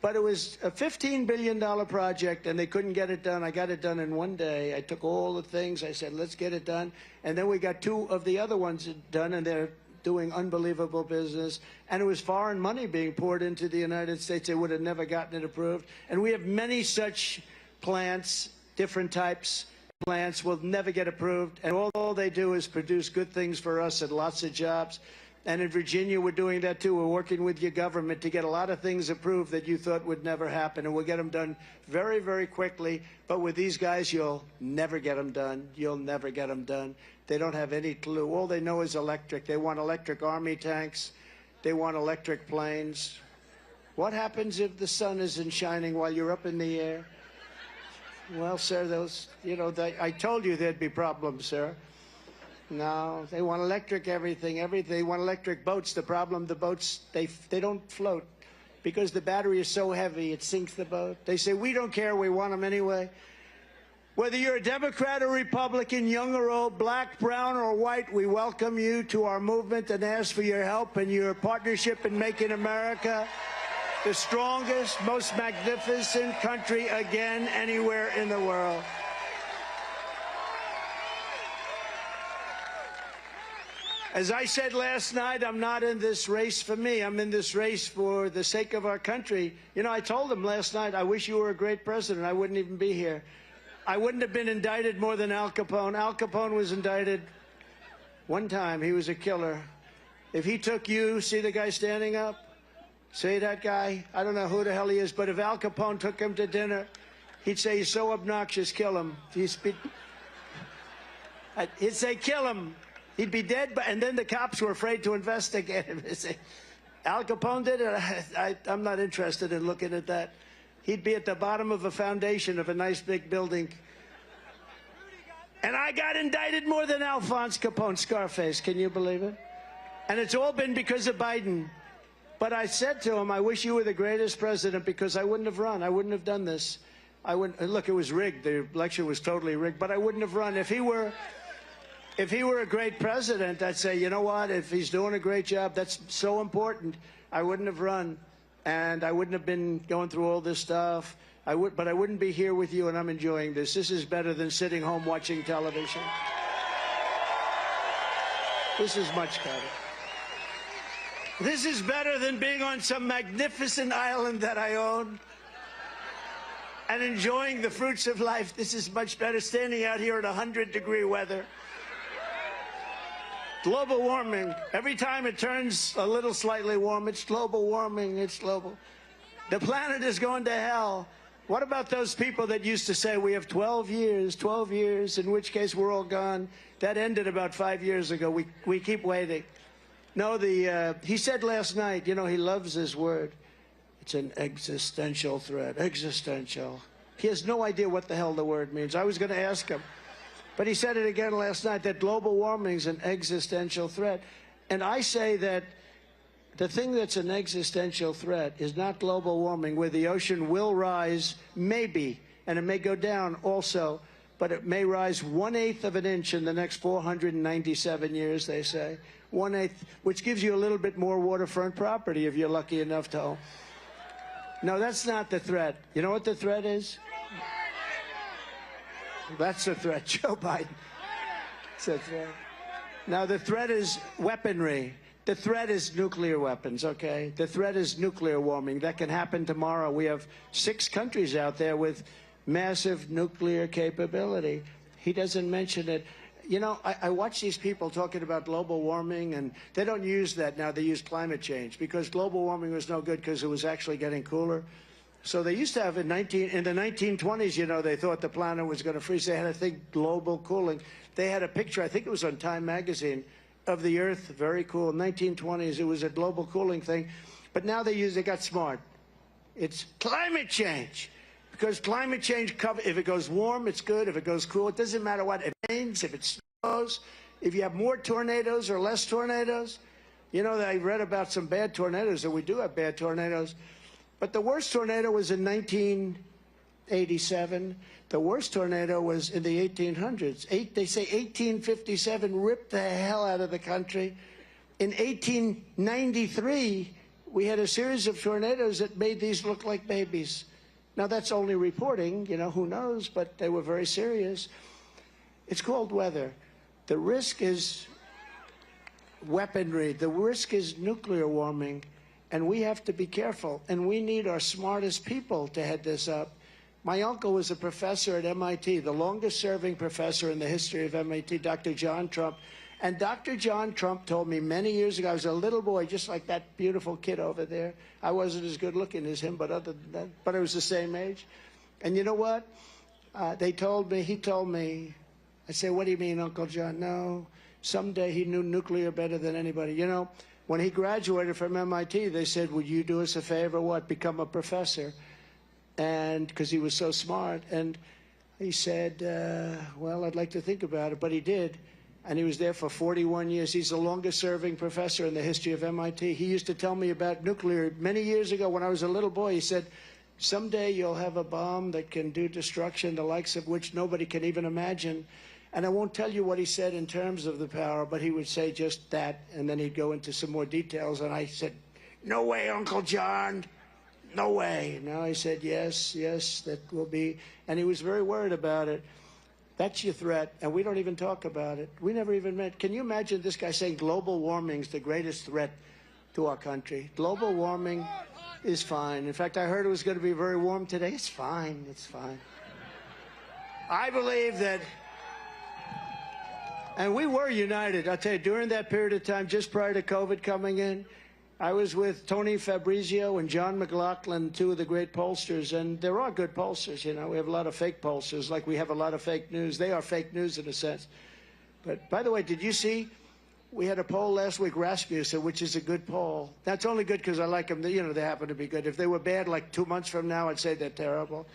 But it was a $15 billion project, and they couldn't get it done. I got it done in one day. I took all the things. I said, let's get it done. And then we got 2 of the other ones done, and they're doing unbelievable business. And it was foreign money being poured into the United States. They would have never gotten it approved. And we have many such plants, different types. Plants will never get approved. And all they do is produce good things for us and lots of jobs. And in Virginia, we're doing that too. We're working with your government to get a lot of things approved that you thought would never happen. And we'll get them done very, very quickly. But with these guys, you'll never get them done. You'll never get them done. They don't have any clue. All they know is electric. They want electric army tanks. They want electric planes. What happens if the sun isn't shining while you're up in the air? Well, sir, I told you there'd be problems, sir. No, they want electric everything. They want electric boats. The problem, the boats, they don't float because the battery is so heavy, it sinks the boat. They say, we don't care, we want them anyway. Whether you're a Democrat or Republican, young or old, black, brown, or white, we welcome you to our movement and ask for your help and your partnership in making America the strongest, most magnificent country again anywhere in the world. As I said last night, I'm not in this race for me. I'm in this race for the sake of our country. You know, I told him last night, I wish you were a great president. I wouldn't even be here. I wouldn't have been indicted more than Al Capone. Al Capone was indicted one time. He was a killer. If he took you, see the guy standing up? See that guy? I don't know who the hell he is, but if Al Capone took him to dinner, he'd say, he's so obnoxious, kill him. He'd say, kill him. He'd be dead, and then the cops were afraid to investigate him. Al Capone did it. I'm not interested in looking at that. He'd be at the bottom of a foundation of a nice big building. And I got indicted more than Alphonse Capone, Scarface. Can you believe it? And it's all been because of Biden. But I said to him, I wish you were the greatest president because I wouldn't have run. I wouldn't have done this. I wouldn't. Look, it was rigged. The election was totally rigged, but I wouldn't have run. If he were a great president, I'd say, you know what, if he's doing a great job, that's so important, I wouldn't have run. And I wouldn't have been going through all this stuff. But I wouldn't be here with you, and I'm enjoying this. This is better than sitting home watching television. This is much better. This is better than being on some magnificent island that I own and enjoying the fruits of life. This is much better standing out here in 100-degree weather. Global warming. Every time it turns a little slightly warm, it's global warming. It's global. The planet is going to hell. What about those people that used to say we have 12 years, in which case we're all gone? That ended about 5 years ago. We keep waiting. No, he said last night, you know, he loves this word. It's an existential threat. Existential. He has no idea what the hell the word means. I was going to ask him. But he said it again last night, that global warming is an existential threat. And I say that the thing that's an existential threat is not global warming, where the ocean will rise, maybe, and it may go down also, but it may rise 1/8 of an inch in the next 497 years, they say. 1/8, which gives you a little bit more waterfront property if you're lucky enough to own. No, that's not the threat. You know what the threat is? That's the threat, Joe Biden. It's a threat. Now, the threat is weaponry. The threat is nuclear weapons, okay? The threat is nuclear warming. That can happen tomorrow. We have 6 countries out there with massive nuclear capability. He doesn't mention it. You know, I watch these people talking about global warming, and they don't use that now. They use climate change because global warming was no good because it was actually getting cooler. So they used to have in the 1920s, you know, they thought the planet was going to freeze. They had a thing, global cooling. They had a picture, I think it was on Time magazine, of the Earth, very cool. 1920s, it was a global cooling thing. But now they got smart. It's climate change. Because climate change, if it goes warm, it's good. If it goes cool, it doesn't matter what it rains, if it snows, if you have more tornadoes or less tornadoes. You know, I read about some bad tornadoes, and we do have bad tornadoes. But the worst tornado was in 1987. The worst tornado was in the 1800s. They say 1857 ripped the hell out of the country. In 1893, we had a series of tornadoes that made these look like babies. Now, that's only reporting, you know, who knows, but they were very serious. It's called weather. The risk is weaponry. The risk is nuclear warming. And we have to be careful. And we need our smartest people to head this up. My uncle was a professor at MIT, the longest-serving professor in the history of MIT, Dr. John Trump. And Dr. John Trump told me many years ago, I was a little boy, just like that beautiful kid over there. I wasn't as good-looking as him, but other than that, but I was the same age. And you know what? He told me, I say, what do you mean, Uncle John? No, someday he knew nuclear better than anybody. You know, when he graduated from MIT, they said, would you do us a favor? What? Become a professor. And because he was so smart. And he said, well, I'd like to think about it. But he did. and he was there for 41 years. He's the longest-serving professor in the history of MIT. He used to tell me about nuclear many years ago when I was a little boy. He said, someday you'll have a bomb that can do destruction, the likes of which nobody can even imagine. And I won't tell you what he said in terms of the power, but he would say just that, and then he'd go into some more details. And I said, no way, Uncle John. No way. No, he said, yes, yes, that will be. And he was very worried about it. That's your threat, and we don't even talk about it. We never even met. Can you imagine this guy saying global warming is the greatest threat to our country? Global warming is fine. In fact, I heard it was going to be very warm today. It's fine. It's fine. I believe that, and we were united. I'll tell you, during that period of time, just prior to COVID coming in, I was with Tony Fabrizio and John McLaughlin, two of the great pollsters, and there are good pollsters, you know. We have a lot of fake pollsters, like we have a lot of fake news. They are fake news in a sense. But, by the way, did you see, we had a poll last week, Rasmussen, which is a good poll. That's only good because I like them. You know, they happen to be good. If they were bad, like 2 months from now, I'd say they're terrible.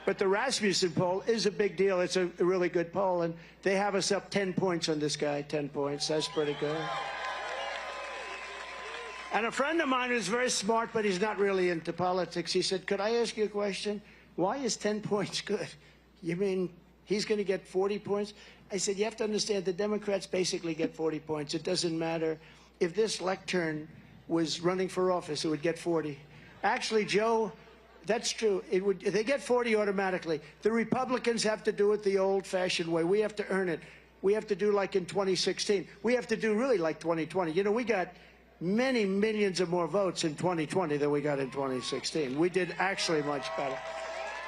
But the Rasmussen poll is a big deal. It's a really good poll, and they have us up 10 points on this guy, 10 points. That's pretty good. And a friend of mine who's very smart, but he's not really into politics, he said, could I ask you a question? Why is 10 points good? You mean he's going to get 40 points? I said, you have to understand, the Democrats basically get 40 points. It doesn't matter. If this lectern was running for office, it would get 40. Actually, Joe, that's true. They get 40 automatically. The Republicans have to do it the old-fashioned way. We have to earn it. We have to do like in 2016. We have to do really like 2020. You know, we got many millions of more votes in 2020 than we got in 2016. We did actually much better.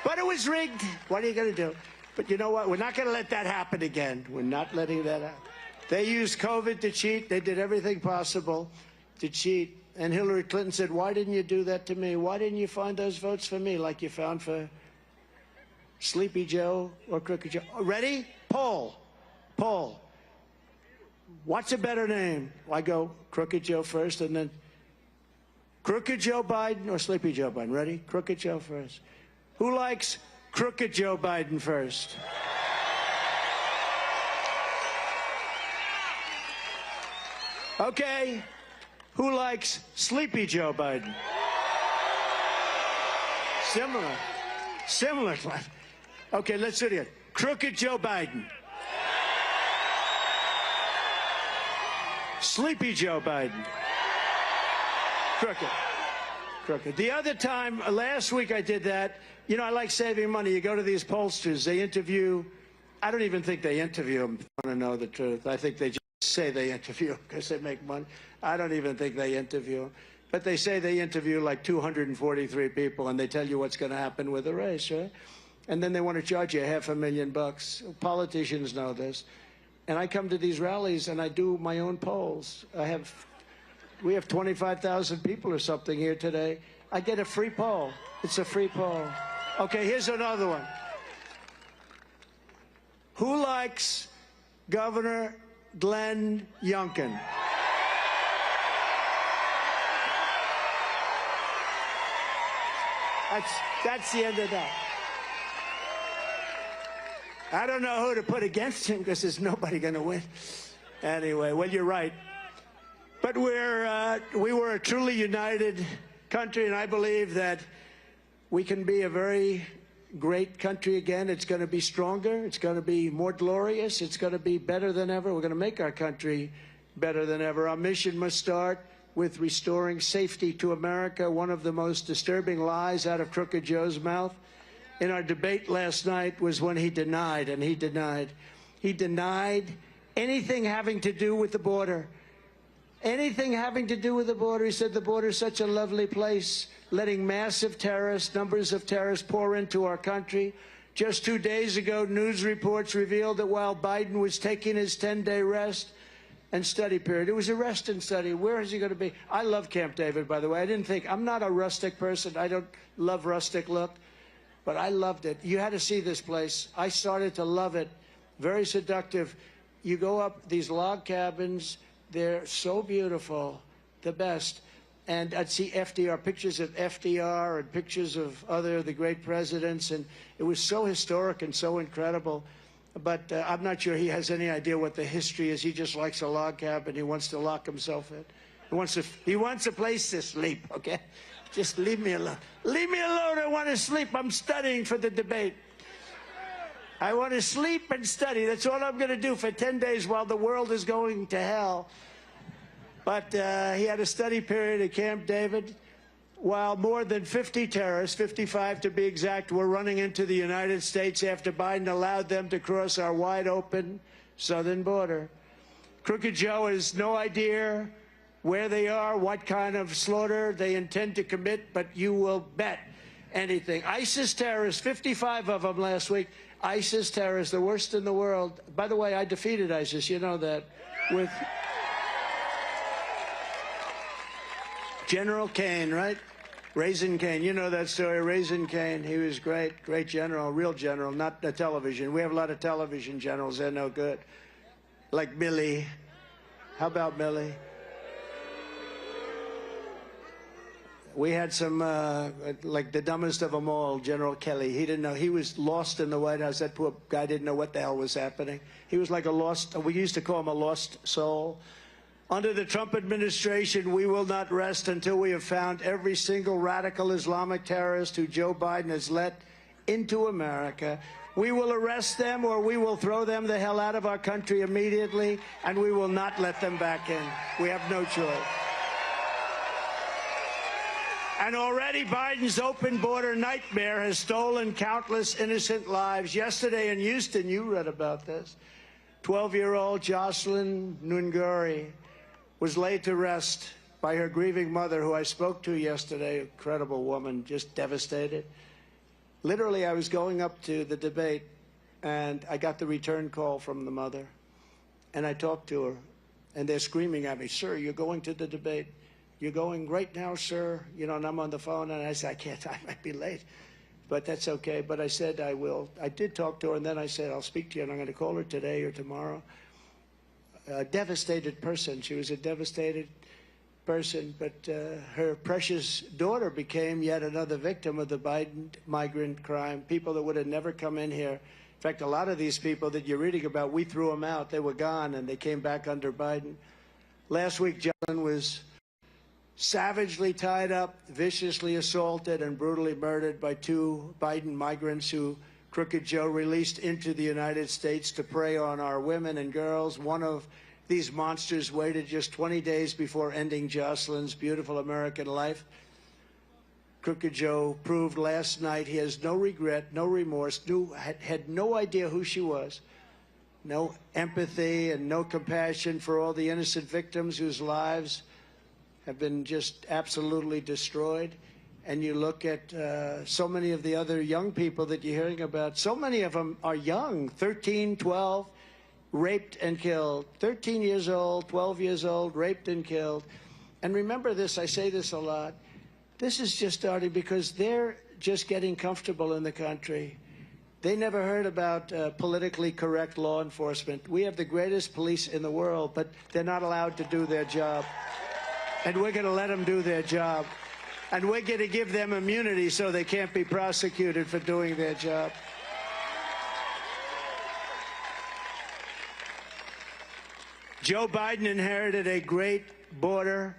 But it was rigged. What are you going to do? But you know what? We're not going to let that happen again. We're not letting that happen. They used COVID to cheat. They did everything possible to cheat. And Hillary Clinton said, why didn't you do that to me? Why didn't you find those votes for me like you found for Sleepy Joe or Crooked Joe? Ready? Poll. Poll. What's a better name? I go Crooked Joe first, and then Crooked Joe Biden or Sleepy Joe Biden. Ready? Crooked Joe first. Who likes Crooked Joe Biden first? Okay. Who likes Sleepy Joe Biden? Similar. Similar. Okay, let's do it again. Crooked Joe Biden. Sleepy Joe Biden. Crooked. Crooked. The other time, last week I did that. You know, I like saving money. You go to these pollsters, they interview. I don't even think they interview them, if I want to know the truth. I think they just say they interview because they make money. I don't even think they interview them. But they say they interview like 243 people, and they tell you what's going to happen with the race, right? And then they want to charge you $500,000. Politicians know this. And I come to these rallies and I do my own polls. We have 25,000 people or something here today. I get a free poll. It's a free poll. Okay, here's another one. Who likes Governor Glenn Youngkin? That's the end of that. I don't know who to put against him because there's nobody going to win. Anyway, well, you're right. But we were a truly united country, and I believe that we can be a very great country again. It's going to be stronger. It's going to be more glorious. It's going to be better than ever. We're going to make our country better than ever. Our mission must start with restoring safety to America, one of the most disturbing lies out of Crooked Joe's mouth. In our debate last night was when he denied anything having to do with the border. Anything having to do with the border. He said the border is such a lovely place, letting massive numbers of terrorists pour into our country. Just 2 days ago, news reports revealed that while Biden was taking his 10-day rest and study period, it was a rest and study. Where is he going to be? I love Camp David, by the way. I'm not a rustic person. I don't love rustic look. But I loved it. You had to see this place. I started to love it. Very seductive. You go up these log cabins. They're so beautiful, the best. And I'd see FDR, pictures of FDR and pictures of the great presidents. And it was so historic and so incredible. but I'm not sure he has any idea what the history is. He just likes a log cabin. He wants to lock himself in. He wants a place to sleep, okay? Just leave me alone. Leave me alone. I want to sleep. I'm studying for the debate. I want to sleep and study. That's all I'm going to do for 10 days while the world is going to hell. But he had a study period at Camp David while more than 50 terrorists, 55 to be exact, were running into the United States after Biden allowed them to cross our wide-open southern border. Crooked Joe has no idea where they are, what kind of slaughter they intend to commit, but you will bet anything. ISIS terrorists, 55 of them last week. ISIS terrorists, the worst in the world. By the way, I defeated ISIS, you know that, with General Kane, right? Raisin Kane, you know that story, Raisin Kane. He was great, great general, real general, not the television. We have a lot of television generals, they're no good. Like Milley. How about Milley? We had some, like the dumbest of them all, General Kelly. He didn't know. He was lost in the White House. That poor guy didn't know what the hell was happening. He was like a lost, we used to call him a lost soul. Under the Trump administration, we will not rest until we have found every single radical Islamic terrorist who Joe Biden has let into America. We will arrest them or we will throw them the hell out of our country immediately, and we will not let them back in. We have no choice. And already Biden's open border nightmare has stolen countless innocent lives. Yesterday in Houston, you read about this. 12-year-old Jocelyn Nunguri was laid to rest by her grieving mother, who I spoke to yesterday. Incredible woman, just devastated. Literally, I was going up to the debate, and I got the return call from the mother. And I talked to her, and they're screaming at me, "Sir, you're going to the debate. You're going right now, sir." You know, and I'm on the phone, and I said, "I can't, I might be late." But that's okay. But I said I will. I did talk to her, and then I said, "I'll speak to you, and I'm going to call her today or tomorrow." A devastated person. She was a devastated person, but her precious daughter became yet another victim of the Biden migrant crime. People that would have never come in here. In fact, a lot of these people that you're reading about, we threw them out. They were gone, and they came back under Biden. Last week, John was savagely tied up, viciously assaulted, and brutally murdered by two Biden migrants who Crooked Joe released into the United States to prey on our women and girls. One of these monsters waited just 20 days before ending Jocelyn's beautiful American life. Crooked Joe proved last night he has no regret, no remorse, had no idea who she was, no empathy and no compassion for all the innocent victims whose lives have been just absolutely destroyed. And you look at so many of the other young people that you're hearing about, so many of them are young, 13, 12, raped and killed. 13 years old, 12 years old, raped and killed. And remember this, I say this a lot, this is just starting because they're just getting comfortable in the country. They never heard about politically correct law enforcement. We have the greatest police in the world, but they're not allowed to do their job. And we're going to let them do their job. And we're going to give them immunity so they can't be prosecuted for doing their job. Joe Biden inherited a great border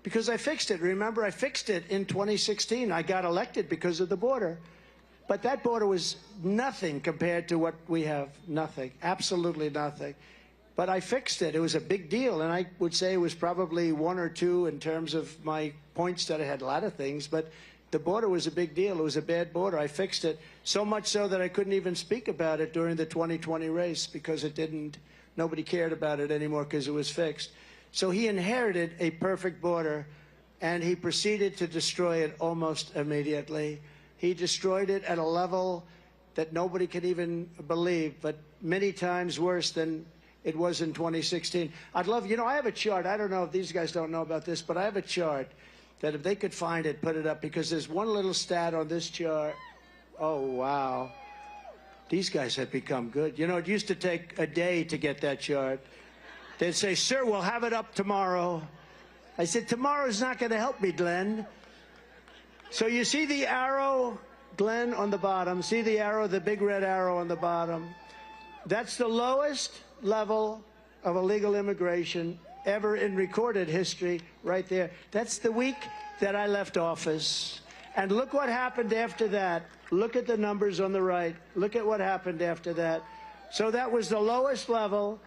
because I fixed it. Remember, I fixed it in 2016. I got elected because of the border. But that border was nothing compared to what we have. Nothing. Absolutely nothing. But I fixed it. It was a big deal, and I would say it was probably one or two in terms of my points that I had a lot of things, but the border was a big deal. It was a bad border. I fixed it, so much so that I couldn't even speak about it during the 2020 race because nobody cared about it anymore because it was fixed. So he inherited a perfect border, and he proceeded to destroy it almost immediately. He destroyed it at a level that nobody could even believe, but many times worse than it was in 2016. I'd love, I have a chart. I don't know if these guys don't know about this, but I have a chart that if they could find it, put it up, because there's one little stat on this chart. Oh, wow. These guys have become good. It used to take a day to get that chart. They'd say, "Sir, we'll have it up tomorrow." I said, "Tomorrow's not going to help me, Glenn." So you see the arrow, Glenn, on the bottom. See the arrow, the big red arrow on the bottom. That's the lowest level of illegal immigration ever in recorded history right there. That's the week that I left office. And look what happened after that. Look at the numbers on the right. Look at what happened after that. So that was the lowest level,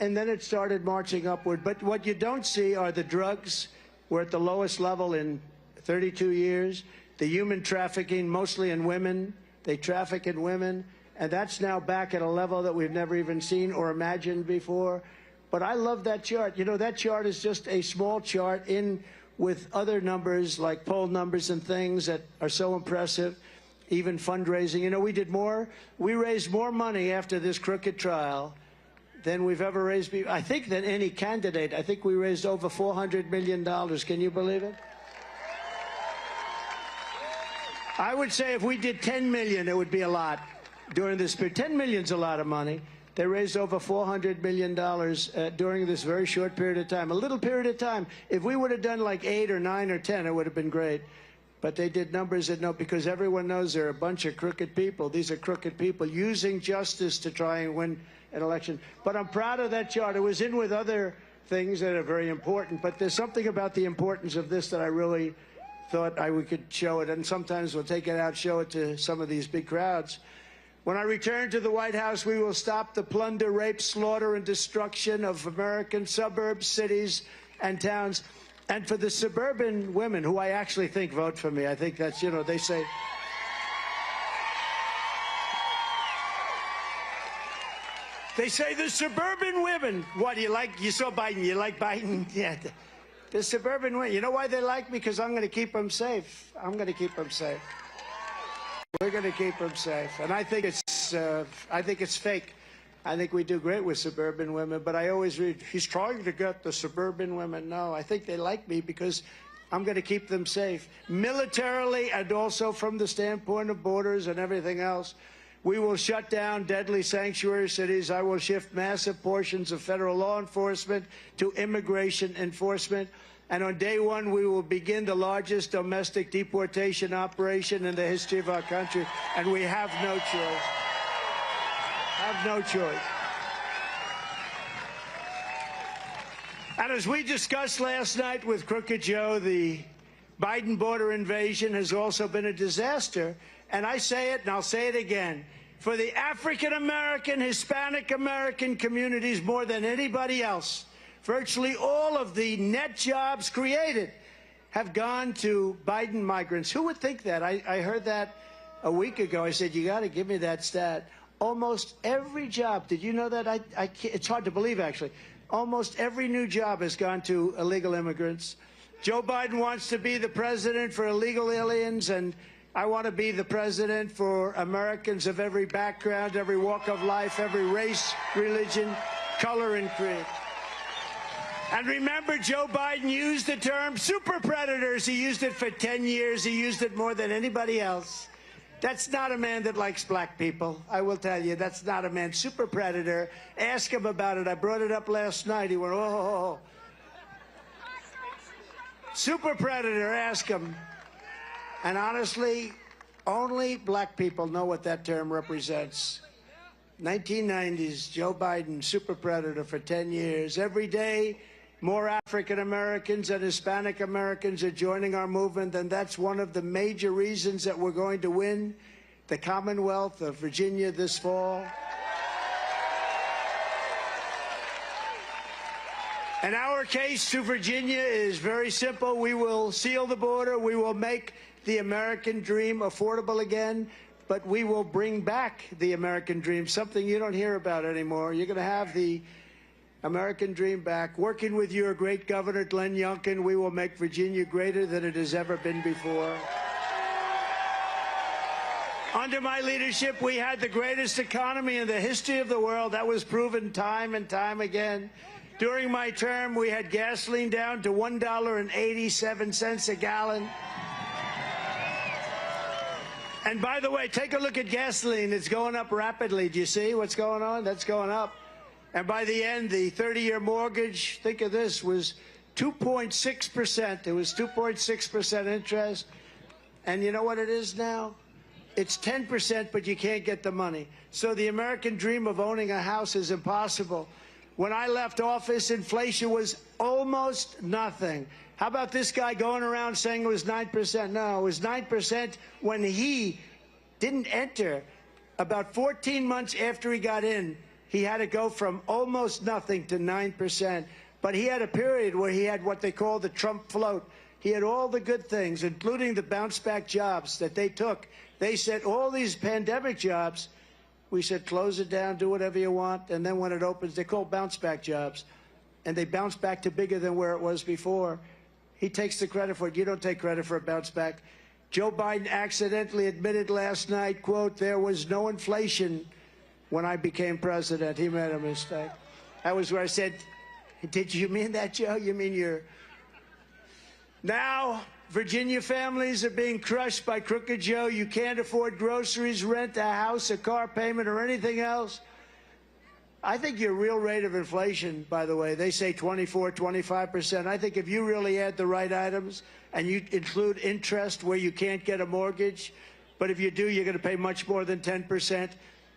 and then it started marching upward. But what you don't see are the drugs. We're at the lowest level in 32 years. The human trafficking, mostly in women. They traffic in women. And that's now back at a level that we've never even seen or imagined before. But I love that chart. You know, that chart is just a small chart in with other numbers like poll numbers and things that are so impressive, even fundraising. You know, we raised more money after this crooked trial than we've ever raised, I think, than any candidate. I think we raised over $400 million. Can you believe it? I would say if we did 10 million, it would be a lot during this period. 10 million's a lot of money. They raised over $400 million during this very short period of time. A little period of time. If we would have done like 8 or 9 or 10, it would have been great. But they did numbers that no, because everyone knows they're a bunch of crooked people. These are crooked people using justice to try and win an election. But I'm proud of that chart. It was in with other things that are very important. But there's something about the importance of this that I really thought we could show it. And sometimes we'll take it out, show it to some of these big crowds. When I return to the White House, we will stop the plunder, rape, slaughter, and destruction of American suburbs, cities, and towns. And for the suburban women, who I actually think vote for me, I think that's, you know, they say... They say the suburban women, what, you saw Biden, you like Biden? Yeah. The suburban women, you know why they like me? Because I'm going to keep them safe. I'm going to keep them safe. We're going to keep them safe. And I think it's fake. I think we do great with suburban women, but I always read, he's trying to get the suburban women. No, I think they like me because I'm going to keep them safe. Militarily and also from the standpoint of borders and everything else. We will shut down deadly sanctuary cities. I will shift massive portions of federal law enforcement to immigration enforcement. And on day one, we will begin the largest domestic deportation operation in the history of our country. And we have no choice. Have no choice. And as we discussed last night with Crooked Joe, the Biden border invasion has also been a disaster. And I say it, and I'll say it again, for the African-American, Hispanic-American communities more than anybody else, virtually all of the net jobs created have gone to Biden migrants. Who would think that? I heard that a week ago. I said, you got to give me that stat. Almost every job, did you know that? It's hard to believe, actually. Almost every new job has gone to illegal immigrants. Joe Biden wants to be the president for illegal aliens, and I want to be the president for Americans of every background, every walk of life, every race, religion, color, and creed. And remember, Joe Biden used the term super predators. He used it for 10 years. He used it more than anybody else. That's not a man that likes black people. I will tell you, that's not a man. Super predator. Ask him about it. I brought it up last night. He went, oh. Super predator, ask him. And honestly, only black people know what that term represents. 1990s, Joe Biden, super predator for 10 years. Every day, more African Americans and Hispanic Americans are joining our movement, and that's one of the major reasons that we're going to win the Commonwealth of Virginia this fall. And our case to Virginia is very simple. We will seal the border. We will make the American dream affordable again, but we will bring back the American dream, something you don't hear about anymore. You're going to have the American dream back. Working with your great governor, Glenn Youngkin, we will make Virginia greater than it has ever been before. Under my leadership, we had the greatest economy in the history of the world. That was proven time and time again. During my term, we had gasoline down to $1.87 a gallon. And by the way, take a look at gasoline. It's going up rapidly. Do you see what's going on? That's going up. And by the end, the 30-year mortgage, think of this, was 2.6%. It was 2.6% interest. And you know what it is now? It's 10%, but you can't get the money. So the American dream of owning a house is impossible. When I left office, inflation was almost nothing. How about this guy going around saying it was 9%? No, it was 9% when he didn't enter. About 14 months after he got in, he had to go from almost nothing to 9%. But he had a period where he had what they call the Trump float. He had all the good things, including the bounce-back jobs that they took. They said all these pandemic jobs, we said close it down, do whatever you want, and then when it opens, they're called bounce-back jobs. And they bounce back to bigger than where it was before. He takes the credit for it. You don't take credit for a bounce back. Joe Biden accidentally admitted last night, quote, there was no inflation when I became president. He made a mistake. That was where I said, did you mean that, Joe? You mean you're... Now, Virginia families are being crushed by Crooked Joe. You can't afford groceries, rent, a house, a car payment, or anything else. I think your real rate of inflation, by the way, they say 24, 25%. I think if you really add the right items and you include interest where you can't get a mortgage, but if you do, you're going to pay much more than 10%.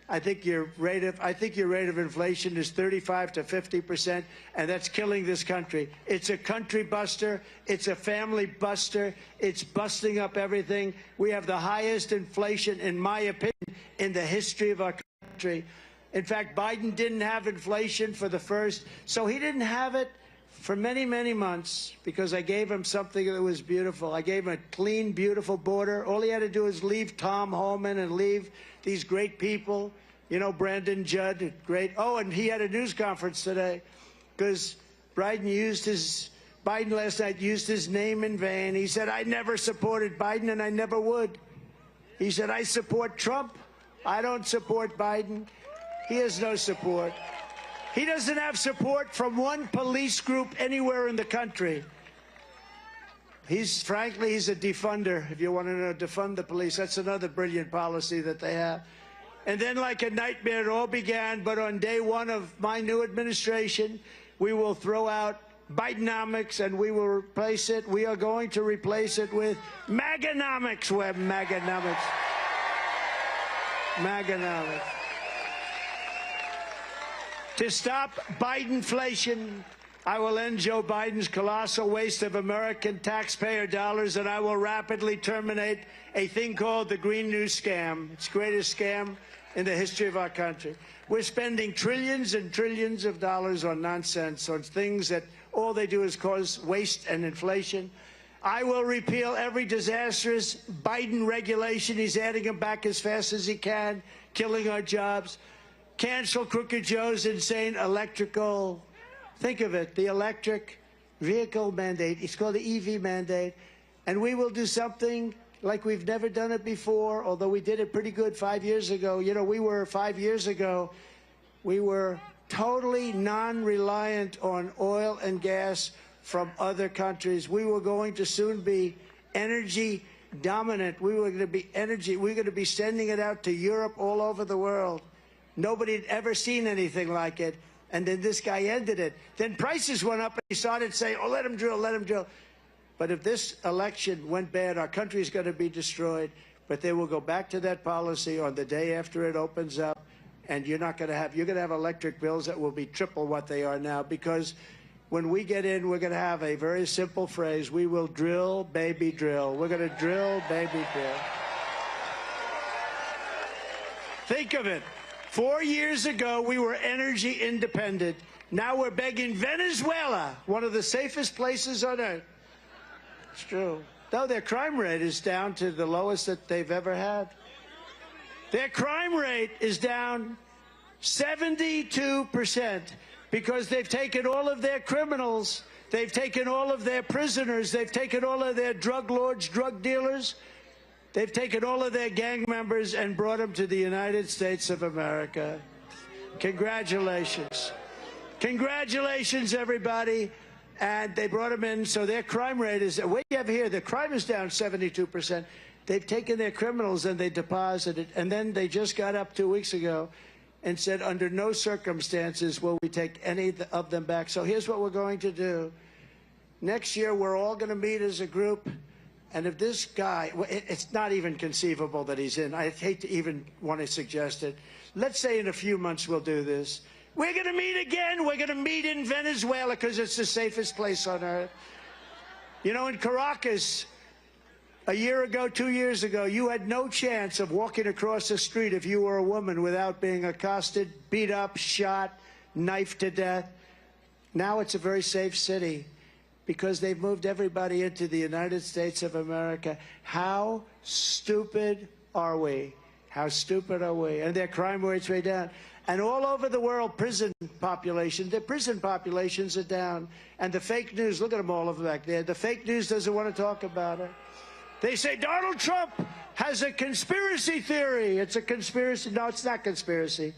I think your rate of inflation is 35 to 50%, and that's killing this country. It's a country buster. It's a family buster. It's busting up everything. We have the highest inflation, in my opinion, in the history of our country. In fact, Biden didn't have inflation for the first, so he didn't have it for many, many months because I gave him something that was beautiful. I gave him a clean, beautiful border. All he had to do was leave Tom Homan and leave these great people, you know, Brandon Judd, great. Oh, and he had a news conference today because Biden last night used his name in vain. He said, I never supported Biden and I never would. He said, I support Trump. I don't support Biden. He has no support. He doesn't have support from one police group anywhere in the country. Frankly, he's a defunder. If you want to know, defund the police. That's another brilliant policy that they have. And then like a nightmare, it all began. But on day one of my new administration, we will throw out Bidenomics and we will replace it. We are going to replace it with Maganomics. We're Maganomics. Maganomics. To stop Bidenflation, I will end Joe Biden's colossal waste of American taxpayer dollars, and I will rapidly terminate a thing called the Green New Scam. It's the greatest scam in the history of our country. We're spending trillions and trillions of dollars on nonsense, on things that all they do is cause waste and inflation. I will repeal every disastrous Biden regulation. He's adding them back as fast as he can, killing our jobs. Cancel Crooked Joe's insane electrical, think of it, the electric vehicle mandate. It's called the EV mandate. And we will do something like we've never done it before, although we did it pretty good 5 years ago. You know, 5 years ago, we were totally non-reliant on oil and gas from other countries. We were going to soon be energy dominant. We were going to be sending it out to Europe, all over the world. Nobody had ever seen anything like it. And then this guy ended it. Then prices went up and he started saying, oh, let him drill, let him drill. But if this election went bad, our country is going to be destroyed. But they will go back to that policy on the day after it opens up. And you're going to have electric bills that will be triple what they are now. Because when we get in, we're going to have a very simple phrase. We will drill, baby, drill. We're going to drill, baby, drill. Think of it. 4 years ago, we were energy independent. Now we're begging Venezuela, one of the safest places on earth. It's true. Though their crime rate is down to the lowest that they've ever had. Their crime rate is down 72% because they've taken all of their criminals, they've taken all of their prisoners, they've taken all of their drug lords, drug dealers, they've taken all of their gang members and brought them to the United States of America. Congratulations. Congratulations, everybody. And they brought them in, so their crime rate is, what you have here, the crime is down 72%. They've taken their criminals and they deposited, and then they just got up 2 weeks ago and said, under no circumstances will we take any of them back. So here's what we're going to do. Next year, we're all going to meet as a group, And if this guy, it's not even conceivable that he's in. I hate to even want to suggest it. Let's say in a few months we'll do this. We're going to meet again. We're going to meet in Venezuela because it's the safest place on earth. You know, in Caracas, a year ago, 2 years ago, you had no chance of walking across the street if you were a woman without being accosted, beat up, shot, knifed to death. Now it's a very safe city because they've moved everybody into the United States of America. How stupid are we? How stupid are we? And their crime rates way down. And all over the world, the prison populations are down. And the fake news, look at them all over back there. The fake news doesn't want to talk about it. They say Donald Trump has a conspiracy theory. It's a conspiracy. No, it's not conspiracy.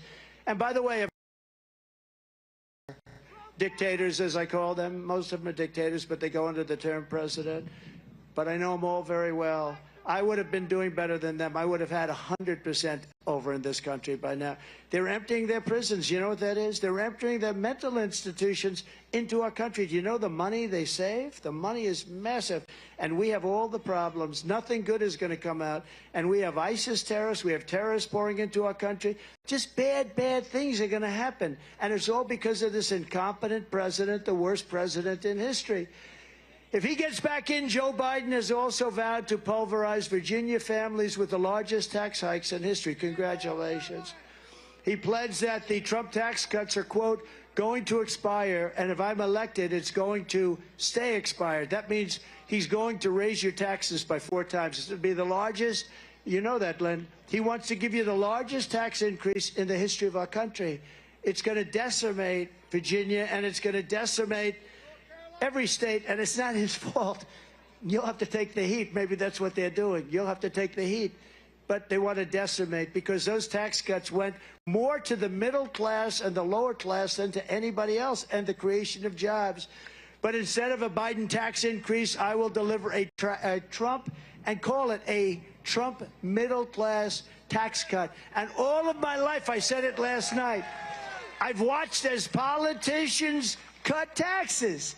And by the way, dictators, as I call them, most of them are dictators, but they go under the term president. But I know them all very well. I would have been doing better than them. I would have had 100% over in this country by now. They're emptying their prisons. You know what that is? They're emptying their mental institutions into our country. Do you know the money they save? The money is massive. And we have all the problems. Nothing good is going to come out. And we have ISIS terrorists. We have terrorists pouring into our country. Just bad, bad things are going to happen. And it's all because of this incompetent president, the worst president in history. If he gets back in, Joe Biden has also vowed to pulverize Virginia families with the largest tax hikes in history. Congratulations. He pledged that the Trump tax cuts are, quote, going to expire, and if I'm elected, it's going to stay expired. That means he's going to raise your taxes by 4 times. It's going to be the largest. You know that, Len. He wants to give you the largest tax increase in the history of our country. It's going to decimate Virginia, and it's going to decimate every state, and it's not his fault. You'll have to take the heat. Maybe that's what they're doing. You'll have to take the heat. But they want to decimate because those tax cuts went more to the middle class and the lower class than to anybody else and the creation of jobs. But instead of a Biden tax increase, I will deliver a Trump and call it a Trump middle class tax cut. And all of my life, I said it last night, I've watched as politicians cut taxes.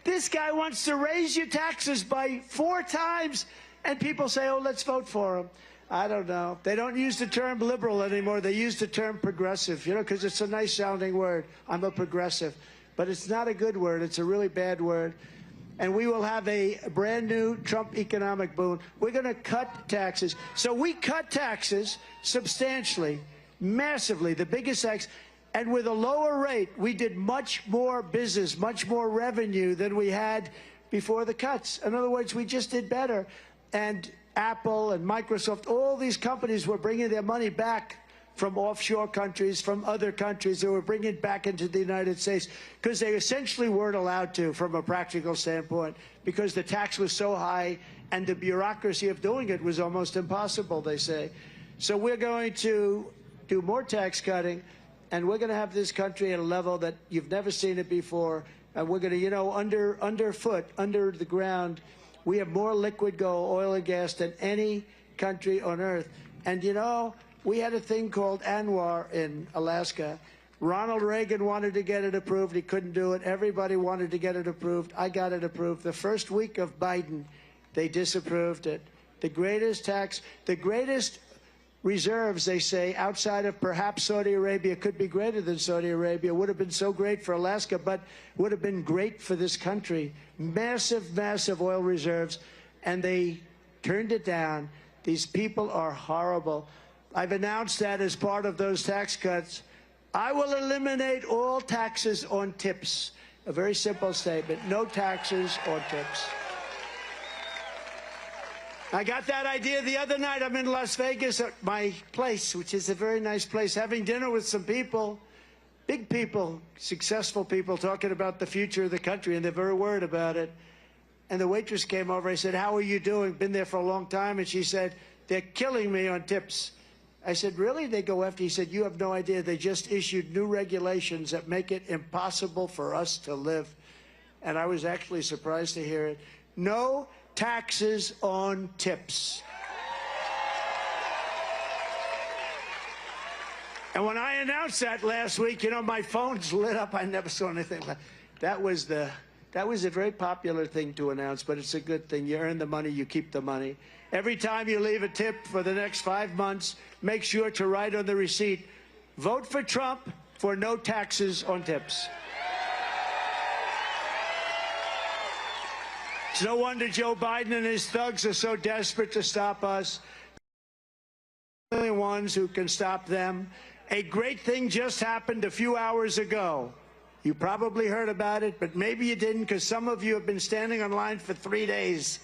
This guy wants to raise your taxes by 4 times, and people say, oh, let's vote for him. I don't know. They don't use the term liberal anymore. They use the term progressive, you know, because it's a nice-sounding word. I'm a progressive. But it's not a good word. It's a really bad word. And we will have a brand-new Trump economic boom. We're going to cut taxes. So we cut taxes substantially, massively, the biggest tax. And with a lower rate, we did much more business, much more revenue than we had before the cuts. In other words, we just did better. And Apple and Microsoft, all these companies were bringing their money back from offshore countries, from other countries. They were bringing it back into the United States because they essentially weren't allowed to from a practical standpoint because the tax was so high and the bureaucracy of doing it was almost impossible, they say. So we're going to do more tax cutting. And we're going to have this country at a level that you've never seen it before. And we're going to, you know, underfoot, under the ground, we have more liquid gold, oil and gas than any country on earth. And, you know, we had a thing called ANWR in Alaska. Ronald Reagan wanted to get it approved. He couldn't do it. Everybody wanted to get it approved. I got it approved. The first week of Biden, they disapproved it. The greatest tax, the greatest reserves, they say, outside of perhaps Saudi Arabia, could be greater than Saudi Arabia. Would have been so great for Alaska, but would have been great for this country. Massive, massive oil reserves, and they turned it down. These people are horrible. I've announced that as part of those tax cuts, I will eliminate all taxes on tips. A very simple statement. No taxes on tips. I got that idea the other night. I'm in Las Vegas at my place, which is a very nice place, having dinner with some people, big people, successful people, talking about the future of the country, and they're very worried about it. And the waitress came over. I said, how are you doing? Been there for a long time. And she said, they're killing me on tips. I said, really? They go after? He said, you have no idea. They just issued new regulations that make it impossible for us to live. And I was actually surprised to hear it. No taxes on tips. And when I announced that last week, you know, my phone's lit up. I never saw anything like that. That was the That was a very popular thing to announce, but it's a good thing. You earn the money, you keep the money. Every time you leave a tip for the next 5 months, make sure to write on the receipt, vote for Trump for no taxes on tips. It's no wonder Joe Biden and his thugs are so desperate to stop us. They're the only ones who can stop them. A great thing just happened a few hours ago. You probably heard about it, but maybe you didn't, because some of you have been standing in line for 3 days.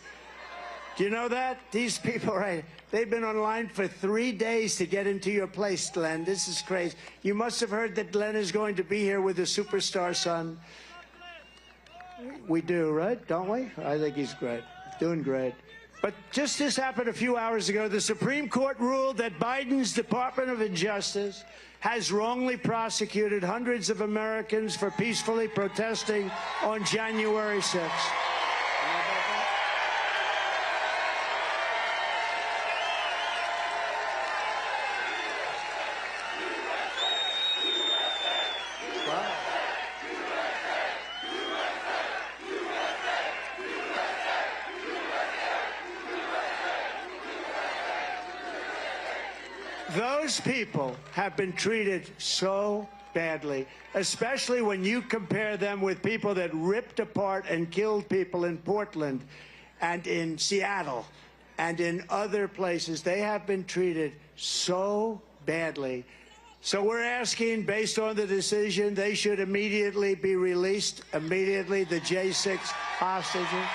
Do you know that? These people, right, they've been online for 3 days to get into your place, Glenn. This is crazy. You must have heard that Glenn is going to be here with his superstar son. We do, right? Don't we? I think he's great. Doing great. But just this happened a few hours ago. The Supreme Court ruled that Biden's Department of Justice has wrongly prosecuted hundreds of Americans for peacefully protesting on January 6th. Those people have been treated so badly, especially when you compare them with people that ripped apart and killed people in Portland and in Seattle and in other places. They have been treated so badly. So we're asking, based on the decision, they should immediately be released, immediately, the J6 hostages.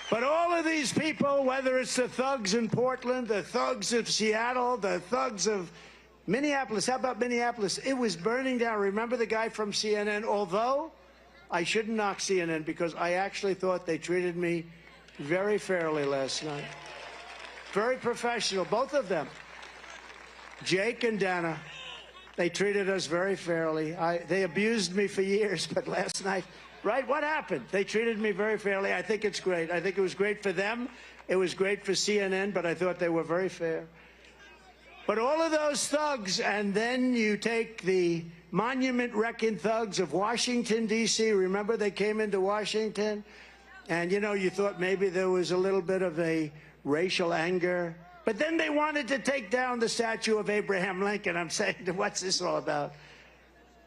But all of these people, whether it's the thugs in Portland, the thugs of Seattle, the thugs of Minneapolis. How about Minneapolis? It was burning down. Remember the guy from CNN? Although I shouldn't knock CNN, because I actually thought they treated me very fairly last night. Very professional, both of them. Jake and Dana, they treated us very fairly. They abused me for years, but last night, right? What happened? They treated me very fairly. I think it's great. I think it was great for them. It was great for CNN, but I thought they were very fair. But all of those thugs, and then you take the monument-wrecking thugs of Washington, D.C. Remember they came into Washington? And, you know, you thought maybe there was a little bit of a racial anger. But then they wanted to take down the statue of Abraham Lincoln. I'm saying, what's this all about?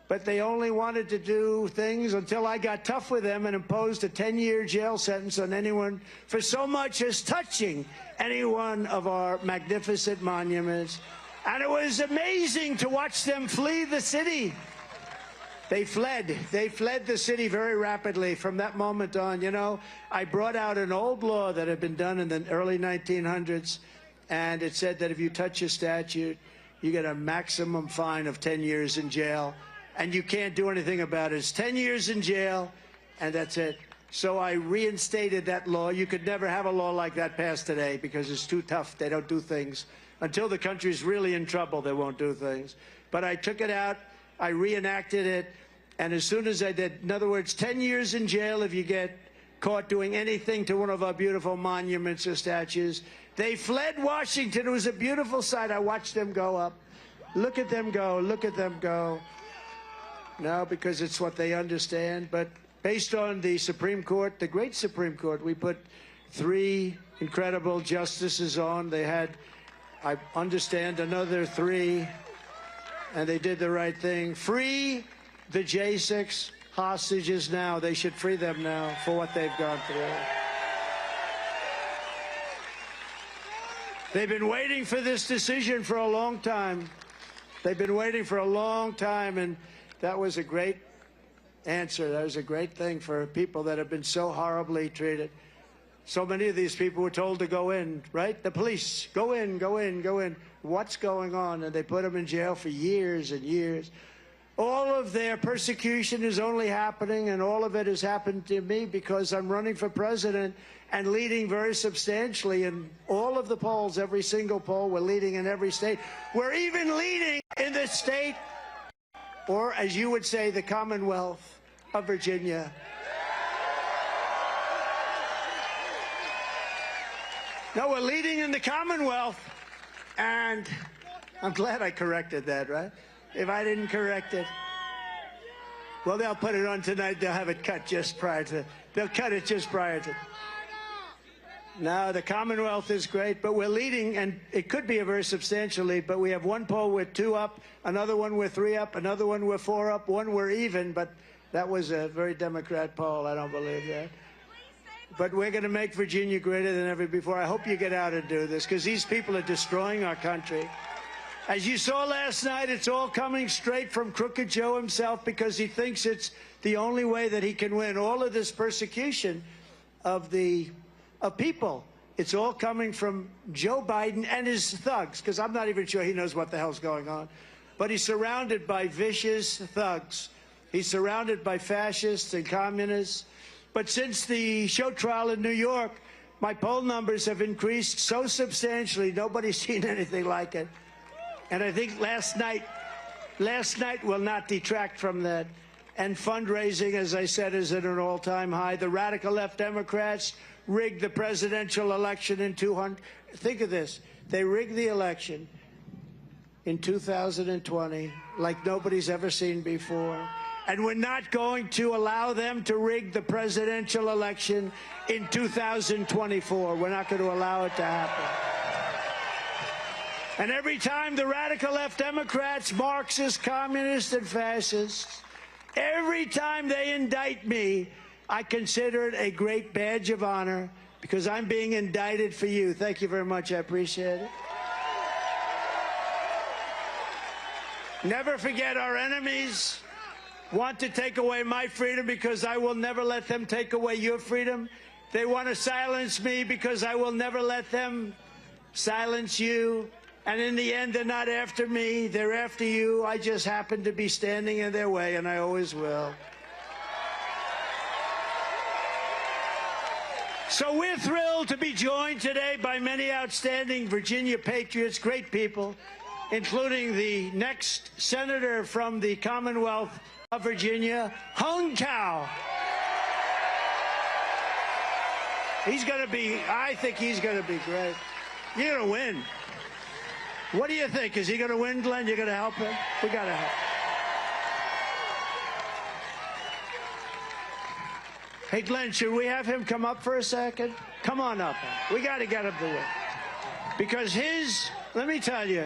But they only wanted to do things until I got tough with them and imposed a 10-year jail sentence on anyone for so much as touching any one of our magnificent monuments. And it was amazing to watch them flee the city. They fled. They fled the city very rapidly from that moment on. You know, I brought out an old law that had been done in the early 1900s, and it said that if you touch a statue, you get a maximum fine of 10 years in jail. And you can't do anything about it. It's 10 years in jail, and that's it. So I reinstated that law. You could never have a law like that passed today because it's too tough. They don't do things. Until the country's really in trouble, they won't do things. But I took it out. I reenacted it. And as soon as I did, in other words, 10 years in jail if you get caught doing anything to one of our beautiful monuments or statues. They fled Washington. It was a beautiful sight. I watched them go up. Look at them go. Look at them go. No, because it's what they understand. But based on the Supreme Court, the great Supreme Court, we put 3 incredible justices on. They had, I understand, another 3, and they did the right thing. Free the J6 hostages now. They should free them now for what they've gone through. They've been waiting for this decision for a long time. They've been waiting for a long time, and that was a great answer. That was a great thing for people that have been so horribly treated. So many of these people were told to go in, right? The police, go in, go in, go in. What's going on? And they put them in jail for years and years. All of their persecution is only happening, and all of it has happened to me because I'm running for president and leading very substantially in all of the polls, every single poll. We're leading in every state. We're even leading in the state, or as you would say, the Commonwealth of Virginia. No, we're leading in the Commonwealth, and I'm glad I corrected that, right? if I didn't correct it. Well, they'll put it on tonight. They'll have it cut just prior to. They'll cut it just prior to. No, the Commonwealth is great, but we're leading, and it could be a very substantial lead, but we have one poll with 2 up, another one with 3 up, another one with 4 up, one we're even, but that was a very Democrat poll. I don't believe that. But we're going to make Virginia greater than ever before. I hope you get out and do this, because these people are destroying our country. As you saw last night, it's all coming straight from Crooked Joe himself, because he thinks it's the only way that he can win. All of this persecution of people, it's all coming from Joe Biden and his thugs, because I'm not even sure he knows what the hell's going on. But he's surrounded by vicious thugs. He's surrounded by fascists and communists. But since the show trial in New York, my poll numbers have increased so substantially, nobody's seen anything like it. And I think last night will not detract from that. And fundraising, as I said, is at an all-time high. The radical left Democrats rigged the presidential election in 200. Think of this. They rigged the election in 2020 like nobody's ever seen before. And we're not going to allow them to rig the presidential election in 2024. We're not going to allow it to happen. And every time the radical left Democrats, Marxists, communists, and fascists, every time they indict me, I consider it a great badge of honor, because I'm being indicted for you. Thank you very much. I appreciate it. Never forget, our enemies want to take away my freedom, because I will never let them take away your freedom. They want to silence me, because I will never let them silence you. And in the end, they're not after me. They're after you. I just happen to be standing in their way, and I always will. So we're thrilled to be joined today by many outstanding Virginia patriots, great people, including the next senator from the Commonwealth of Virginia, Hung Cao. He's going to be, I think he's going to be great. You're going to win. What do you think? Is he going to win, Glenn? You're going to help him? We got to help. Hey, Glenn, should we have him come up for a second? Come on up. We got to get him to win. Because let me tell you,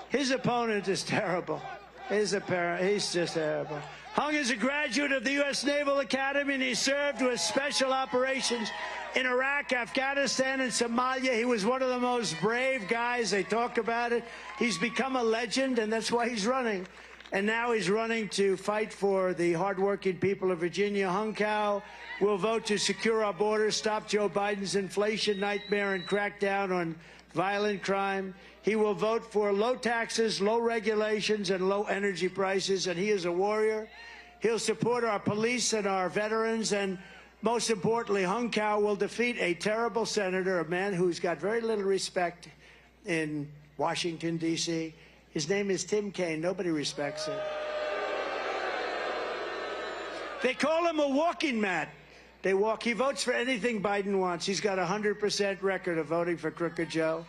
his opponent is terrible. He's just terrible. Hung is a graduate of the U.S. Naval Academy, and he served with special operations in Iraq, Afghanistan, and Somalia. He was one of the most brave guys. They talk about it. He's become a legend, and that's why he's running. And now he's running to fight for the hardworking people of Virginia. Hung Cao will vote to secure our borders, stop Joe Biden's inflation nightmare, and crack down on violent crime. He will vote for low taxes, low regulations, and low energy prices, and he is a warrior. He'll support our police and our veterans, and most importantly, Hung Cao will defeat a terrible senator, a man who's got very little respect in Washington, D.C. His name is Tim Kaine. Nobody respects him. They call him a walking mat. He votes for anything Biden wants. He's got a 100% record of voting for Crooked Joe.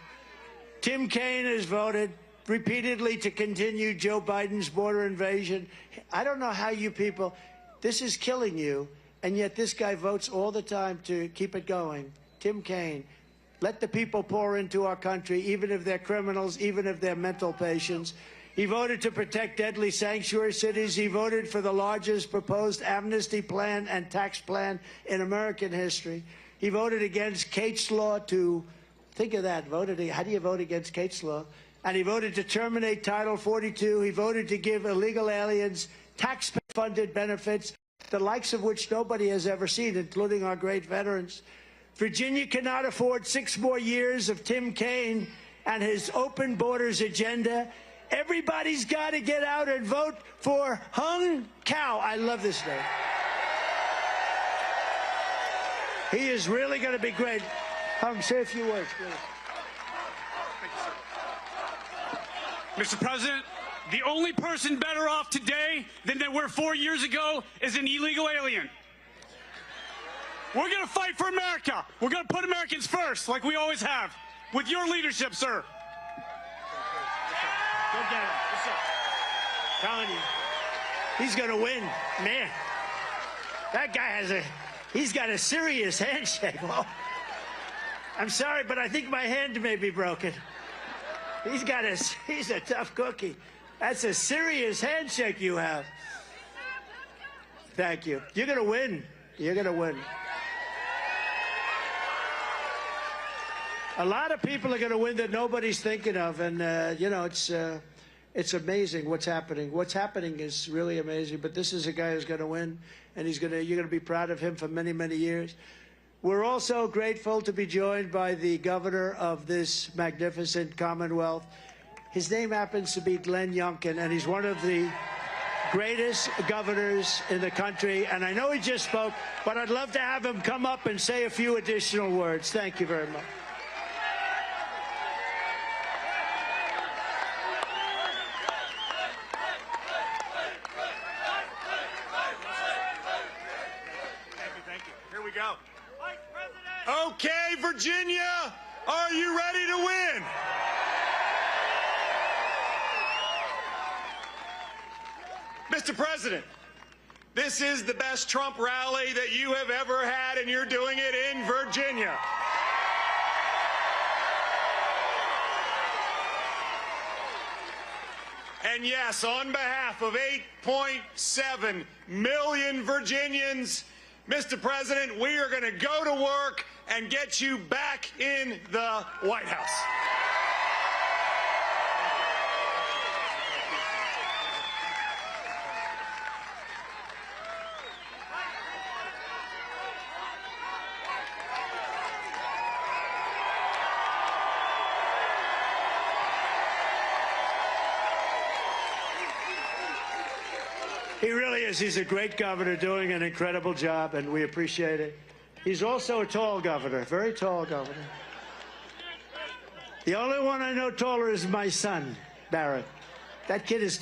Tim Kaine has voted repeatedly to continue Joe Biden's border invasion. I don't know how you people, this is killing you, and yet this guy votes all the time to keep it going. Tim Kaine. Let the people pour into our country, even if they're criminals, even if they're mental patients. He voted to protect deadly sanctuary cities. He voted for the largest proposed amnesty plan and tax plan in American history. He voted against Kate's Law to, think of that, how do you vote against Kate's Law? And he voted to terminate Title 42. He voted to give illegal aliens tax-funded benefits, the likes of which nobody has ever seen, including our great veterans. Virginia cannot afford 6 more years of Tim Kaine and his open borders agenda. Everybody's got to get out and vote for Hung Cao. I love this name. He is really going to be great. Hung, say a few words, please. Mr. President, the only person better off today than they were 4 years ago is an illegal alien. We're going to fight for America. We're going to put Americans first, like we always have, with your leadership, sir. Go get him. telling you, he's going to win. Man, that guy he's got a serious handshake. Well, I'm sorry, but I think my hand may be broken. He's a tough cookie. That's a serious handshake you have. Thank you. You're going to win. You're going to win. A lot of people are going to win that nobody's thinking of, and you know, it's amazing what's happening. What's happening is really amazing. But this is a guy who's going to win, and you're going to be proud of him for many, many years. We're also grateful to be joined by the governor of this magnificent Commonwealth. His name happens to be Glenn Youngkin, and he's one of the greatest governors in the country. And I know he just spoke, but I'd love to have him come up and say a few additional words. Thank you very much. Okay, Virginia, are you ready to win? Mr. President, this is the best Trump rally that you have ever had, and you're doing it in Virginia. And yes, on behalf of 8.7 million Virginians, Mr. President, we are going to go to work and get you back in the White House. He really is. He's a great governor doing an incredible job, and we appreciate it. He's also a tall governor, very tall governor. The only one I know taller is my son, Barrett. That kid is